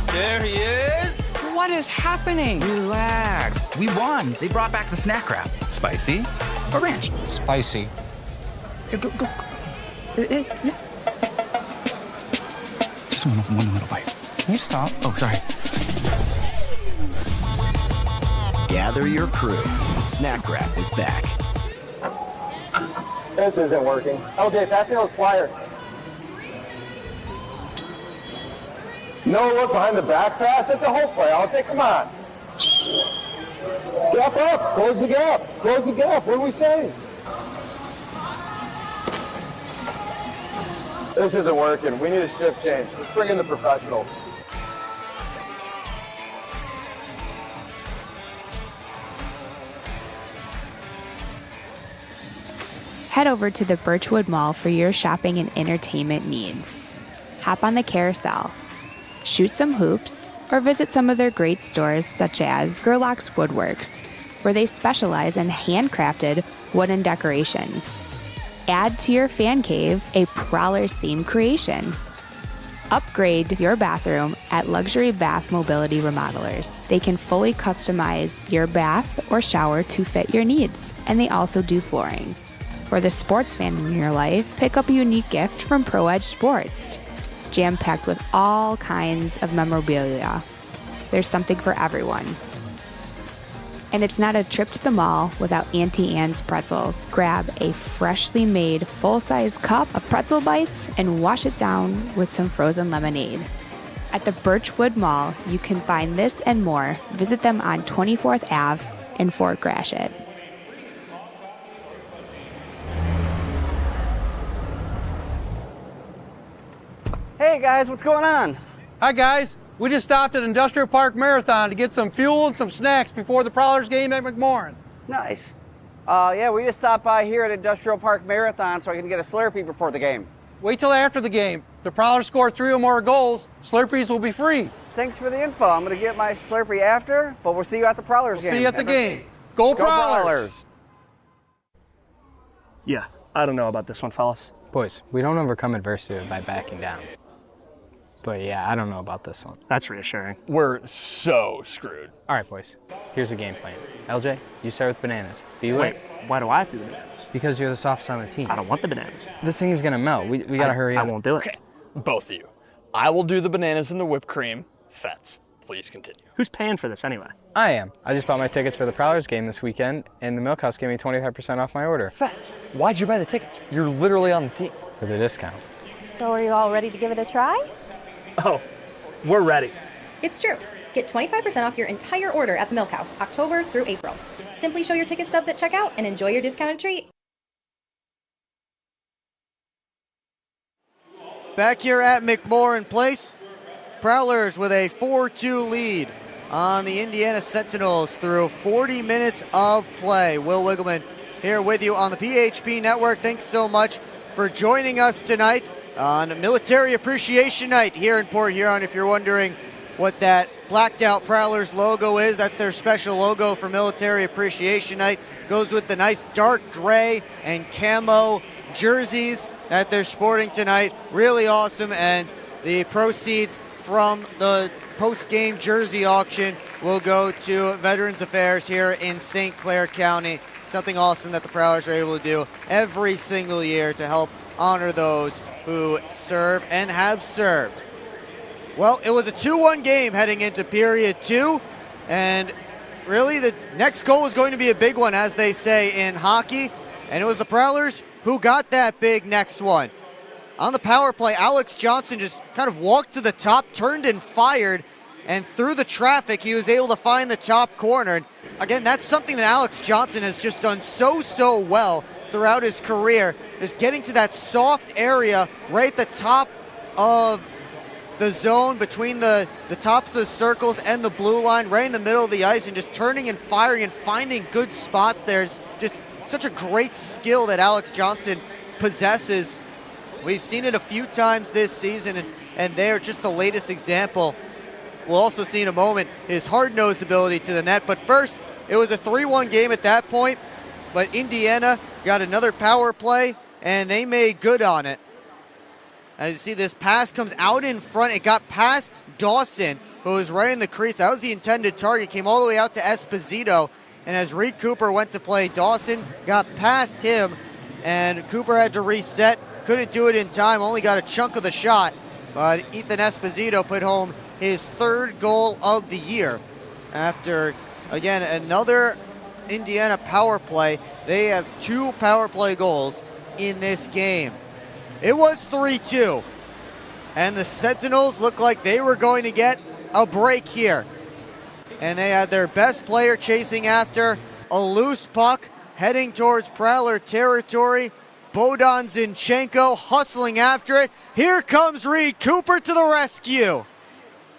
There he is. What is happening? Relax. We won. They brought back the snack wrap. Spicy or ranch? Spicy. Go. Yeah. Just one little bite. Can you stop? Oh, sorry. Gather your crew. Snack wrap is back. This isn't working. Okay, pass me those pliers. No look behind the back pass. It's a hook play. I'll take. Come on. Gap up. Close the gap. Close the gap. What are we saying? This isn't working. We need a shift change. Let's bring in the professionals. Head over to the Birchwood Mall for your shopping and entertainment needs. Hop on the carousel, shoot some hoops, or visit some of their great stores such as Gerlach's Woodworks, where they specialize in handcrafted wooden decorations. Add to your fan cave a Prowlers themed creation. Upgrade your bathroom at Luxury Bath Mobility Remodelers. They can fully customize your bath or shower to fit your needs, and they also do flooring. For the sports fan in your life, pick up a unique gift from Pro Edge Sports. Jam-packed with all kinds of memorabilia. There's something for everyone. And it's not a trip to the mall without Auntie Anne's pretzels. Grab a freshly made full-size cup of pretzel bites and wash it down with some frozen lemonade. At the Birchwood Mall, you can find this and more. Visit them on 24th Ave in Fort Gratiot. Hey guys, what's going on? Hi guys, we just stopped at Industrial Park Marathon to get some fuel and some snacks before the Prowlers game at McMorran. Nice. Yeah, we just stopped by here at Industrial Park Marathon so I can get a Slurpee before the game. Wait till after the game. If the Prowlers score 3 or more goals, Slurpees will be free. Thanks for the info. I'm going to get my Slurpee after, but we'll see you at the Prowlers game. See you at the game. Go Prowlers! Yeah, I don't know about this one, fellas. Boys, we don't overcome adversity by backing down. But yeah, I don't know about this one. That's reassuring. We're so screwed. All right, boys. Here's the game plan. LJ, you start with bananas. B-Way. Wait, why do I have to do the bananas? Because you're the softest on the team. I don't want the bananas. This thing is gonna melt. We gotta hurry up. I won't do it. Okay, both of you. I will do the bananas and the whipped cream. Fets, please continue. Who's paying for this anyway? I am. I just bought my tickets for the Prowlers game this weekend, and the Milk House gave me 25% off my order. Fets, why'd you buy the tickets? You're literally on the team. For the discount. So are you all ready to give it a try? Oh, we're ready. It's true. Get 25% off your entire order at the Milk House, October through April. Simply show your ticket stubs at checkout and enjoy your discounted treat. Back here at McMorran Place, Prowlers with a 4-2 lead on the Indiana Sentinels through 40 minutes of play. Will Wiggleman here with you on the PHP Network. Thanks so much for joining us tonight on Military Appreciation Night here in Port Huron. If you're wondering what that blacked out Prowlers logo is, that's their special logo for Military Appreciation Night. Goes with the nice dark gray and camo jerseys that they're sporting tonight. Really awesome, and the proceeds from the post-game jersey auction will go to Veterans Affairs here in St. Clair County. Something awesome that the Prowlers are able to do every single year to help honor those who serve and have served. Well, it was a 2-1 game heading into period 2, and really the next goal was going to be a big one, as they say in hockey, and it was the Prowlers who got that big next one. On the power play, Alex Johnson just kind of walked to the top, turned and fired, and through the traffic, he was able to find the top corner. And again, that's something that Alex Johnson has just done so well throughout his career, is getting to that soft area right at the top of the zone between the tops of the circles and the blue line, right in the middle of the ice, and just turning and firing and finding good spots there. It's just such a great skill that Alex Johnson possesses. We've seen it a few times this season, and they're just the latest example. We'll also see in a moment his hard-nosed ability to the net. But first, it was a 3-1 game at that point, but Indiana got another power play, and they made good on it. As you see, this pass comes out in front. It got past Dawson, who was right in the crease. That was the intended target. Came all the way out to Esposito. And as Reed Cooper went to play, Dawson got past him, and Cooper had to reset. Couldn't do it in time. Only got a chunk of the shot. But Ethan Esposito put home his 3rd goal of the year. After, again, another Indiana power play. They have 2 power play goals in this game. It was 3-2, and the Sentinels looked like they were going to get a break here. And they had their best player chasing after a loose puck, heading towards Prowler territory. Bohdan Zinchenko hustling after it. Here comes Reed Cooper to the rescue.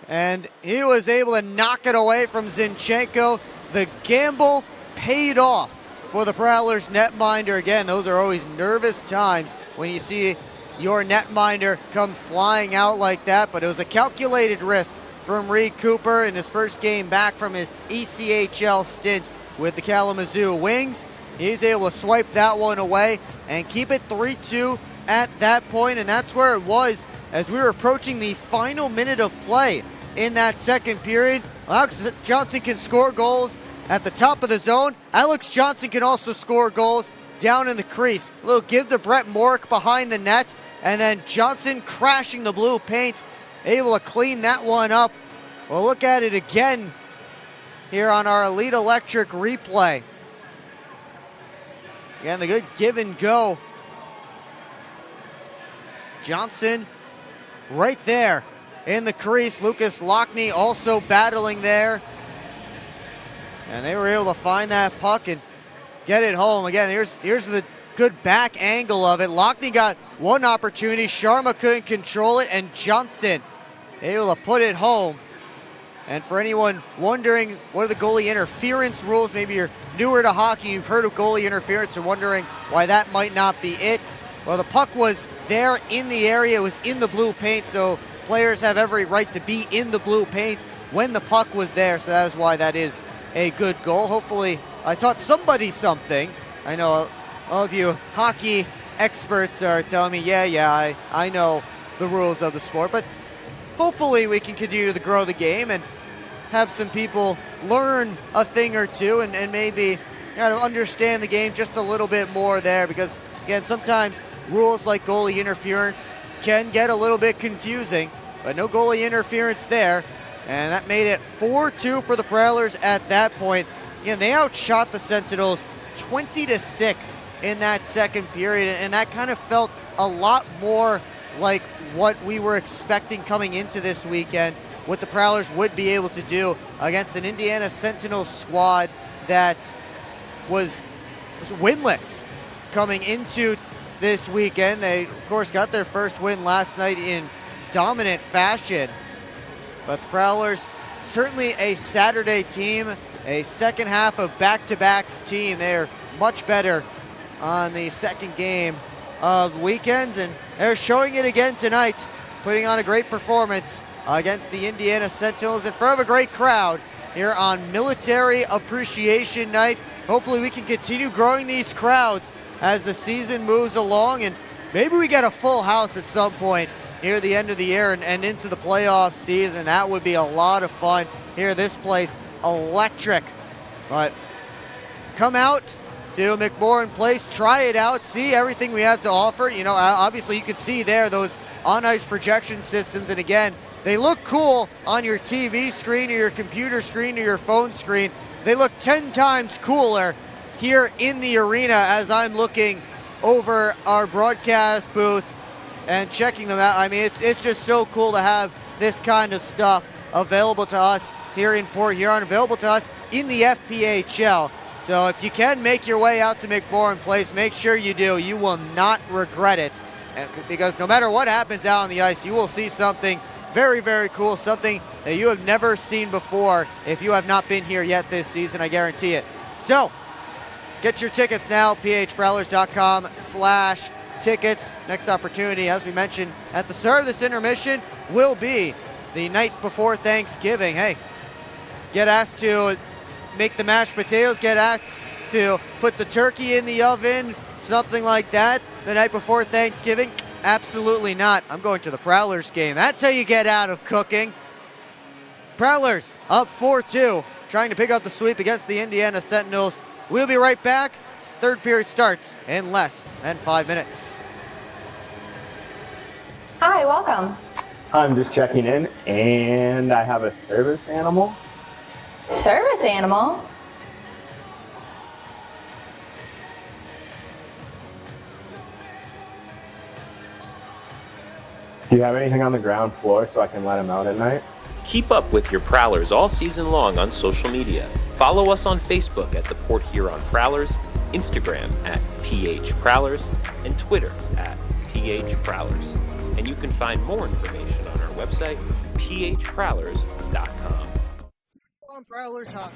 And he was able to knock it away from Zinchenko. The gamble paid off for the Prowlers netminder. Again, those are always nervous times when you see your netminder come flying out like that, but it was a calculated risk from Reed Cooper in his first game back from his ECHL stint with the Kalamazoo Wings. He's able to swipe that one away and keep it 3-2 at that point, and that's where it was as we were approaching the final minute of play in that second period. Alex Johnson can score goals at the top of the zone. Alex Johnson can also score goals down in the crease. A little give to Brett Mork behind the net, and then Johnson crashing the blue paint, able to clean that one up. We'll look at it again here on our Elite Electric replay. Again, the good give and go. Johnson right there in the crease. Lucas Lockney also battling there. And they were able to find that puck and get it home. Again, here's the good back angle of it. Lockney got one opportunity. Sharma couldn't control it, and Johnson able to put it home. And for anyone wondering what are the goalie interference rules, maybe you're newer to hockey, you've heard of goalie interference and wondering why that might not be it. Well, the puck was there in the area. It was in the blue paint, so players have every right to be in the blue paint when the puck was there, so that is why that is a good goal. Hopefully, I taught somebody something. I know all of you hockey experts are telling me, yeah, I know the rules of the sport, but hopefully we can continue to grow the game and have some people learn a thing or two and maybe kind of understand the game just a little bit more there, because, again, sometimes rules like goalie interference can get a little bit confusing, but no goalie interference there. And that made it 4-2 for the Prowlers at that point. Again, they outshot the Sentinels 20-6 in that second period, and that kind of felt a lot more like what we were expecting coming into this weekend, what the Prowlers would be able to do against an Indiana Sentinels squad that was winless coming into this weekend. They, of course, got their first win last night in dominant fashion. But the Prowlers, certainly a Saturday team, a second half of back-to-backs team. They're much better on the second game of weekends, and they're showing it again tonight, putting on a great performance against the Indiana Sentinels in front of a great crowd here on Military Appreciation Night. Hopefully we can continue growing these crowds as the season moves along, and maybe we get a full house at some point near the end of the year and into the playoff season. That would be a lot of fun. Here, this place, electric. But come out to McMorran Place, try it out, see everything we have to offer. You know, obviously you can see there those on-ice projection systems, and again, they look cool on your TV screen or your computer screen or your phone screen. They look 10 times cooler here in the arena as I'm looking over our broadcast booth and checking them out. I mean, it's just so cool to have this kind of stuff available to us here in Port Huron, available to us in the FPHL. So if you can make your way out to McMorran Place, make sure you do. You will not regret it, because no matter what happens out on the ice, you will see something very, very cool, something that you have never seen before if you have not been here yet this season, I guarantee it. So get your tickets now, phprowlers.com/tickets. Next opportunity, as we mentioned at the start of this intermission, will be the night before Thanksgiving. Hey, get asked to make the mashed potatoes, get asked to put the turkey in the oven, something like that the night before Thanksgiving. Absolutely not. I'm going to the Prowlers game. That's how you get out of cooking. Prowlers up 4-2, trying to pick up the sweep against the Indiana Sentinels. We'll be right back. Third period starts in less than 5 minutes. Hi, welcome. I'm just checking in, and I have a service animal. Service animal? Do you have anything on the ground floor so I can let him out at night? Keep up with your Prowlers all season long on social media. Follow us on Facebook at the Port Huron Prowlers, Instagram at PH Prowlers, and Twitter at PH Prowlers. And you can find more information on our website, phprowlers.com. On Prowlers Hockey.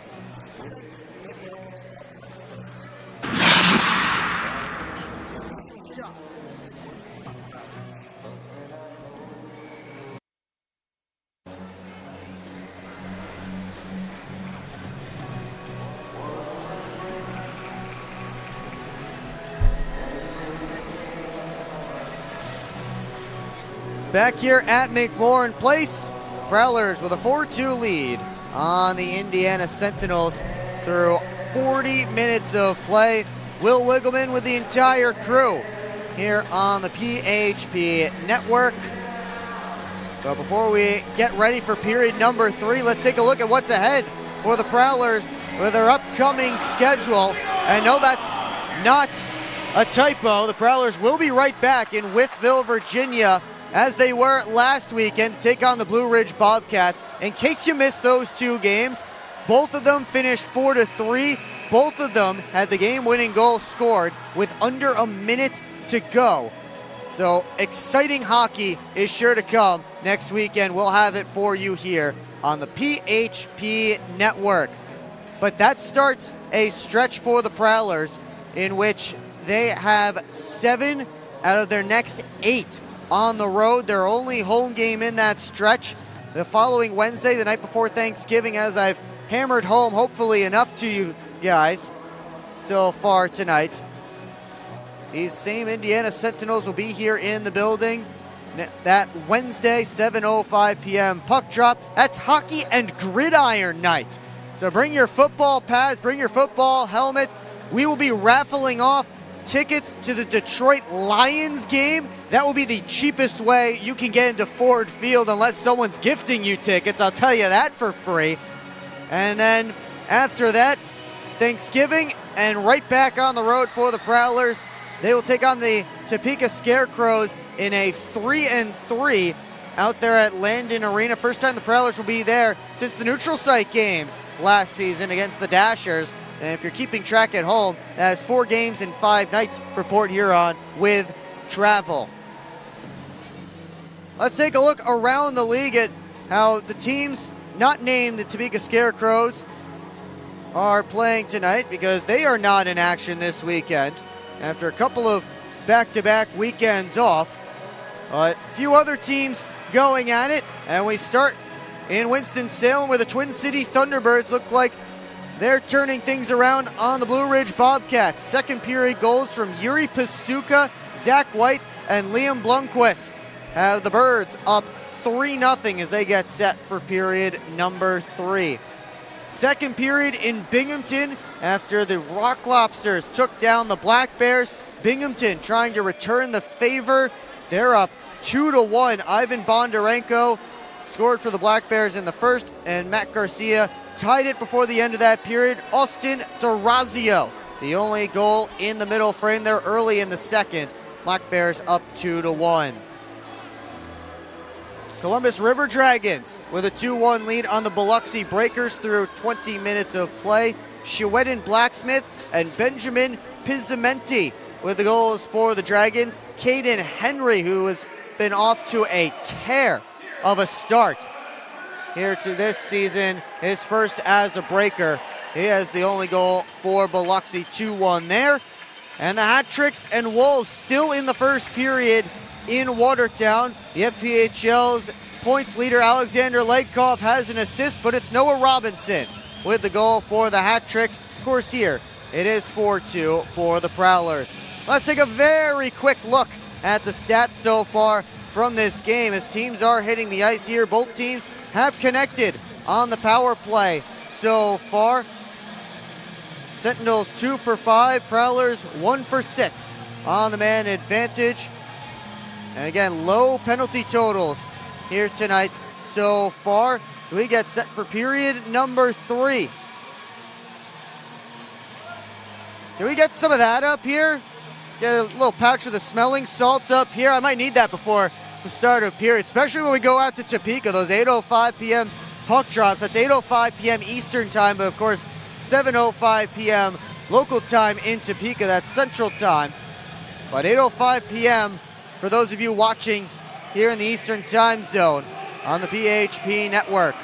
Back here at McMorran Place, Prowlers with a 4-2 lead on the Indiana Sentinels through 40 minutes of play. Will Wiggleman with the entire crew here on the PHP Network. But before we get ready for period number 3, let's take a look at what's ahead for the Prowlers with their upcoming schedule. And no, that's not a typo. The Prowlers will be right back in Wytheville, Virginia, as they were last weekend, to take on the Blue Ridge Bobcats. In case you missed those two games, both of them finished 4-3. Both of them had the game-winning goal scored with under a minute to go. So exciting hockey is sure to come next weekend. We'll have it for you here on the PHP Network. But that starts a stretch for the Prowlers in which they have 7 out of their next 8 on the road. Their only home game in that stretch the following Wednesday, the night before Thanksgiving, as I've hammered home hopefully enough to you guys so far tonight. These same Indiana Sentinels will be here in the building that Wednesday, 7:05 p.m. puck drop. That's hockey and gridiron night. So bring your football pads, bring your football helmet. We will be raffling off tickets to the Detroit Lions game. That will be the cheapest way you can get into Ford Field unless someone's gifting you tickets. I'll tell you that for free. And then after that, Thanksgiving, and right back on the road for the Prowlers. They will take on the Topeka Scarecrows in a 3-3 out there at Landon Arena. First time the Prowlers will be there since the neutral site games last season against the Dashers. And if you're keeping track at home, that's 4 games in 5 nights for Port Huron with travel. Let's take a look around the league at how the teams not named the Topeka Scarecrows are playing tonight, because they are not in action this weekend after a couple of back-to-back weekends off. But a few other teams going at it, and we start in Winston-Salem, where the Twin City Thunderbirds look like they're turning things around on the Blue Ridge Bobcats. Second period goals from Yuri Pastuka, Zach White, and Liam Blomqvist have the Birds up 3-0 as they get set for period number 3. Second period in Binghamton after the Rock Lobsters took down the Black Bears. Binghamton trying to return the favor. They're up 2-1. Ivan Bondarenko scored for the Black Bears in the first, and Matt Garcia tied it before the end of that period. Austin D'Orazio, the only goal in the middle frame there early in the second. Black Bears up 2-1. Columbus River Dragons with a 2-1 lead on the Biloxi Breakers through 20 minutes of play. Shewedin Blacksmith and Benjamin Pizzamenti with the goals for the Dragons. Caden Henry, who has been off to a tear of a start here to this season, his first as a Breaker. He has the only goal for Biloxi, 2-1 there. And the hat tricks and Wolves still in the first period in Watertown. The FPHL's points leader Alexander Leitkoff has an assist, but it's Noah Robinson with the goal for the hat tricks. Of course, here it is 4-2 for the Prowlers. Let's take a very quick look at the stats so far from this game as teams are hitting the ice here. Both teams have connected on the power play so far. Sentinels 2 for 5, Prowlers 1 for 6 on the man advantage. And again, low penalty totals here tonight so far. So we get set for period number 3. Can we get some of that up here? Get a little pouch of the smelling salts up here. I might need that before the start of period, especially when we go out to Topeka. Those 8:05 p.m. puck drops. That's 8:05 p.m. Eastern time, but of course 7:05 p.m. local time in Topeka. That's Central time. But 8:05 p.m. for those of you watching here in the Eastern time zone on the PHP network.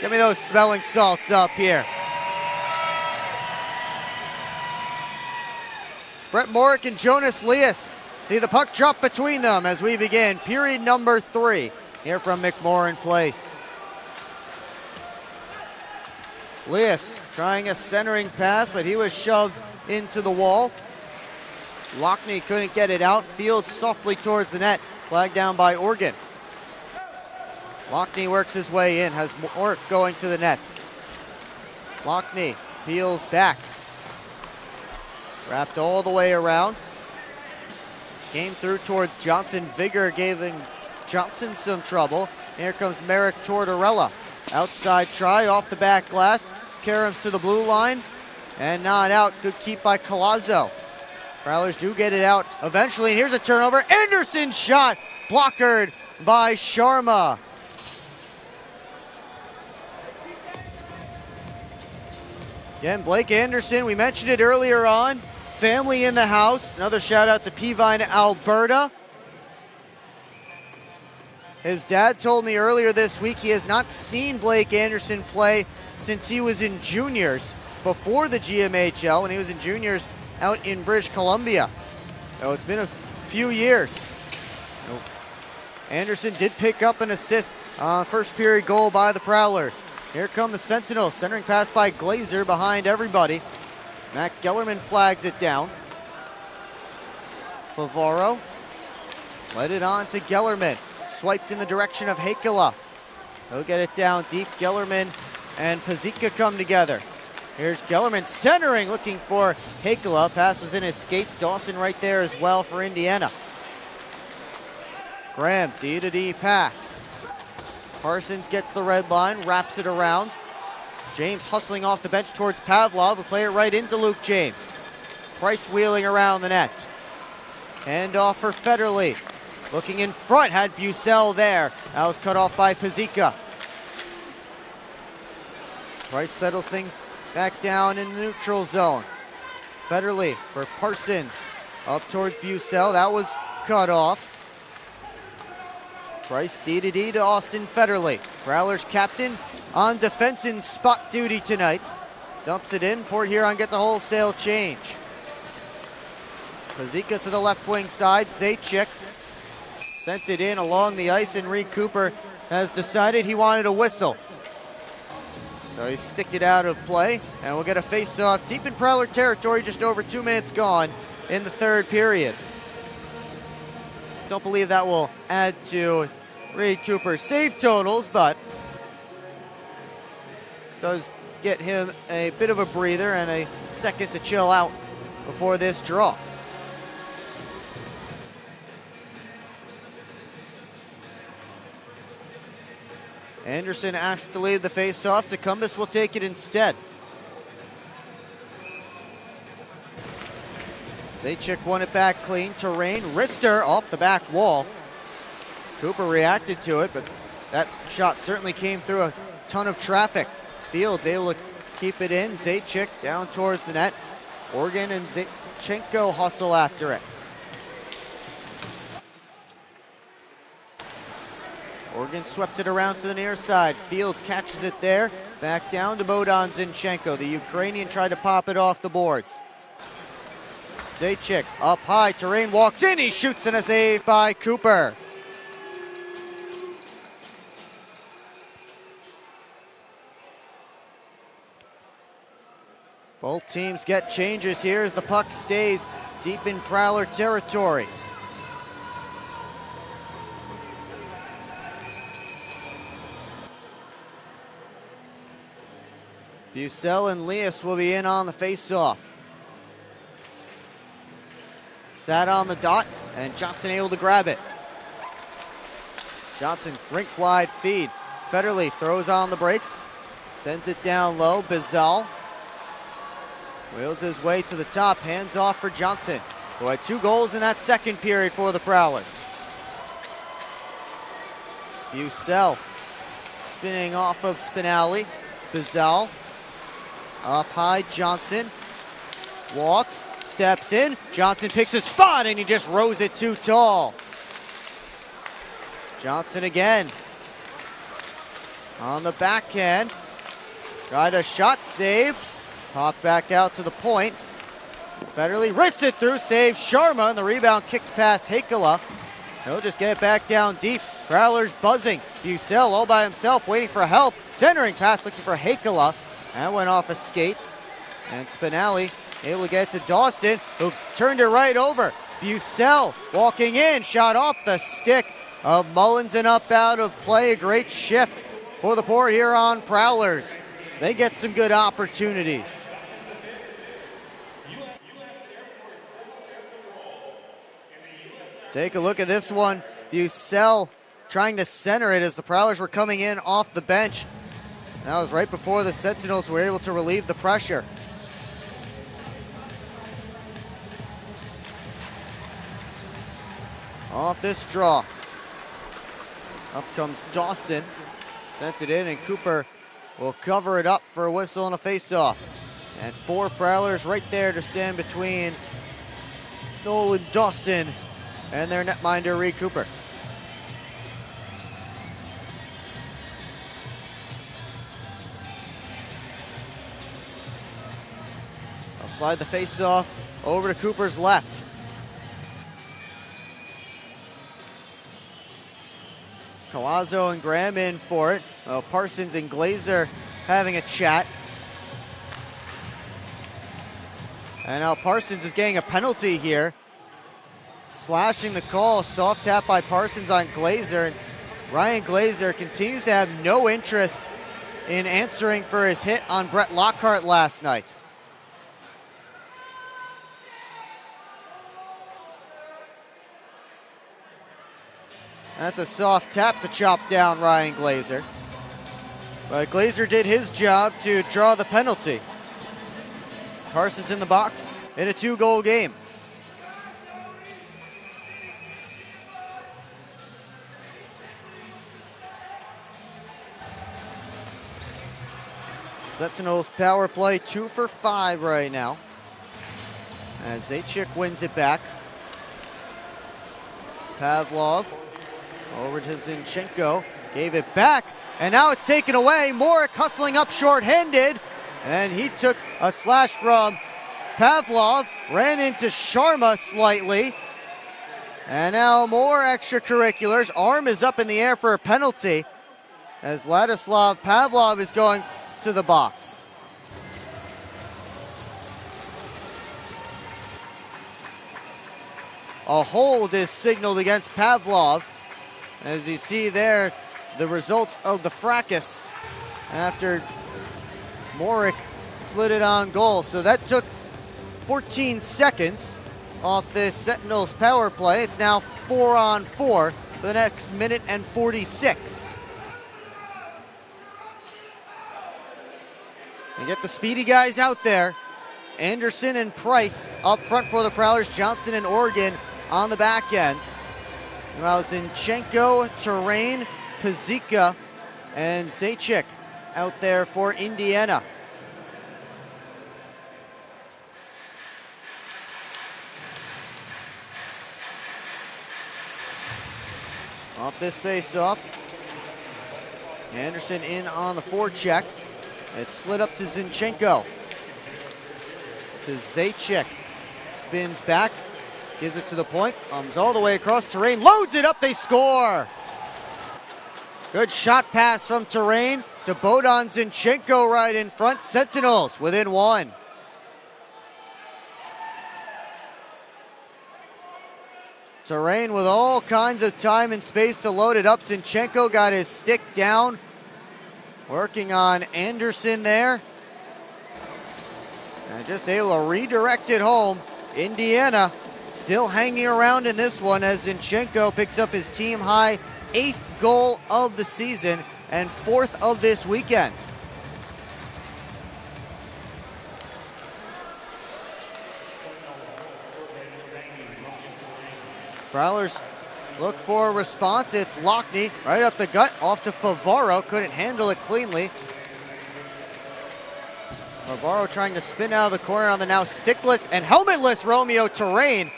Give me those smelling salts up here. Brett Morick and Jonas Leas see the puck drop between them as we begin period number 3 here from McMorran Place. Leas trying a centering pass, but he was shoved into the wall. Lockney couldn't get it out. Fields softly towards the net. Flagged down by Organ. Lockney works his way in. Has Morick going to the net. Lockney peels back. Wrapped all the way around. Came through towards Johnson. Vigor giving Johnson some trouble. Here comes Merrick Tortorella. Outside try off the back glass. Karams to the blue line. And not out. Good keep by Colazzo. Prowlers do get it out eventually. And here's a turnover. Anderson shot. Blockered by Sharma. Again, Blake Anderson, we mentioned it earlier on. Family in the house. Another shout out to Peavine, Alberta. His dad told me earlier this week he has not seen Blake Anderson play since he was in juniors before the GMHL, when he was in juniors out in British Columbia. So it's been a few years. Anderson did pick up an assist on first period goal by the Prowlers. Here come the Sentinels. Centering pass by Glazer behind everybody. Matt Gellerman flags it down. Favaro led it on to Gellerman. Swiped in the direction of Hakela. He'll get it down deep. Gellerman and Pazika come together. Here's Gellerman centering, looking for Hakela. Pass was in his skates. Dawson right there as well for Indiana. Graham, D-to-D pass. Parsons gets the red line, wraps it around. James hustling off the bench towards Pavlov, who play it right into Luke James. Price wheeling around the net. Hand off for Federley. Looking in front, had Bucell there. That was cut off by Pazika. Price settles things back down in the neutral zone. Federley for Parsons. Up towards Bucell. That was cut off. Price D to Austin Federley. Prowlers captain on defensive spot duty tonight. Dumps it in. Port Huron gets a wholesale change. Pazika to the left wing side. Zajac sent it in along the ice, and Reed Cooper has decided he wanted a whistle. So he sticked it out of play, and we'll get a face-off deep in Prowler territory, just over 2 minutes gone in the third period. Don't believe that will add to Reed Cooper's save totals, but does get him a bit of a breather and a second to chill out before this draw. Anderson asked to leave the face-off. Tecumseh will take it instead. Zajac won it back clean. Terrain, wrister off the back wall. Cooper reacted to it, but that shot certainly came through a ton of traffic. Fields able to keep it in. Zajac down towards the net. Organ and Zachenko hustle after it. Oregon swept it around to the near side. Fields catches it there. Back down to Bohdan Zinchenko. The Ukrainian tried to pop it off the boards. Zajac up high. Terrain walks in. He shoots, and a save by Cooper. Both teams get changes here as the puck stays deep in Prowler territory. Bucell and Leas will be in on the face-off. Sat on the dot, and Johnson able to grab it. Johnson, rink-wide feed. Federley throws on the brakes, sends it down low. Bizal wheels his way to the top, hands off for Johnson, who had 2 goals in that second period for the Prowlers. Bucell spinning off of Spinelli. Bizal up high. Johnson walks, steps in. Johnson picks a spot, and he just rows it too tall. Johnson again on the backhand. Tried a shot, save. Popped back out to the point. Federley wrists it through, saves Sharma, and the rebound kicked past Hakala. He'll just get it back down deep. Prowlers buzzing. Bucell all by himself, waiting for help. Centering pass, looking for Hakala. That went off a skate. And Spinelli able to get it to Dawson, who turned it right over. Bucell walking in, shot off the stick of Mullins and up out of play. A great shift for the Port Huron Prowlers. They get some good opportunities. Take a look at this one. Bucell trying to center it as the Prowlers were coming in off the bench. That was right before the Sentinels were able to relieve the pressure. Off this draw. Up comes Dawson. Sent it in, and Cooper will cover it up for a whistle and a face-off. And 4 Prowlers right there to stand between Nolan Dawson and their netminder, Reed Cooper. I'll slide the face-off over to Cooper's left. Collazo and Graham in for it. Parsons and Glazer having a chat. And now Parsons is getting a penalty here. Slashing the call, soft tap by Parsons on Glazer. And Ryan Glazer continues to have no interest in answering for his hit on Brett Lockhart last night. That's a soft tap to chop down Ryan Glazer. But Glazer did his job to draw the penalty. Parsons in the box in a 2-goal game. Sentinels power play 2 for 5 right now. As Zajac wins it back. Pavlov over to Zinchenko, gave it back, and now it's taken away. Morik hustling up short-handed, and he took a slash from Pavlov, ran into Sharma slightly, and now more extracurriculars. Arm is up in the air for a penalty as Ladislav Pavlov is going to the box. A hold is signaled against Pavlov. As you see there, the results of the fracas after Morik slid it on goal. So that took 14 seconds off this Sentinels power play. It's now 4-on-4 for the next minute and 46. You get the speedy guys out there. Anderson and Price up front for the Prowlers. Johnson and Oregon on the back end. While Zinchenko, Terrain, Pazika, and Zajac out there for Indiana. Off this face-off. Anderson in on the forecheck. It slid up to Zinchenko. To Zajac. Spins back. Gives it to the point. Comes all the way across. Terrain loads it up. They score. Good shot pass from Terrain to Bohdan Zinchenko right in front. Sentinels within 1. Terrain with all kinds of time and space to load it up. Zinchenko got his stick down. Working on Anderson there. And just able to redirect it home. Indiana still hanging around in this one as Zinchenko picks up his team high 8th goal of the season and 4th of this weekend. Prowlers look for a response. It's Lockney right up the gut, off to Favaro. Couldn't handle it cleanly. Favaro trying to spin out of the corner on the now stickless and helmetless Romeo Terrain.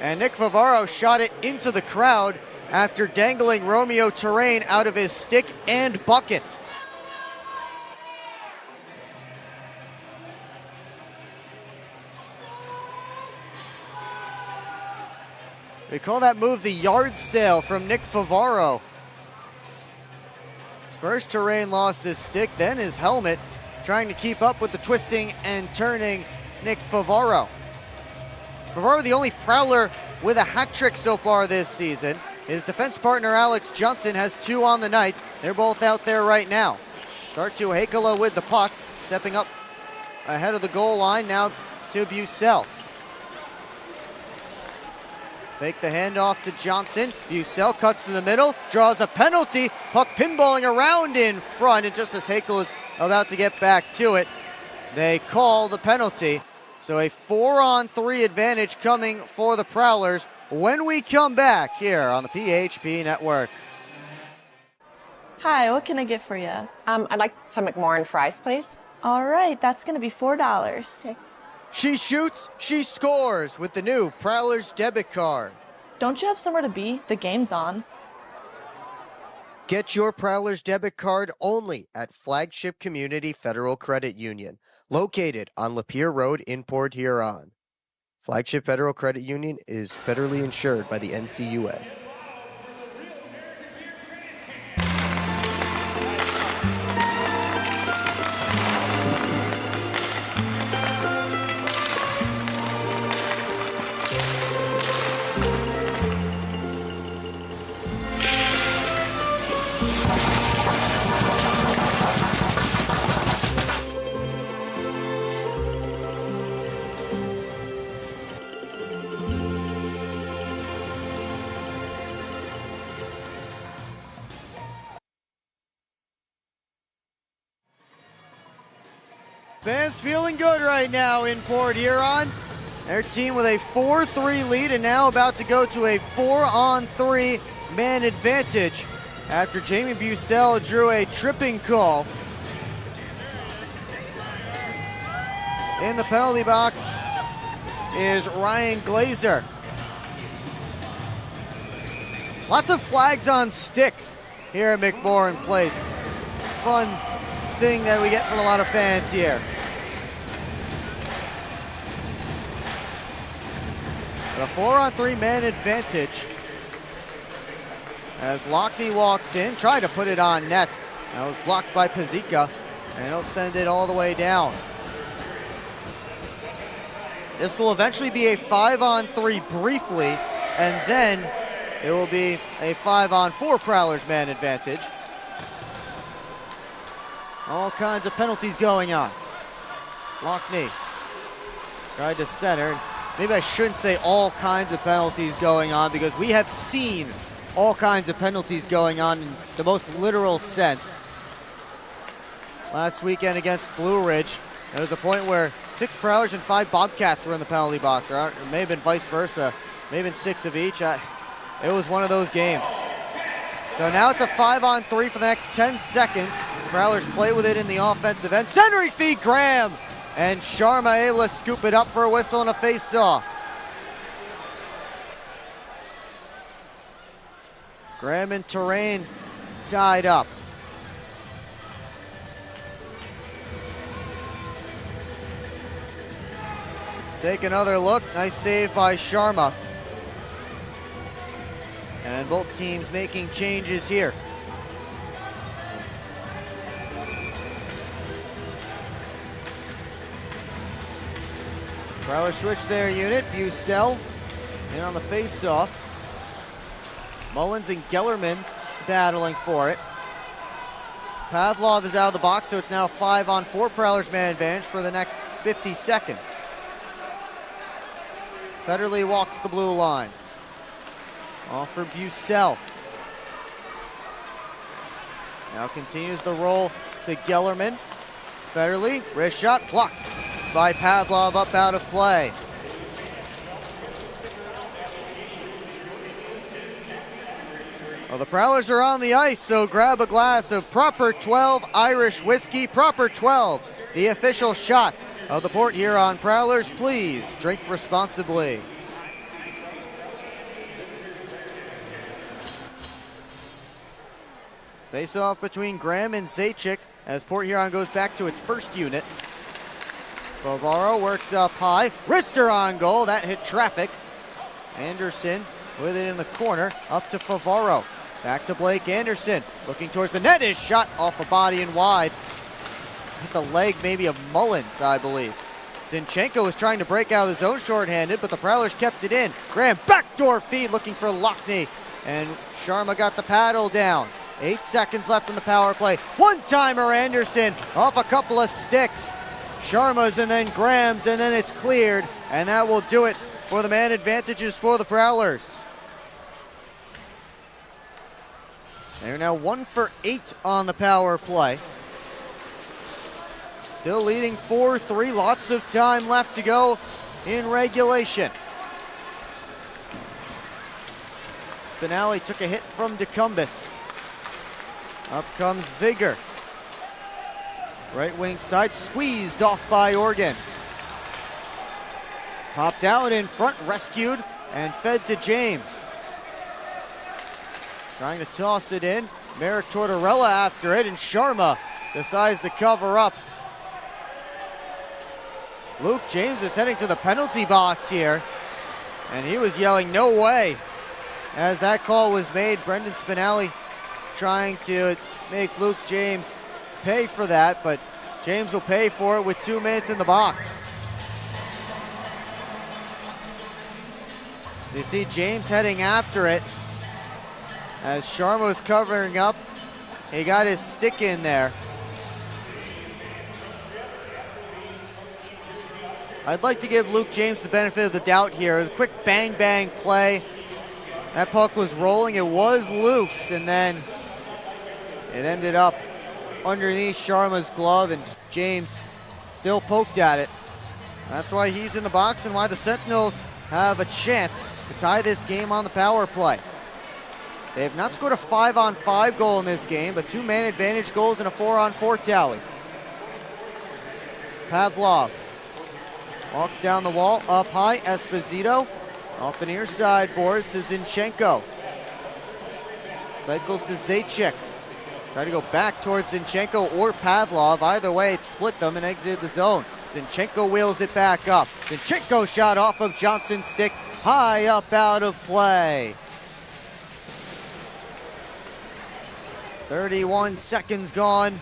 And Nick Favaro shot it into the crowd after dangling Romeo Terrain out of his stick and bucket. We call that move the yard sale from Nick Favaro. First Terrain lost his stick, then his helmet, trying to keep up with the twisting and turning Nick Favaro. Favaro, the only Prowler with a hat trick so far this season. His defense partner Alex Johnson has 2 on the night. They're both out there right now. It's Arttu Heikala with the puck, stepping up ahead of the goal line now to Bucell. Fake the handoff to Johnson. Bucell cuts to the middle, draws a penalty. Puck pinballing around in front, and just as Heikala is about to get back to it, they call the penalty. So a 4-on-3 advantage coming for the Prowlers when we come back here on the PHP Network. Hi, what can I get for you? I'd like some McMorrin fries, please. All right, that's going to be $4. Okay. She shoots, she scores with the new Prowlers debit card. Don't you have somewhere to be? The game's on. Get your Prowlers debit card only at Flagship Community Federal Credit Union, located on Lapeer Road in Port Huron. Flagship Federal Credit Union is federally insured by the NCUA. Fans feeling good right now in Port Huron. Their team with a 4-3 lead and now about to go to a 4-on-3 man advantage after Jamie Bucell drew a tripping call. in the penalty box is Ryan Glazer. Lots of flags on sticks here at McMorran Place. Fun thing that we get from a lot of fans here. But a 4-on-3 man advantage as Lockney walks in, tried to put it on net. That was blocked by Pazika, and he'll send it all the way down. This will eventually be a 5-on-3 briefly, and then it will be a 5-on-4 Prowlers man advantage. All kinds of penalties going on. Lockney tried to center. Maybe I shouldn't say all kinds of penalties going on, because we have seen all kinds of penalties going on in the most literal sense. Last weekend against Blue Ridge, there was a point where 6 Prowlers and 5 Bobcats were in the penalty box, or it may have been vice versa. May have been 6 of each. It was one of those games. So now it's a 5-on-3 for the next 10 seconds. The Prowlers play with it in the offensive end. Centering feed, Graham! And Sharma able to scoop it up for a whistle and a face-off. Graham and Terrain tied up. Take another look. Nice save by Sharma. And both teams making changes here. Prowlers switch their unit. Bucell in on the face-off. Mullins and Gellerman battling for it. Pavlov is out of the box, so it's now 5-on-4 Prowlers man advantage for the next 50 seconds. Federley walks the blue line. Off for Bucell. Now continues the roll to Gellerman. Federley, wrist shot, blocked by Pavlov, up out of play. Well, the Prowlers are on the ice, so grab a glass of Proper 12 Irish whiskey. Proper 12, the official shot of the Port Huron Prowlers. Please drink responsibly. Face-off between Graham and Zajac as Port Huron goes back to its first unit. Favaro works up high. Wrister on goal. That hit traffic. Anderson with it in the corner. Up to Favaro. Back to Blake Anderson. Looking towards the net. His shot off the body and wide. Hit the leg maybe of Mullins, I believe. Zinchenko was trying to break out of the zone shorthanded, but the Prowlers kept it in. Graham backdoor feed looking for Lockney. And Sharma got the paddle down. 8 seconds left in the power play. One-timer Anderson off a couple of sticks. Sharma's and then Graham's, and then it's cleared. And that will do it for the man advantages for the Prowlers. They're now 1 for 8 on the power play. Still leading 4-3. Lots of time left to go in regulation. Spinelli took a hit from DeCumbus. Up comes Vigor. Right wing side, squeezed off by Organ. Popped out in front, rescued, and fed to James. Trying to toss it in. Merrick Tortorella after it, and Sharma decides to cover up. Luke James is heading to the penalty box here, and he was yelling, "No way," as that call was made. Brendan Spinelli trying to make Luke James pay for that, but James will pay for it with 2 minutes in the box. You see James heading after it as Sharma was covering up. He got his stick in there. I'd like to give Luke James the benefit of the doubt here. It was a quick bang-bang play. That puck was rolling. It was loose, and then it ended up underneath Sharma's glove, and James still poked at it. That's why he's in the box and why the Sentinels have a chance to tie this game on the power play. They have not scored a 5-on-5 goal in this game, but 2 man advantage goals and a 4-on-4 tally. Pavlov Walks down the wall, up high, Esposito. Off the near side, boards to Zinchenko. Cycles to Zajac. Try to go back towards Zinchenko or Pavlov. Either way, it split them and exited the zone. Zinchenko wheels it back up. Zinchenko shot off of Johnson's stick, high up out of play. 31 seconds gone,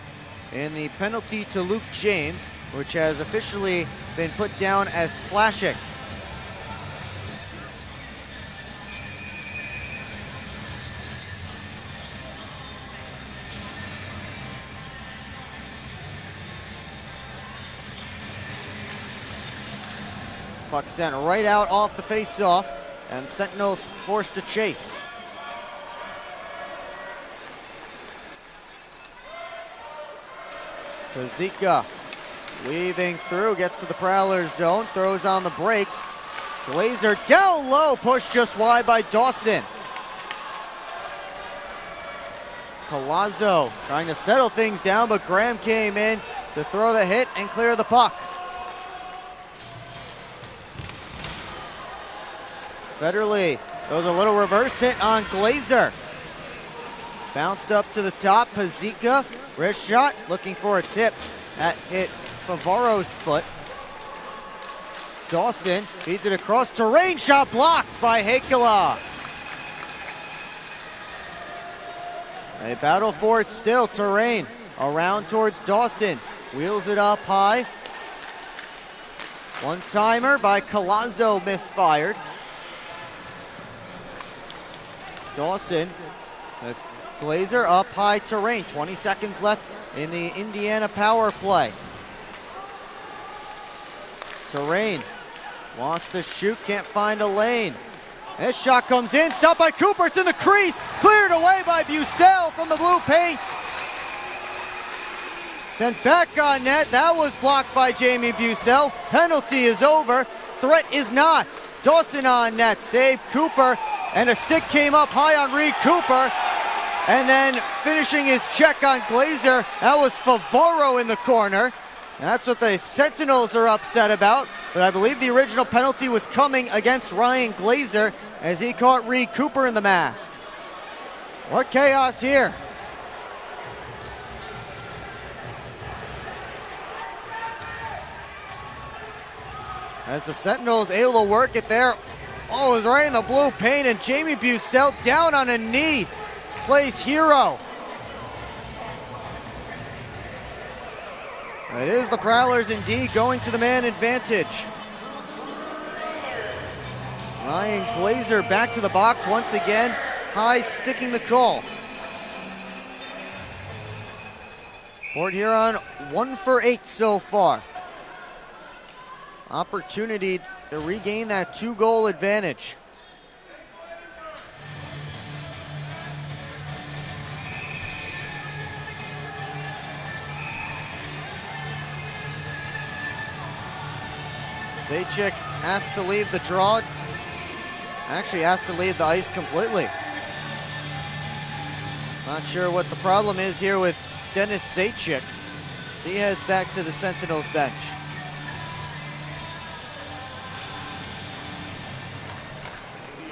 and the penalty to Luke James, which has officially been put down as slashing. Puck sent right out off the face-off, and Sentinels forced to chase. Pazika weaving through, gets to the Prowlers zone, throws on the brakes. Glazer down low, pushed just wide by Dawson. Collazo trying to settle things down, but Graham came in to throw the hit and clear the puck. Federley goes a little reverse hit on Glazer. Bounced up to the top, Pazika, wrist shot, looking for a tip. That hit Favaro's foot. Dawson feeds it across, terrain shot blocked by Heikkila. They battle for it still, terrain around towards Dawson. Wheels it up high. One-timer by Collazo misfired. Dawson, Glazer up high, terrain. 20 seconds left in the Indiana power play. Terrain wants to shoot, can't find a lane. This shot comes in, stopped by Cooper, it's in the crease, cleared away by Bucell from the blue paint. Sent back on net, that was blocked by Jamie Bucell. Penalty is over, threat is not. Dawson on net, saved Cooper, and a stick came up high on Reed Cooper. And then finishing his check on Glazer, that was Favaro in the corner. And that's what the Sentinels are upset about. But I believe the original penalty was coming against Ryan Glazer as he caught Reed Cooper in the mask. What chaos here. As the Sentinels able to work it there. Oh, it was right in the blue paint, and Jamie Bucell down on a knee. Plays hero. It is the Prowlers indeed going to the man advantage. Ryan Glazer back to the box once again. High sticking the call. Port Huron 1 for 8 so far. Opportunity to regain that 2-goal advantage. Zajac has to leave the draw. Actually has to leave the ice completely. Not sure what the problem is here with Dennis Zajac. He heads back to the Sentinels bench.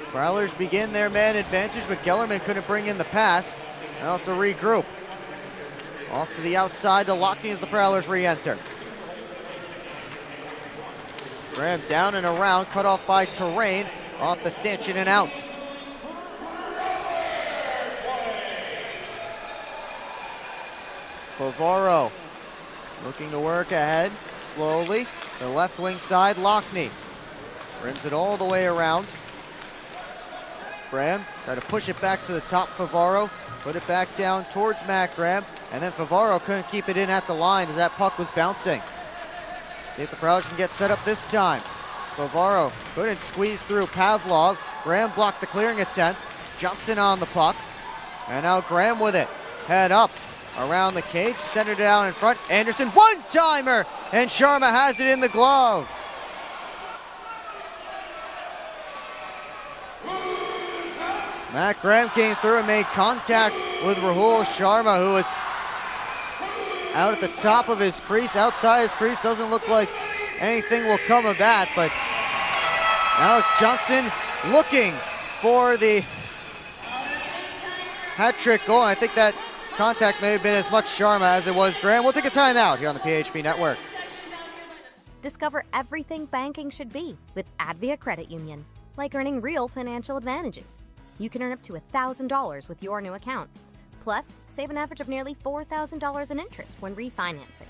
Prowlers begin their man advantage, but Gellerman couldn't bring in the pass. Now to regroup. Off to the outside to Lockney as the Prowlers re-enter. Graham down and around, cut off by Terrain, off the stanchion and out. Favaro looking to work ahead, slowly. The left wing side, Lockney. Rims it all the way around. Graham tried to push it back to the top, Favaro. Put it back down towards Matt Graham, and then Favaro couldn't keep it in at the line as that puck was bouncing. See if the Prowlers can get set up this time. Favaro couldn't squeeze through Pavlov. Graham blocked the clearing attempt. Johnson on the puck. And now Graham with it. Head up around the cage. Centered it out in front. Anderson, one-timer! And Sharma has it in the glove. Matt Graham came through and made contact with Rahul Sharma, who was out at the top of his crease, outside his crease. Doesn't look like anything will come of that, but Alex Johnson looking for the hat trick goal. And I think that contact may have been as much Sharma as it was Graham. We'll take a timeout here on the PHP Network. Discover everything banking should be with Advia Credit Union, like earning real financial advantages. You can earn up to $1,000 with your new account. Plus, save an average of nearly $4,000 in interest when refinancing.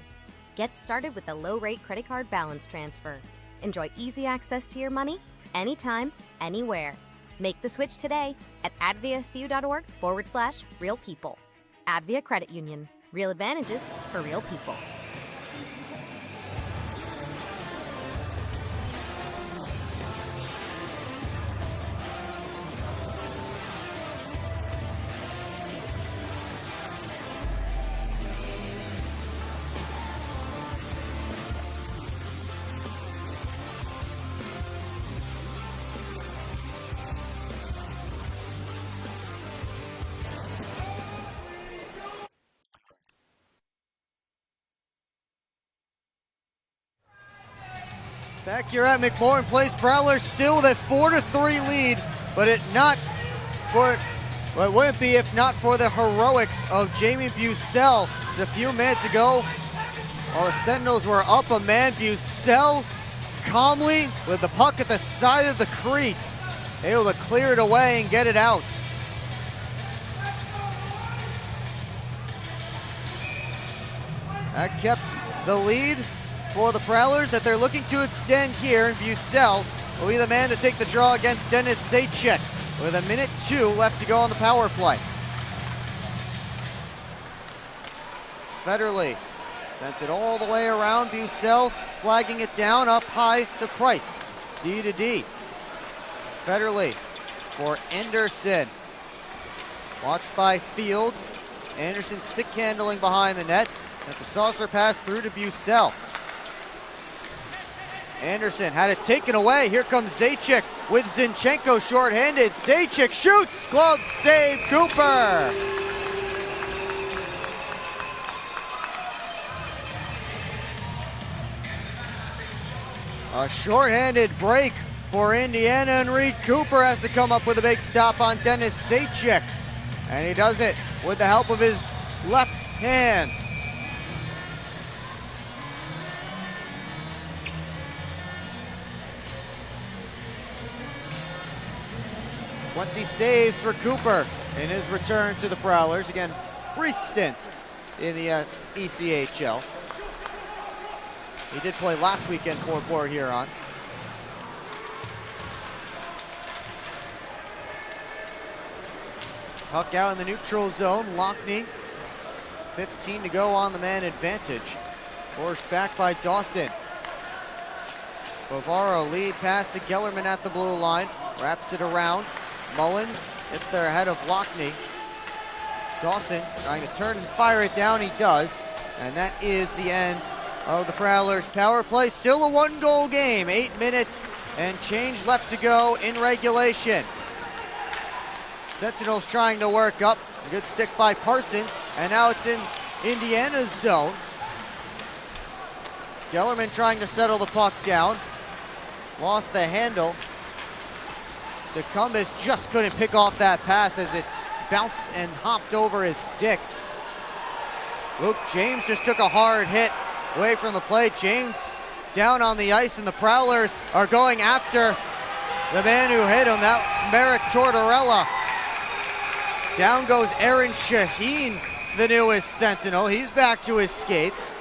Get started with a low-rate credit card balance transfer. Enjoy easy access to your money anytime, anywhere. Make the switch today at adviacu.org/real people. Advia Credit Union. Real advantages for real people. Back here at McMorran Place, Prowlers still with a 4-3 lead, but it wouldn't be if not for the heroics of Jamie Bucell. Just a few minutes ago, while the Sentinels were up a man, Bucell calmly with the puck at the side of the crease, able to clear it away and get it out. That kept the lead for the Prowlers that they're looking to extend here, and Bucell will be the man to take the draw against Dennis Sachek with 1:02 left to go on the power play. Federley sent it all the way around. Bucell flagging it down up high to Price. D to D. Federley for Anderson. Watched by Fields. Anderson stick handling behind the net. Sent the saucer pass through to Bucell. Anderson had it taken away. Here comes Zajac with Zinchenko shorthanded. Zajac shoots, glove save, Cooper. A shorthanded break for Indiana, and Reed Cooper has to come up with a big stop on Dennis Zajac. And he does it with the help of his left hand. 20 saves for Cooper in his return to the Prowlers. Again, brief stint in the ECHL. He did play last weekend for Port Huron. Puck out in the neutral zone. Lockney, 15 to go on the man advantage. Forced back by Dawson. Bavaro lead pass to Gellerman at the blue line. Wraps it around. Mullins gets there ahead of Lockney. Dawson trying to turn and fire it down. He does. And that is the end of the Prowlers power play. Still a 1-goal game. 8 minutes and change left to go in regulation. Sentinels trying to work up. A good stick by Parsons. And now it's in Indiana's zone. Gellerman trying to settle the puck down. Lost the handle. DeCumbis just couldn't pick off that pass as it bounced and hopped over his stick. Luke James just took a hard hit away from the play. James down on the ice, and the Prowlers are going after the man who hit him. That's Merrick Tortorella. Down goes Aaron Shaheen, the newest Sentinel. He's back to his skates.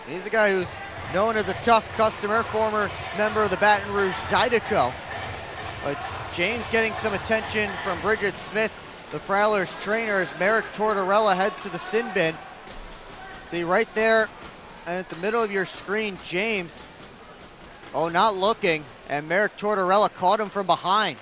He's a guy who's known as a tough customer, former member of the Baton Rouge Zydeco. But James getting some attention from Bridget Smith, the Prowlers trainer, as Merrick Tortorella heads to the sin bin. See right there at the middle of your screen, James, not looking, and Merrick Tortorella caught him from behind.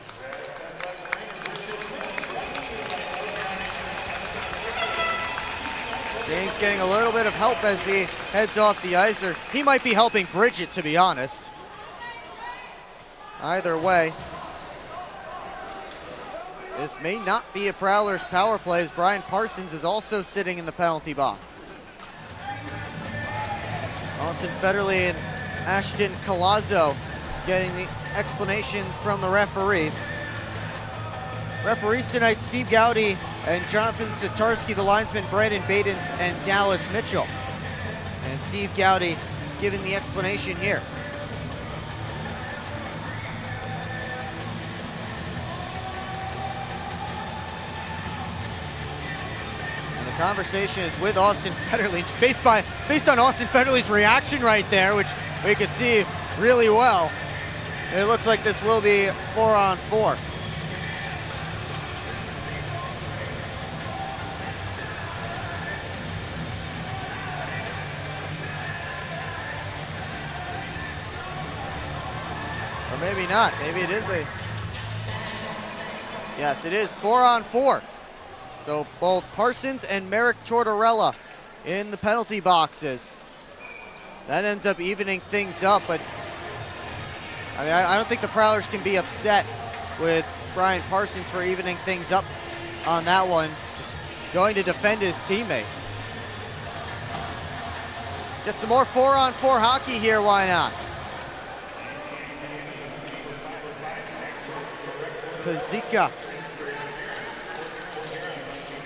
James getting a little bit of help as he heads off the ice, or he might be helping Bridget, to be honest. Either way, this may not be a Prowlers power play, as Brian Parsons is also sitting in the penalty box. Austin Federle and Ashton Colazzo getting the explanations from the referees. Referees tonight, Steve Gowdy and Jonathan Satarski, the linesmen Brandon Badens and Dallas Mitchell. And Steve Gowdy giving the explanation here. And the conversation is with Austin Federle, based on Austin Federle's reaction right there, which we could see really well. It looks like this will be 4-on-4. Or maybe not. Maybe it is a... Yes, it is 4-on-4. So both Parsons and Merrick Tortorella in the penalty boxes. That ends up evening things up, but I mean, I don't think the Prowlers can be upset with Brian Parsons for evening things up on that one. Just going to defend his teammate. Get some more 4-on-4 hockey here, why not? Pazika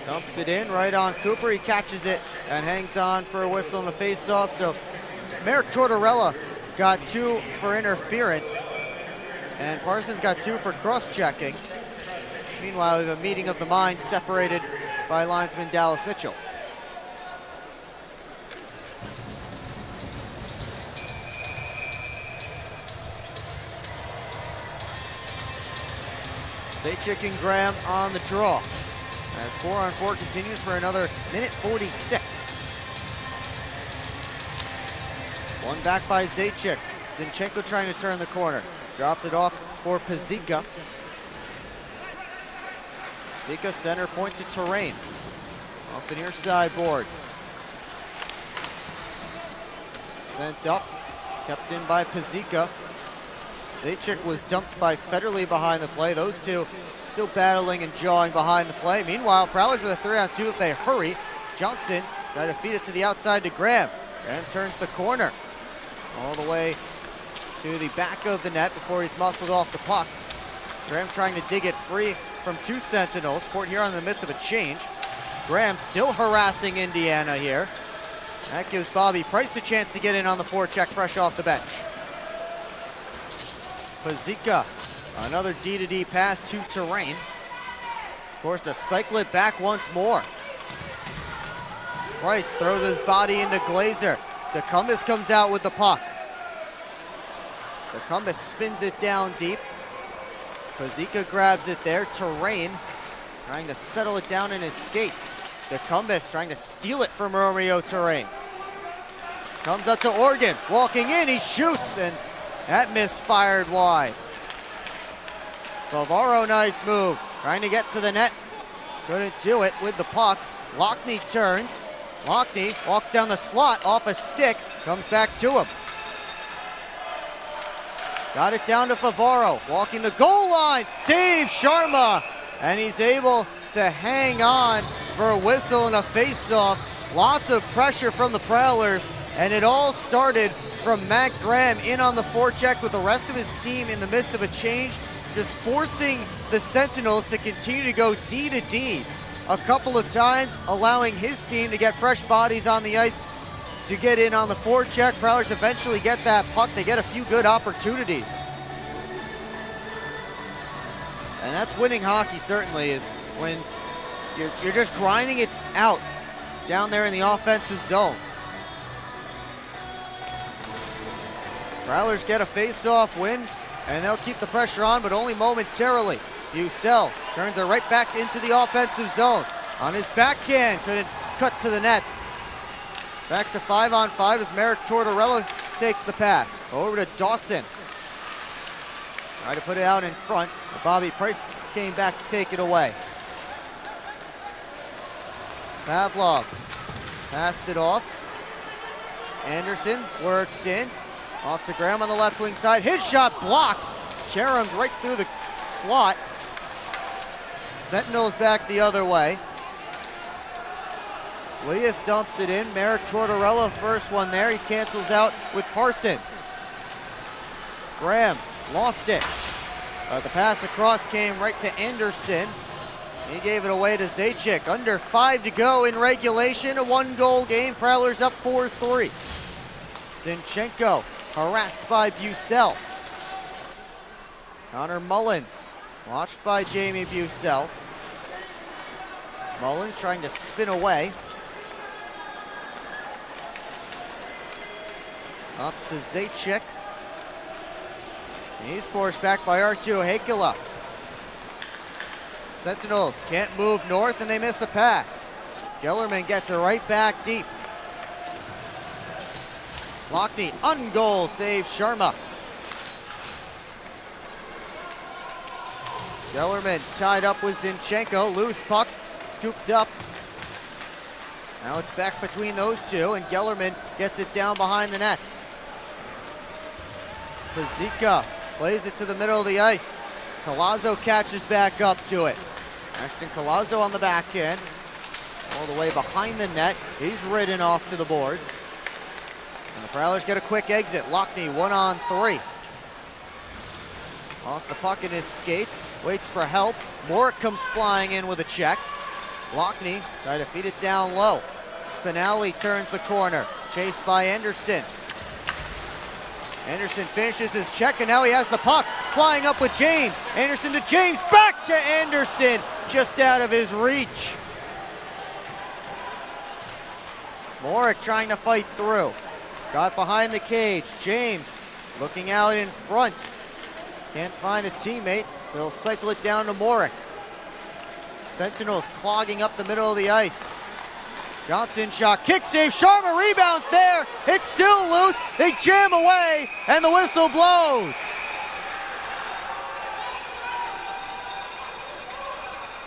dumps it in right on Cooper. He catches it and hangs on for a whistle and a face-off. So Merrick Tortorella got 2 for interference, and Parsons got 2 for cross-checking. Meanwhile, we have a meeting of the minds separated by linesman Dallas Mitchell. Zajac and Graham on the draw, as 4-on-4 continues for another minute 46. One back by Zajac. Zinchenko trying to turn the corner. Dropped it off for Pazika. Pazika center point to Terrain. Off the near side boards. Sent up, kept in by Pazika. Zajac was dumped by Federle behind the play. Those two still battling and jawing behind the play. Meanwhile, Prowlers with a 3-on-2 if they hurry. Johnson try to feed it to the outside to Graham. Graham turns the corner all the way to the back of the net before he's muscled off the puck. Graham trying to dig it free from 2 Sentinels. Port Huron in the midst of a change. Graham still harassing Indiana here. That gives Bobby Price a chance to get in on the forecheck fresh off the bench. Pazika, another D-to-D pass to Terrain. Of course, to cycle it back once more. Price throws his body into Glazer. DeCumbis comes out with the puck. DeCumbis spins it down deep. Pazika grabs it there. Terrain trying to settle it down in his skates. DeCumbis trying to steal it from Romeo Terrain. Comes up to Organ, walking in, he shoots, and that misfired wide. Favaro, nice move. Trying to get to the net. Couldn't do it with the puck. Lockney turns. Lockney walks down the slot off a stick. Comes back to him. Got it down to Favaro. Walking the goal line. Save Sharma. And he's able to hang on for a whistle and a face-off. Lots of pressure from the Prowlers. And it all started from Matt Graham in on the forecheck with the rest of his team in the midst of a change, just forcing the Sentinels to continue to go D-to-D a couple of times, allowing his team to get fresh bodies on the ice to get in on the forecheck. Prowlers eventually get that puck. They get a few good opportunities. And that's winning hockey, certainly, is when you're just grinding it out down there in the offensive zone. Prowlers get a face-off win, and they'll keep the pressure on, but only momentarily. Bucell turns it right back into the offensive zone. On his backhand, couldn't cut to the net. Back to 5-on-5 as Merrick Tortorella takes the pass. Over to Dawson. Try to put it out in front, but Bobby Price came back to take it away. Pavlov passed it off. Anderson works in. Off to Graham on the left wing side. His shot blocked. Karam's right through the slot. Sentinels back the other way. Lias dumps it in. Merrick Tortorella, first one there. He cancels out with Parsons. Graham lost it. The pass across came right to Anderson. He gave it away to Zajac. Under 5 to go in regulation. A 1-goal game. Prowlers up 4-3. Zinchenko harassed by Bucell. Connor Mullins watched by Jamie Bucell. Mullins trying to spin away. Up to Zajac. He's forced back by Arttu Heikkila. Sentinels can't move north and they miss a pass. Gellerman gets it right back deep. Lockney on goal, saves Sharma. Gellerman tied up with Zinchenko. Loose puck, scooped up. Now it's back between those two, and Gellerman gets it down behind the net. Pazika plays it to the middle of the ice. Collazo catches back up to it. Ashton Collazo on the back end. All the way behind the net. He's ridden off to the boards. And the Prowlers get a quick exit. Lockney 1-on-3. Lost the puck in his skates. Waits for help. Morick comes flying in with a check. Lockney try to feed it down low. Spinelli turns the corner. Chased by Anderson. Anderson finishes his check, and now he has the puck. Flying up with James. Anderson to James. Back to Anderson. Just out of his reach. Morick trying to fight through. Got behind the cage. James looking out in front. Can't find a teammate, so he'll cycle it down to Morick. Sentinels clogging up the middle of the ice. Johnson shot, kick save, Sharma rebounds there. It's still loose. They jam away, and the whistle blows.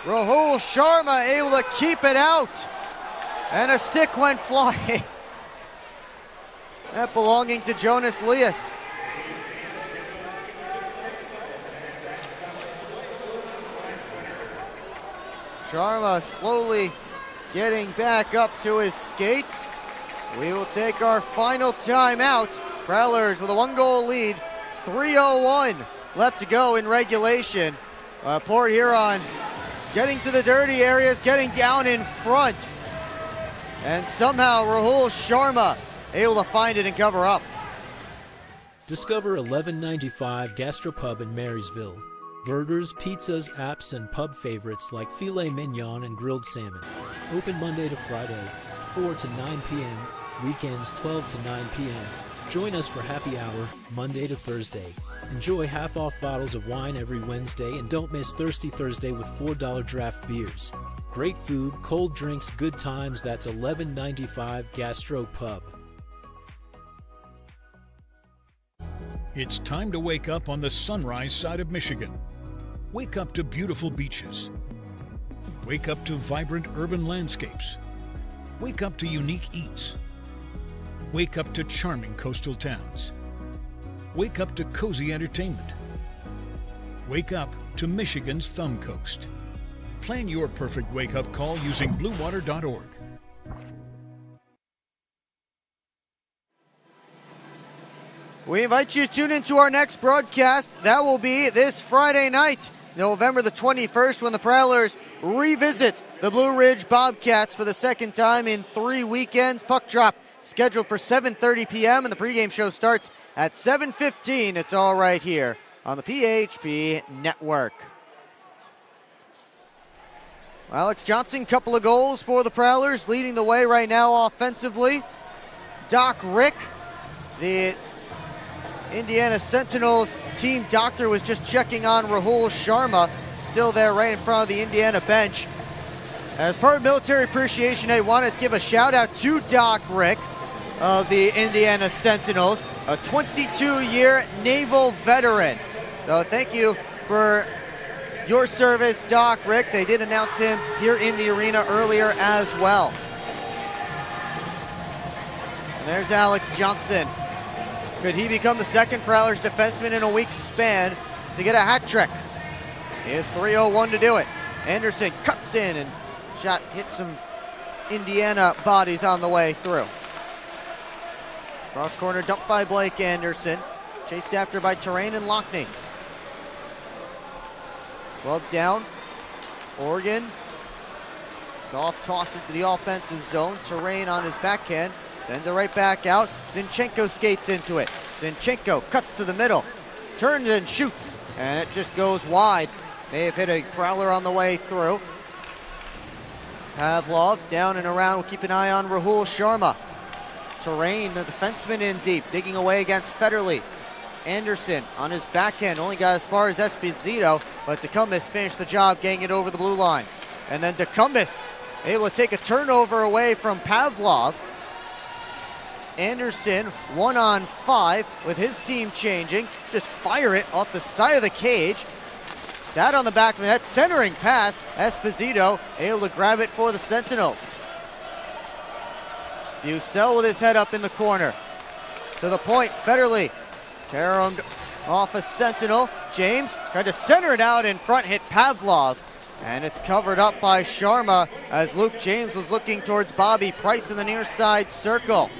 Rahul Sharma able to keep it out, and a stick went flying. That belonging to Jonas Lias. Sharma slowly getting back up to his skates. We will take our final timeout. Prowlers with a 1-goal lead, 3:01 left to go in regulation. Port Huron getting to the dirty areas, getting down in front. And somehow Rahul Sharma able to find it and cover up. Discover 1195 Gastropub in Marysville. Burgers, pizzas, apps, and pub favorites like filet mignon and grilled salmon. Open Monday to Friday, 4 to 9 p.m., weekends 12 to 9 p.m. Join us for happy hour, Monday to Thursday. Enjoy half-off bottles of wine every Wednesday, and don't miss Thirsty Thursday with $4 draft beers. Great food, cold drinks, good times. That's 1195 Gastro Pub. It's time to wake up on the sunrise side of Michigan. Wake up to beautiful beaches. Wake up to vibrant urban landscapes. Wake up to unique eats. Wake up to charming coastal towns. Wake up to cozy entertainment. Wake up to Michigan's Thumb Coast. Plan your perfect wake-up call using bluewater.org. We invite you to tune into our next broadcast. That will be this Friday night, November the 21st, when the Prowlers revisit the Blue Ridge Bobcats for the second time in 3 weekends. Puck drop scheduled for 7:30 p.m. and the pregame show starts at 7:15. It's all right here on the PHP Network. Alex Johnson, couple of goals for the Prowlers, leading the way right now offensively. Doc Rick, the Indiana Sentinels team doctor, was just checking on Rahul Sharma, still there right in front of the Indiana bench. As part of Military Appreciation Day, I want to give a shout out to Doc Rick of the Indiana Sentinels, a 22-year naval veteran. So thank you for your service, Doc Rick. They did announce him here in the arena earlier as well. And there's Alex Johnson. Could he become the second Prowlers defenseman in a week's span to get a hat trick? He has 3:01 to do it. Anderson cuts in and shot hits him Indiana bodies on the way through. Cross corner dumped by Blake Anderson. Chased after by Terrain and Lockney. Glove down. Oregon. Soft toss into the offensive zone. Terrain on his backhand. Sends it right back out. Zinchenko skates into it. Zinchenko cuts to the middle. Turns and shoots. And it just goes wide. May have hit a Prowler on the way through. Pavlov down and around. We'll keep an eye on Rahul Sharma. Terrain, the defenseman in deep. Digging away against Federley. Anderson on his backhand. Only got as far as Esposito. But Tecumseh finished the job getting it over the blue line. And then Tecumseh able to take a turnover away from Pavlov. Anderson 1-on-5 with his team changing. Just fire it off the side of the cage. Sat on the back of the net, centering pass. Esposito able to grab it for the Sentinels. Bucell with his head up in the corner. To the point, Federley caromed off a Sentinel. James tried to center it out in front, hit Pavlov. And it's covered up by Sharma as Luke James was looking towards Bobby Price in the near side circle.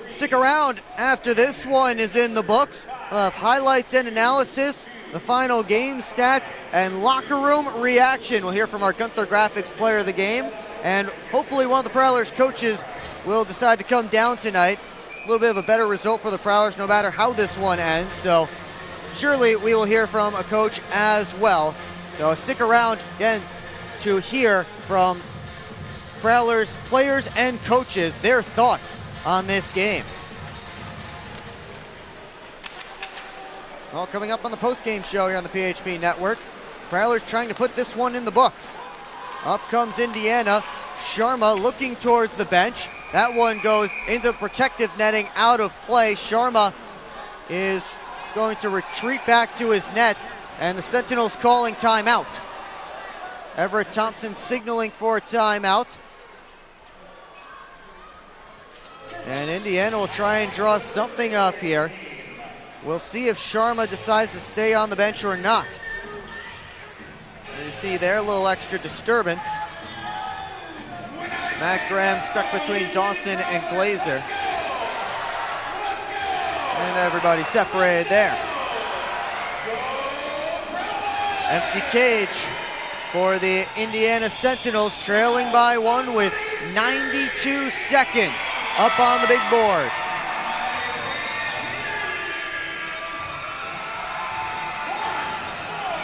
Stick around after this one is in the books. We'll have highlights and analysis, the final game stats, and locker room reaction. We'll hear from our Gunther Graphics player of the game, and hopefully one of the Prowlers coaches will decide to come down tonight. A little bit of a better result for the Prowlers no matter how this one ends, so surely we will hear from a coach as well. So stick around again to hear from Prowlers players and coaches, their thoughts on this game. It's all coming up on the post-game show here on the PHP Network. Prowlers trying to put this one in the books. Up comes Indiana. Sharma looking towards the bench. That one goes into protective netting, out of play. Sharma is going to retreat back to his net, and the Sentinels calling timeout. Everett Thompson signaling for a timeout. And Indiana will try and draw something up here. We'll see if Sharma decides to stay on the bench or not. You see there, a little extra disturbance. Matt Graham stuck between Dawson and Glazer. And everybody separated there. Empty cage for the Indiana Sentinels, trailing by one with 92 seconds up on the big board.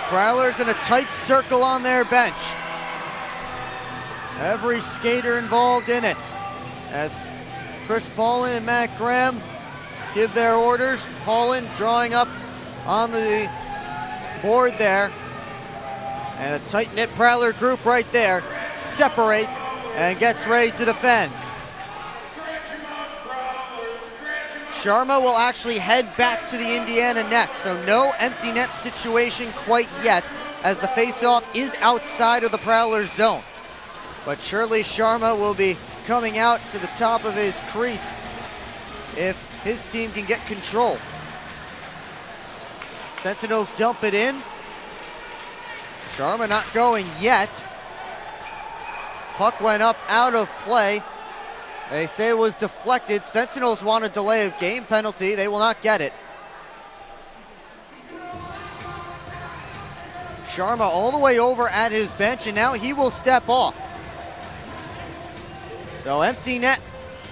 Prowlers in a tight circle on their bench. Every skater involved in it. As Chris Paulen and Matt Graham give their orders. Paulen drawing up on the board there. And a tight-knit Prowler group right there separates and gets ready to defend. Sharma will actually head back to the Indiana net, so no empty net situation quite yet, as the faceoff is outside of the Prowler's zone. But surely Sharma will be coming out to the top of his crease if his team can get control. Sentinels dump it in. Sharma not going yet. Puck went up out of play. They say it was deflected. Sentinels want a delay of game penalty. They will not get it. Sharma all the way over at his bench, and now he will step off. So empty net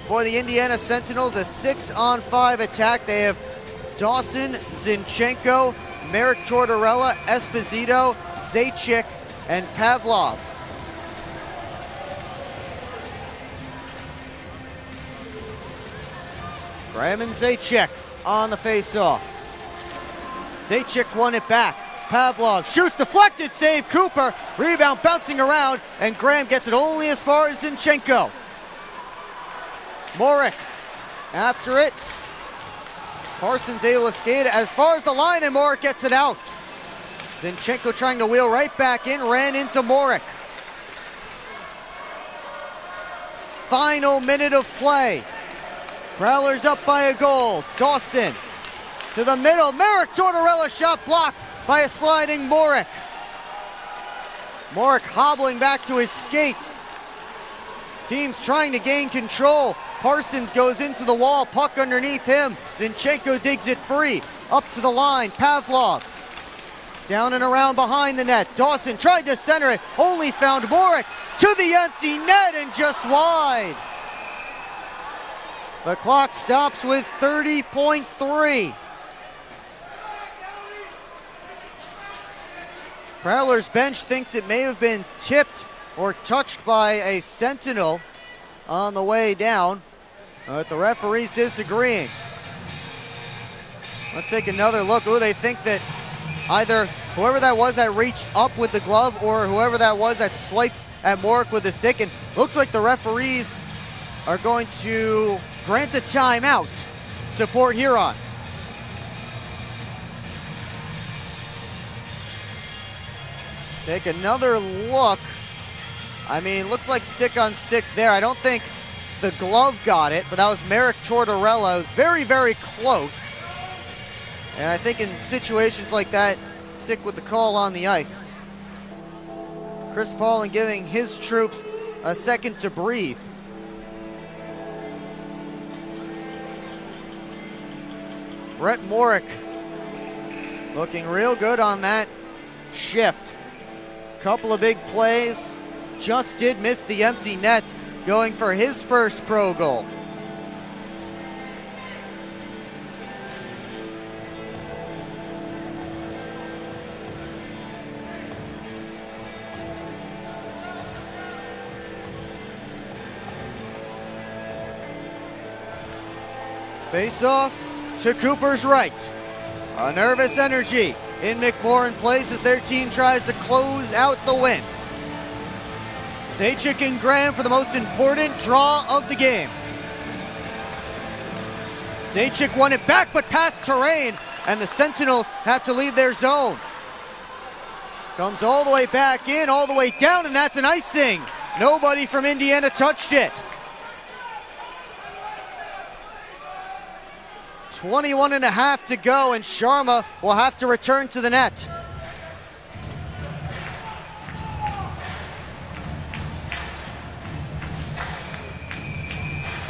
for the Indiana Sentinels, a 6-on-5 attack. They have Dawson, Zinchenko, Merrick Tortorella, Esposito, Zajac, and Pavlov. Graham and Zajac on the face-off. Zajac won it back. Pavlov shoots, deflected, save Cooper. Rebound bouncing around, and Graham gets it only as far as Zinchenko. Morik after it. Parsons able to skate it as far as the line, and Morik gets it out. Zinchenko trying to wheel right back in, ran into Morik. Final minute of play. Prowlers up by a goal. Dawson to the middle. Merrick Tortorella shot blocked by a sliding Morik. Morik hobbling back to his skates. Team's trying to gain control. Parsons goes into the wall, puck underneath him. Zinchenko digs it free. Up to the line, Pavlov. Down and around behind the net. Dawson tried to center it, only found Morik to the empty net and just wide. The clock stops with 30.3. Prowlers bench thinks it may have been tipped or touched by a Sentinel on the way down, but the referee's disagreeing. Let's take another look. Ooh, they think that either whoever that was that reached up with the glove or whoever that was that swiped at Morik with the stick, and looks like the referees are going to grant a timeout to Port Huron. Take another look. I mean, looks like stick on stick there. I don't think the glove got it, but that was Merrick Tortorella. It was very, very close. And I think in situations like that, stick with the call on the ice. Chris Paulen giving his troops a second to breathe. Brett Morik looking real good on that shift. Couple of big plays. Just did miss the empty net, going for his first pro goal. Face off to Cooper's right. A nervous energy in McMorran Place as their team tries to close out the win. Zajac and Graham for the most important draw of the game. Zajac won it back, but past terrain, and the Sentinels have to leave their zone. Comes all the way back in, all the way down, and that's an icing. Nobody from Indiana touched it. 21 and a half to go, and Sharma will have to return to the net.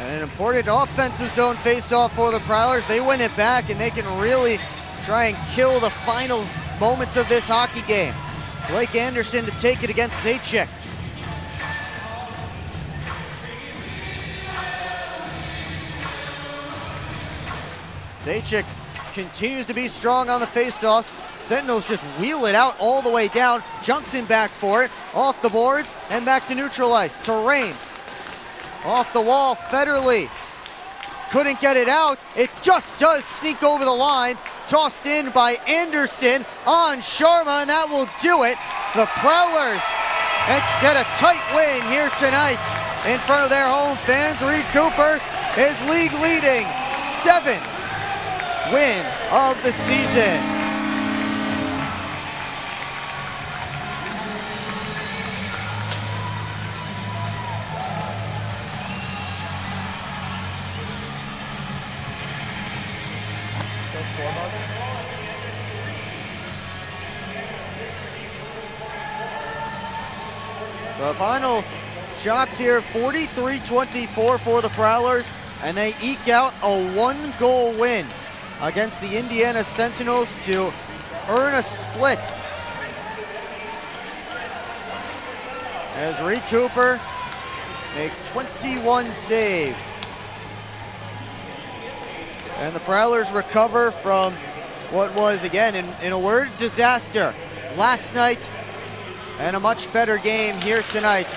And an important offensive zone face-off for the Prowlers. They win it back, and they can really try and kill the final moments of this hockey game. Blake Anderson to take it against Zajac. Zajac continues to be strong on the face-offs. Sentinels just wheel it out all the way down. Johnson back for it, off the boards, and back to neutral ice. Terrain, off the wall, Federley. Couldn't get it out. It just does sneak over the line. Tossed in by Anderson on Sharma, and that will do it. The Prowlers get a tight win here tonight in front of their home fans. Reed Cooper is league leading 7th win of the season. The final shots here, 43-24 for the Prowlers, and they eke out a 1-goal win against the Indiana Sentinels to earn a split. As Reed Cooper makes 21 saves. And the Prowlers recover from what was, again, in a word, disaster last night, and a much better game here tonight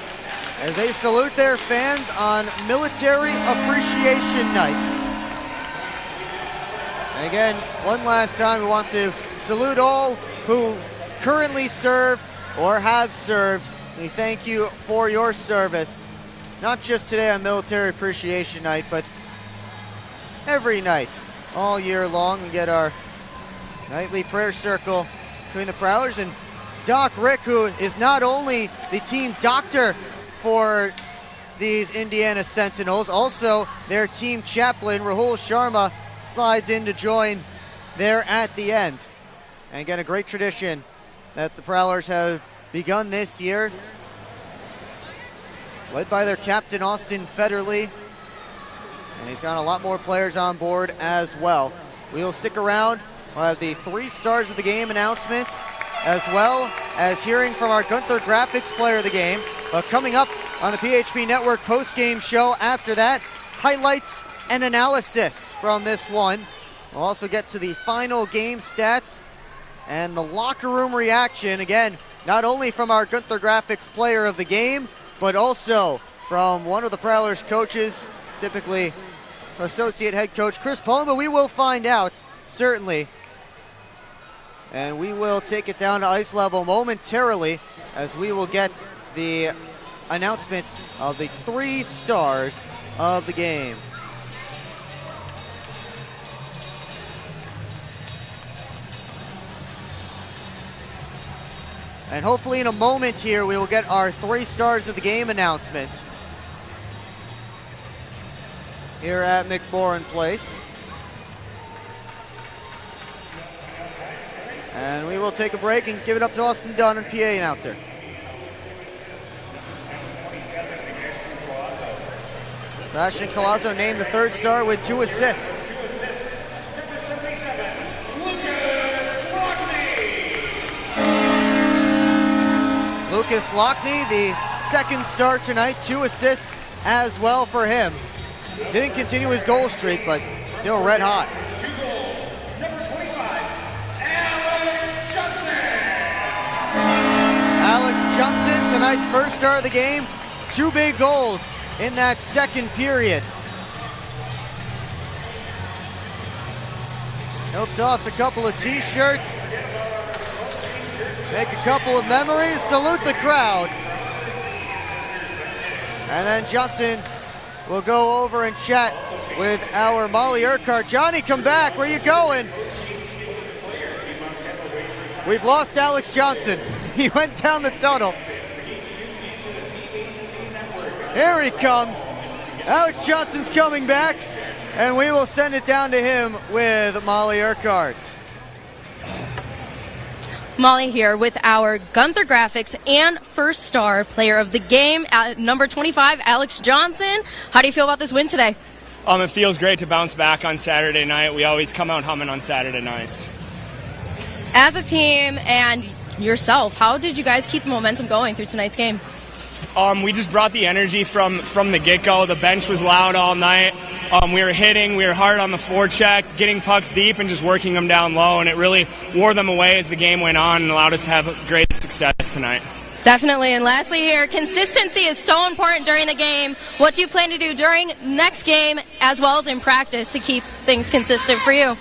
as they salute their fans on Military Appreciation Night. And again, one last time, we want to salute all who currently serve or have served. We thank you for your service, not just today on Military Appreciation Night, but every night, all year long. We get our nightly prayer circle between the Prowlers and Doc Rick, who is not only the team doctor for these Indiana Sentinels, also their team chaplain, Rahul Sharma, slides in to join there at the end. And again, a great tradition that the Prowlers have begun this year, led by their captain, Austin Federley. And he's got a lot more players on board as well. We will stick around. We'll have the 3 stars of the game announcement, as well as hearing from our Gunther Graphics player of the game. But coming up on the PHP Network post-game show after that, highlights and analysis from this one. We'll also get to the final game stats and the locker room reaction. Again, not only from our Gunther Graphics player of the game, but also from one of the Prowlers coaches, typically associate head coach Chris Paulen, but we will find out, certainly. And we will take it down to ice level momentarily as we will get the announcement of the 3 stars of the game. And hopefully in a moment here, we will get our 3 stars of the game announcement here at McMorran Place. And we will take a break and give it up to Austin Dunn, and PA announcer. Sebastian Collazo named the 3rd star with 2 assists. Lucas Lockney, the 2nd star tonight, 2 assists as well for him. Didn't continue his goal streak, but still red hot. Alex Johnson, tonight's 1st star of the game, 2 big goals in that 2nd period. He'll toss a couple of t-shirts, make a couple of memories, salute the crowd. And then Johnson will go over and chat with our Molly Urquhart. Johnny, come back, where you going? We've lost Alex Johnson. He went down the tunnel. Here he comes. Alex Johnson's coming back, and we will send it down to him with Molly Urquhart. Molly here with our Gunther Graphics and 1st star player of the game at number 25, Alex Johnson. How do you feel about this win today? It feels great to bounce back on Saturday night. We always come out humming on Saturday nights. As a team and yourself, how did you guys keep the momentum going through tonight's game? We just brought the energy from the get-go. The bench was loud all night. We were hitting, we were hard on the forecheck, getting pucks deep and just working them down low, and it really wore them away as the game went on and allowed us to have great success tonight. Definitely. And lastly here, consistency is so important during the game. What do you plan to do during next game as well as in practice to keep things consistent for you?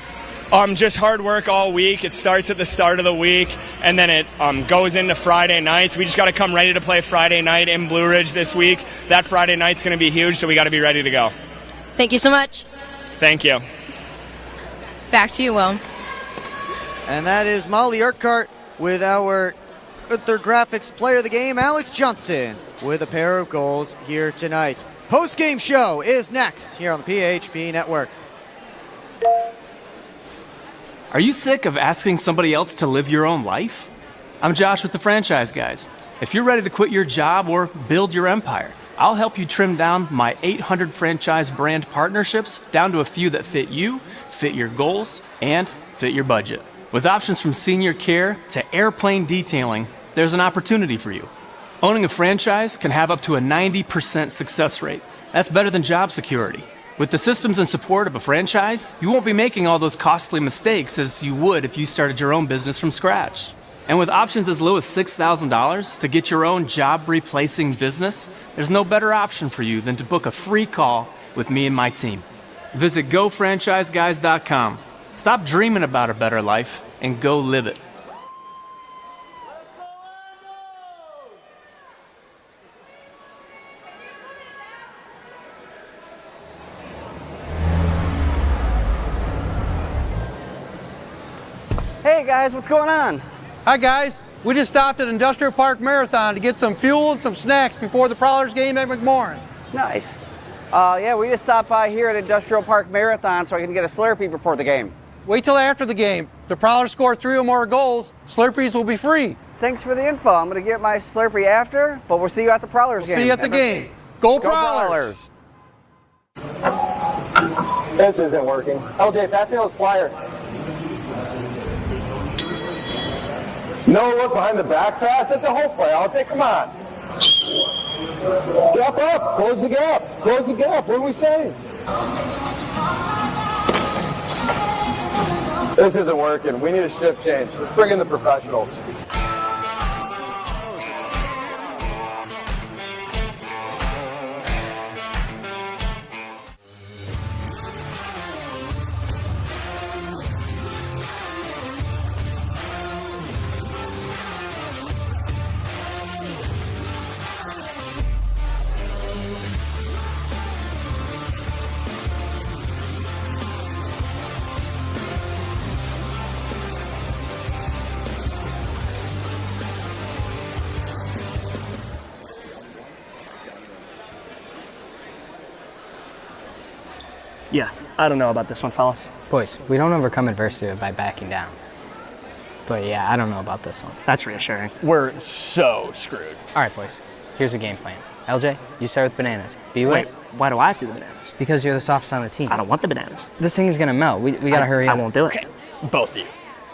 Just hard work all week. It starts at the start of the week, and then it goes into Friday nights. We just got to come ready to play Friday night in Blue Ridge this week. That Friday night's going to be huge, so we got to be ready to go. Thank you so much. Thank you. Back to you, Will. And that is Molly Urquhart with our Gunther Graphics player of the game, Alex Johnson, with a pair of goals here tonight. Post-game show is next here on the PHP Network. Are you sick of asking somebody else to live your own life? I'm Josh with the Franchise Guys. If you're ready to quit your job or build your empire, I'll help you trim down my 800 franchise brand partnerships down to a few that fit you, fit your goals, and fit your budget. With options from senior care to airplane detailing, there's an opportunity for you. Owning a franchise can have up to a 90% success rate. That's better than job security. With the systems and support of a franchise, you won't be making all those costly mistakes as you would if you started your own business from scratch. And with options as low as $6,000 to get your own job-replacing business, there's no better option for you than to book a free call with me and my team. Visit GoFranchiseGuys.com. Stop dreaming about a better life and go live it. Hey guys, what's going on? Hi guys, we just stopped at Industrial Park Marathon to get some fuel and some snacks before the Prowlers game at McMorran. Nice. Yeah, we just stopped by here at Industrial Park Marathon so I can get a Slurpee before the game. Wait till after the game. If the Prowlers score 3 or more goals, Slurpees will be free. Thanks for the info. I'm going to get my Slurpee after, but we'll see you at the Prowlers game. See you at the game. Go Prowlers! This isn't working. LJ, pass me those flyers. No look behind the back pass. It's a whole play. LJ, come on. Gap up. Close the gap. Close the gap. What are we saying? This isn't working. We need a shift change. Let's bring in the professionals. Yeah, I don't know about this one, fellas. Boys, we don't overcome adversity by backing down. But yeah, I don't know about this one. That's reassuring. We're so screwed. All right, boys. Here's the game plan. LJ, you start with bananas. Wait, why do I have to do the bananas? Because you're the softest on the team. I don't want the bananas. This thing is gonna melt. We gotta hurry up. I won't do it. Okay, both of you.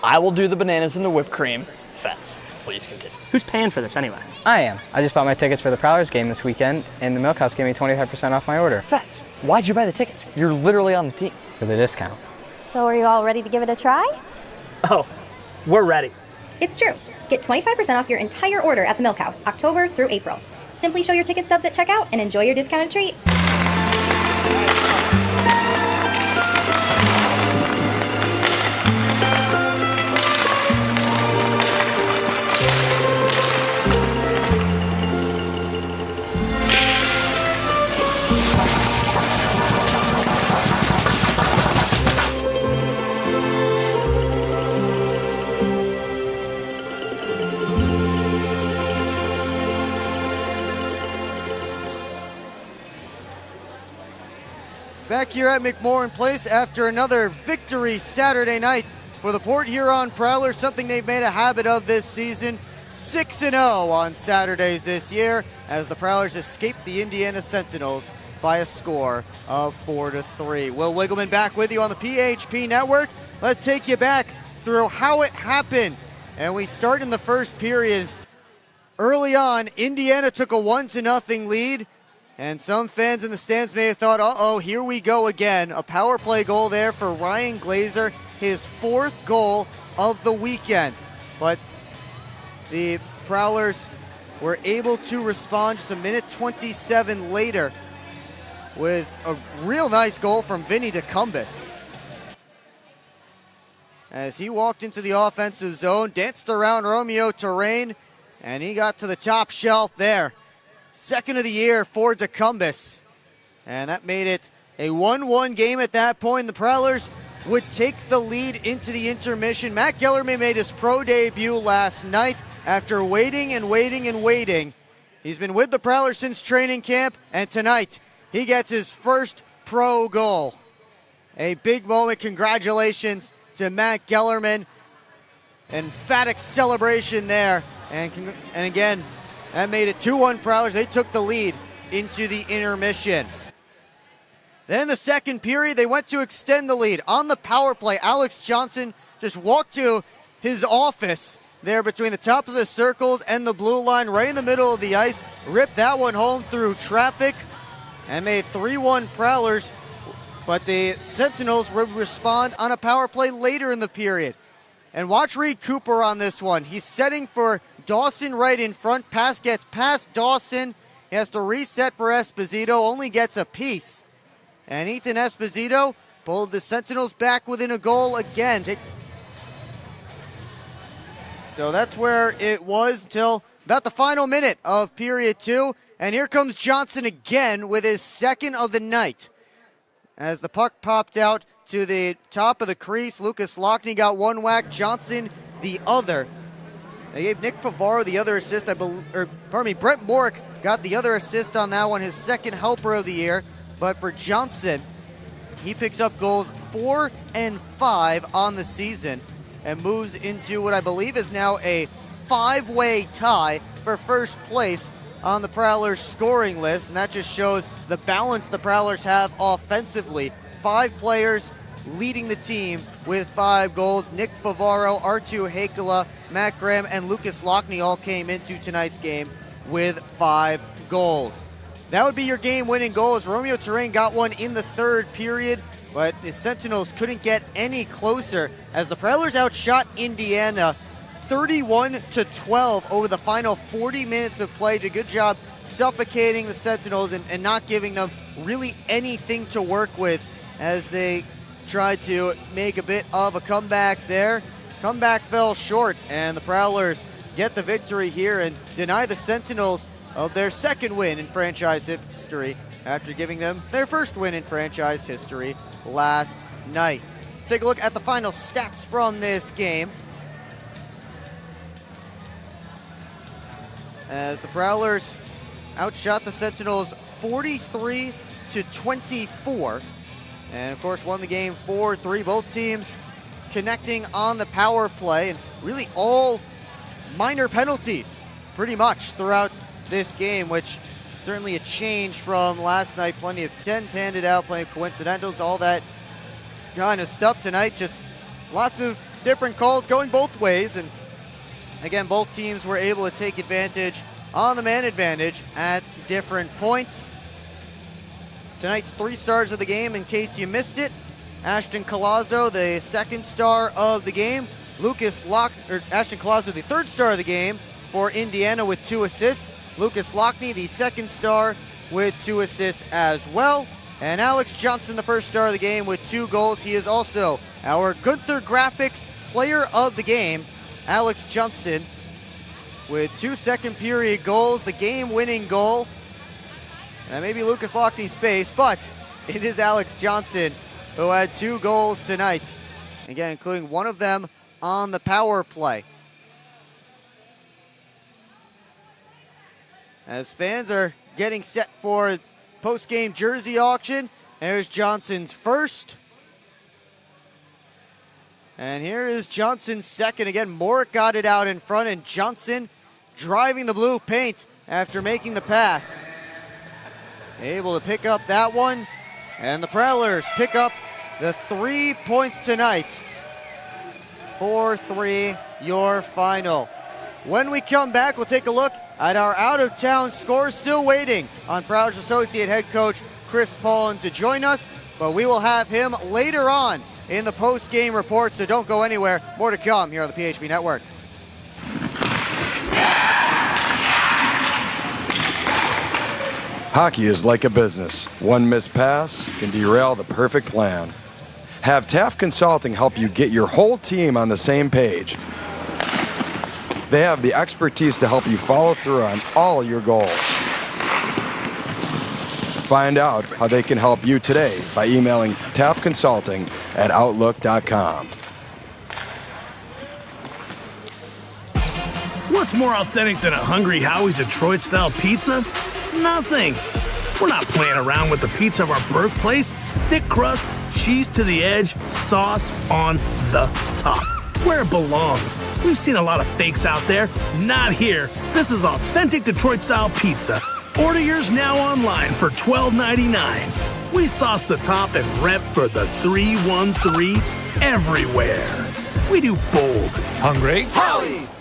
I will do the bananas and the whipped cream. Fets, please continue. Who's paying for this anyway? I am. I just bought my tickets for the Prowlers game this weekend, and the Milk House gave me 25% off my order. Fets, why'd you buy the tickets? You're literally on the team. For the discount. So are you all ready to give it a try? Oh, we're ready. It's true. Get 25% off your entire order at the Milk House, October through April. Simply show your ticket stubs at checkout and enjoy your discounted treat. Back here at McMorran Place after another victory Saturday night for the Port Huron Prowlers, something they've made a habit of this season. 6-0 on Saturdays this year as the Prowlers escaped the Indiana Sentinels by a score of 4-3. Will Wiggleman back with you on the PHP Network. Let's take you back through how it happened. And we start in the first period. Early on, Indiana took a 1-0 lead. And some fans in the stands may have thought, uh-oh, here we go again. A power play goal there for Ryan Glazer, his 4th goal of the weekend. But the Prowlers were able to respond just a minute 27 later with a real nice goal from Vinny DeCumbus. As he walked into the offensive zone, danced around Romeo Terrain, and he got to the top shelf there. 2nd of the year for DeCumbus. And that made it a 1-1 game at that point. The Prowlers would take the lead into the intermission. Matt Gellerman made his pro debut last night after waiting and waiting and waiting. He's been with the Prowlers since training camp, and tonight he gets his first pro goal. A big moment. Congratulations to Matt Gellerman. Emphatic celebration there. And again, that made it 2-1 Prowlers. They took the lead into the intermission. Then the second period, they went to extend the lead. On the power play, Alex Johnson just walked to his office there between the top of the circles and the blue line, right in the middle of the ice. Ripped that one home through traffic and made 3-1 Prowlers. But the Sentinels would respond on a power play later in the period. And watch Reed Cooper on this one. He's setting for Dawson right in front. Pass gets past Dawson. He has to reset for Esposito. Only gets a piece. And Ethan Esposito pulled the Sentinels back within a goal again. So that's where it was until about the final minute of period 2. And here comes Johnson again with his 2nd of the night. As the puck popped out to the top of the crease, Lucas Lockney got one whack, Johnson the other. They gave Nick Favaro the other assist. Brett Mork got the other assist on that one, his 2nd helper of the year. But for Johnson, he picks up goals 4 and 5 on the season and moves into what I believe is now a 5-way tie for first place on the Prowlers scoring list, and that just shows the balance the Prowlers have offensively. 5 players leading the team with 5 goals. Nick Favaro, Artu Hakala, Matt Graham, and Lucas Lockney all came into tonight's game with 5 goals. That would be your game-winning goals. Romeo Terrain got one in the 3rd period, but the Sentinels couldn't get any closer as the Prowlers outshot Indiana 31-12 over the final 40 minutes of play. Did a good job suffocating the Sentinels and not giving them really anything to work with as they tried to make a bit of a comeback there. Comeback fell short, and the Prowlers get the victory here and deny the Sentinels of their 2nd win in franchise history after giving them their 1st win in franchise history last night. Take a look at the final stats from this game. As the Prowlers outshot the Sentinels 43-24. And of course won the game 4-3. Both teams connecting on the power play, and really all minor penalties pretty much throughout this game, which certainly a change from last night. Plenty of 10s handed out, plenty of coincidentals, all that kind of stuff tonight. Just lots of different calls going both ways, and again, both teams were able to take advantage on the man advantage at different points. Tonight's 3 stars of the game, in case you missed it: Ashton Collazo, the 2nd star of the game. Ashton Collazo, the 3rd star of the game for Indiana with 2 assists. Lucas Lockney, the 2nd star, with 2 assists as well. And Alex Johnson, the 1st star of the game, with 2 goals. He is also our Gunther Graphics player of the game. Alex Johnson with 2 second-period goals, the game-winning goal. That may be Lucas Lockney's pace, but it is Alex Johnson who had 2 goals tonight. Again, including one of them on the power play. As fans are getting set for post-game jersey auction, there's Johnson's first. And here is Johnson's second. Again, Morick got it out in front, and Johnson driving the blue paint after making the pass. Able to pick up that one, and the Prowlers pick up the 3 points tonight. 4-3, your final. When we come back, we'll take a look at our out-of-town scores. Still waiting on Prowlers associate head coach Chris Paulen to join us, but we will have him later on in the post-game report, so don't go anywhere. More to come here on the PHP Network. Hockey is like a business. One missed pass can derail the perfect plan. Have Taft Consulting help you get your whole team on the same page. They have the expertise to help you follow through on all your goals. Find out how they can help you today by emailing taftconsulting@outlook.com. What's more authentic than a Hungry Howie's Detroit-style pizza? Nothing. We're not playing around with the pizza of our birthplace. Thick crust, cheese to the edge, sauce on the top. Where it belongs. We've seen a lot of fakes out there. Not here. This is authentic Detroit-style pizza. Order yours now online for $12.99. We sauce the top and rep for the 313 everywhere. We do bold. Hungry Howie's.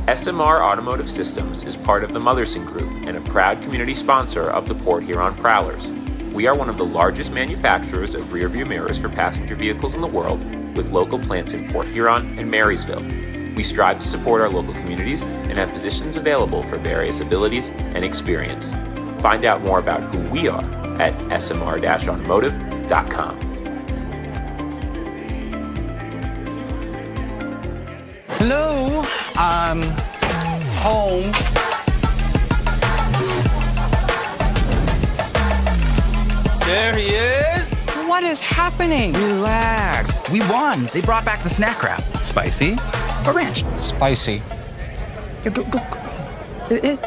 SMR Automotive Systems is part of the Motherson Group and a proud community sponsor of the Port Huron Prowlers. We are one of the largest manufacturers of rear-view mirrors for passenger vehicles in the world, with local plants in Port Huron and Marysville. We strive to support our local communities and have positions available for various abilities and experience. Find out more about who we are at smr-automotive.com. Hello, I'm home. There he is. What is happening? Relax. We won. They brought back the snack wrap. Spicy or ranch? Spicy. Yeah, go. Yeah.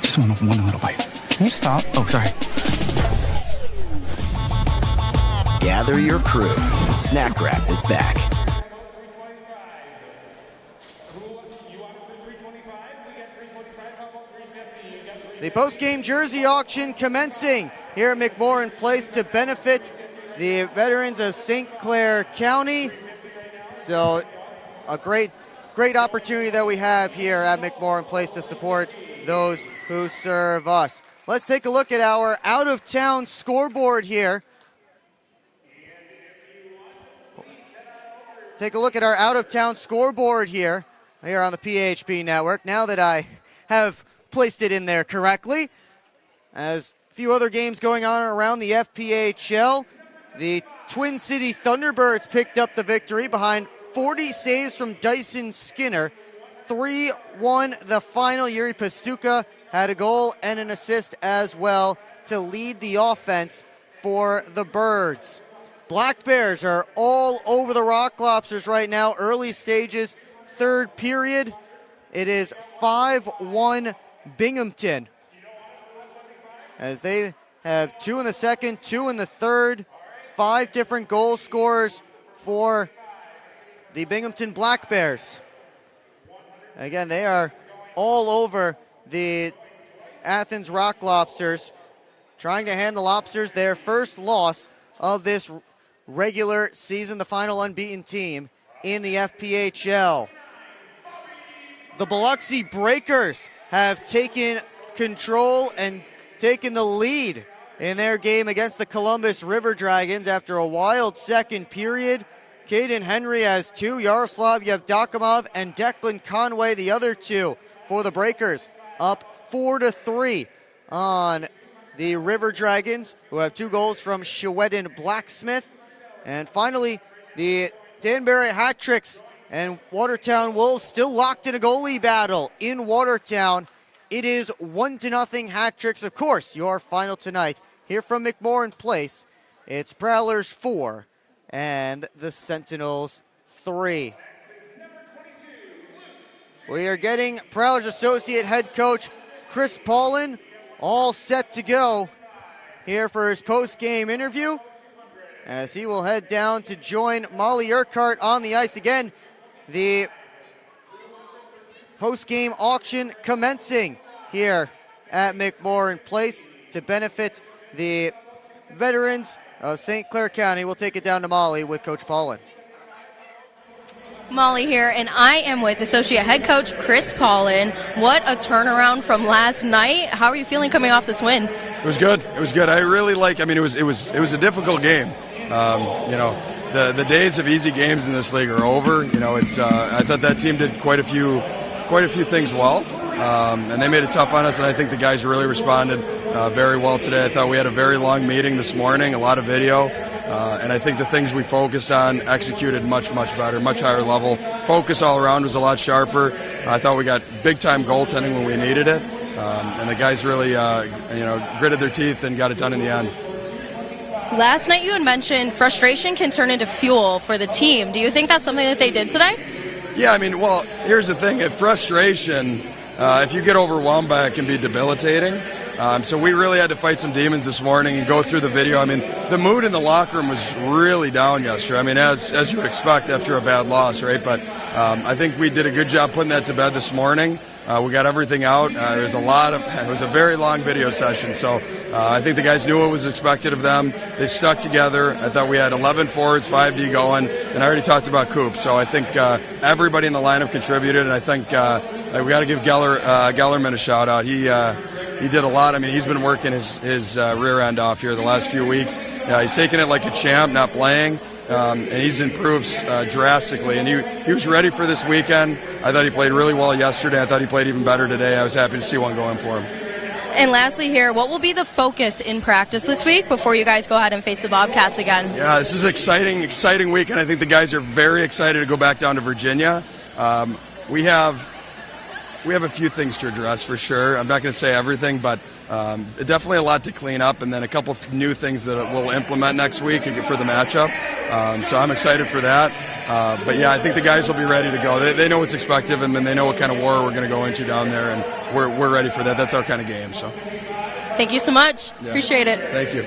Just one little bite. Can you stop? Oh, sorry. Gather your crew. Snack wrap is back. The post-game jersey auction commencing here at McMorran Place to benefit the veterans of St. Clair County. So a great opportunity that we have here at McMorran Place to support those who serve us. Let's take a look at our out-of-town scoreboard here. Take a look at our out-of-town scoreboard here on the PHP network. Now that I have placed it in there correctly, as a few other games going on around the FPHL, the Twin City Thunderbirds picked up the victory behind 40 saves from Dyson Skinner. 3-1 the final. Yuri Pastuka had a goal and an assist as well to lead the offense for the Birds. Black Bears are all over the Rock Lobsters right now. Early stages, third period. It is 5-1 Binghamton, as they have 2 in the second, 2 in the third. 5 different goal scorers for the Binghamton Black Bears. Again, they are all over the Athens Rock Lobsters, trying to hand the Lobsters their first loss of this regular season, the final unbeaten team in the FPHL. The Biloxi Breakers have taken control and taken the lead in their game against the Columbus River Dragons after a wild second period. Caden Henry has 2. Yaroslav Yevdokimov and Declan Conway, the other 2 for the Breakers, up 4-3 on the River Dragons, who have 2 goals from Sheweden Blacksmith. And finally, the Danbury Hat Tricks and Watertown Wolves still locked in a goalie battle in Watertown. It is 1-0 Hat Tricks. Of course, your final tonight here from McMorran Place. It's Prowlers 4 and the Sentinels 3. We are getting Prowlers Associate Head Coach Chris Paulen all set to go here for his post-game interview, as he will head down to join Molly Urquhart on the ice again. The post-game auction commencing here at McMorran Place to benefit the veterans of St. Clair County. We'll take it down to Molly with Coach Paulen. Molly here, and I am with Associate Head Coach Chris Paulen. What a turnaround from last night. How are you feeling coming off this win? It was good. It was good. I really it was a difficult game. The days of easy games in this league are over. I thought that team did quite a few things well, and they made it tough on us. And I think the guys really responded very well today. I thought we had a very long meeting this morning, a lot of video, and I think the things we focused on executed much better, much higher level. Focus all around was a lot sharper. I thought we got big time goaltending when we needed it, and the guys really gritted their teeth and got it done in the end. Last night you had mentioned frustration can turn into fuel for the team. Do you think that's something that they did today? Yeah, here's the thing. Frustration, if you get overwhelmed by it, can be debilitating. So we really had to fight some demons this morning and go through the video. The mood in the locker room was really down yesterday. As you would expect after a bad loss, right? But I think we did a good job putting that to bed this morning. We got everything out. It was a very long video session, so I think the guys knew what was expected of them. They stuck together. I thought we had 11 forwards, 5D going, and I already talked about Coop. So I think everybody in the lineup contributed, and I think we got to give Gellerman a shout out. He did a lot. He's been working his rear end off here the last few weeks. He's taking it like a champ, not playing. And he's improved drastically, and he was ready for this weekend. I thought he played really well yesterday. I thought he played even better today. I was happy to see one going for him. And lastly here, what will be the focus in practice this week before you guys go ahead and face the Bobcats again? Yeah, this is an exciting weekend. I think the guys are very excited to go back down to Virginia. We have a few things to address for sure. I'm not going to say everything, but definitely a lot to clean up, and then a couple of new things that we'll implement next week for the matchup. So I'm excited for that. But yeah, I think the guys will be ready to go. They know what's expected, and then they know what kind of war we're going to go into down there, and we're ready for that. That's our kind of game. So thank you so much. Yeah. Appreciate it. Thank you.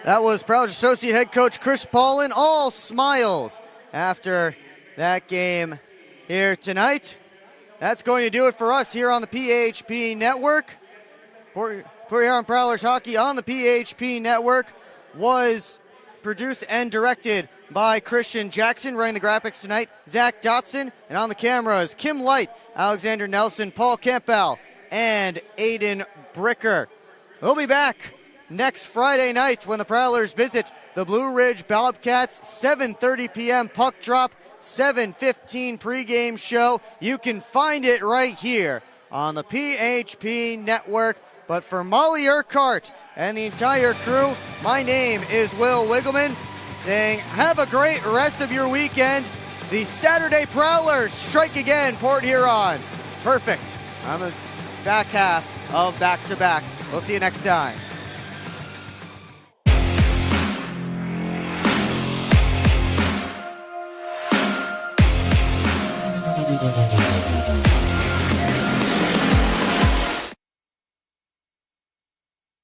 That was Prowlers Associate Head Coach Chris Paulen, all smiles after that game here tonight. that's going to do it for us here on the PHP Network. Port Huron Prowlers Hockey on the PHP Network was produced and directed by Christian Jackson. Running the graphics tonight, Zach Dotson. And on the cameras, Kim Light, Alexander Nelson, Paul Campbell, and Aiden Bricker. We'll be back next Friday night when the Prowlers visit the Blue Ridge Bobcats. 7:30 p.m. puck drop, 7:15 pregame show. You can find it right here on the PHP Network. But for Molly Urquhart and the entire crew, my name is Will Wiggleman, saying have a great rest of your weekend. The Saturday Prowlers strike again, Port Huron. Perfect on the back half of back-to-backs. We'll see you next time. Thank you.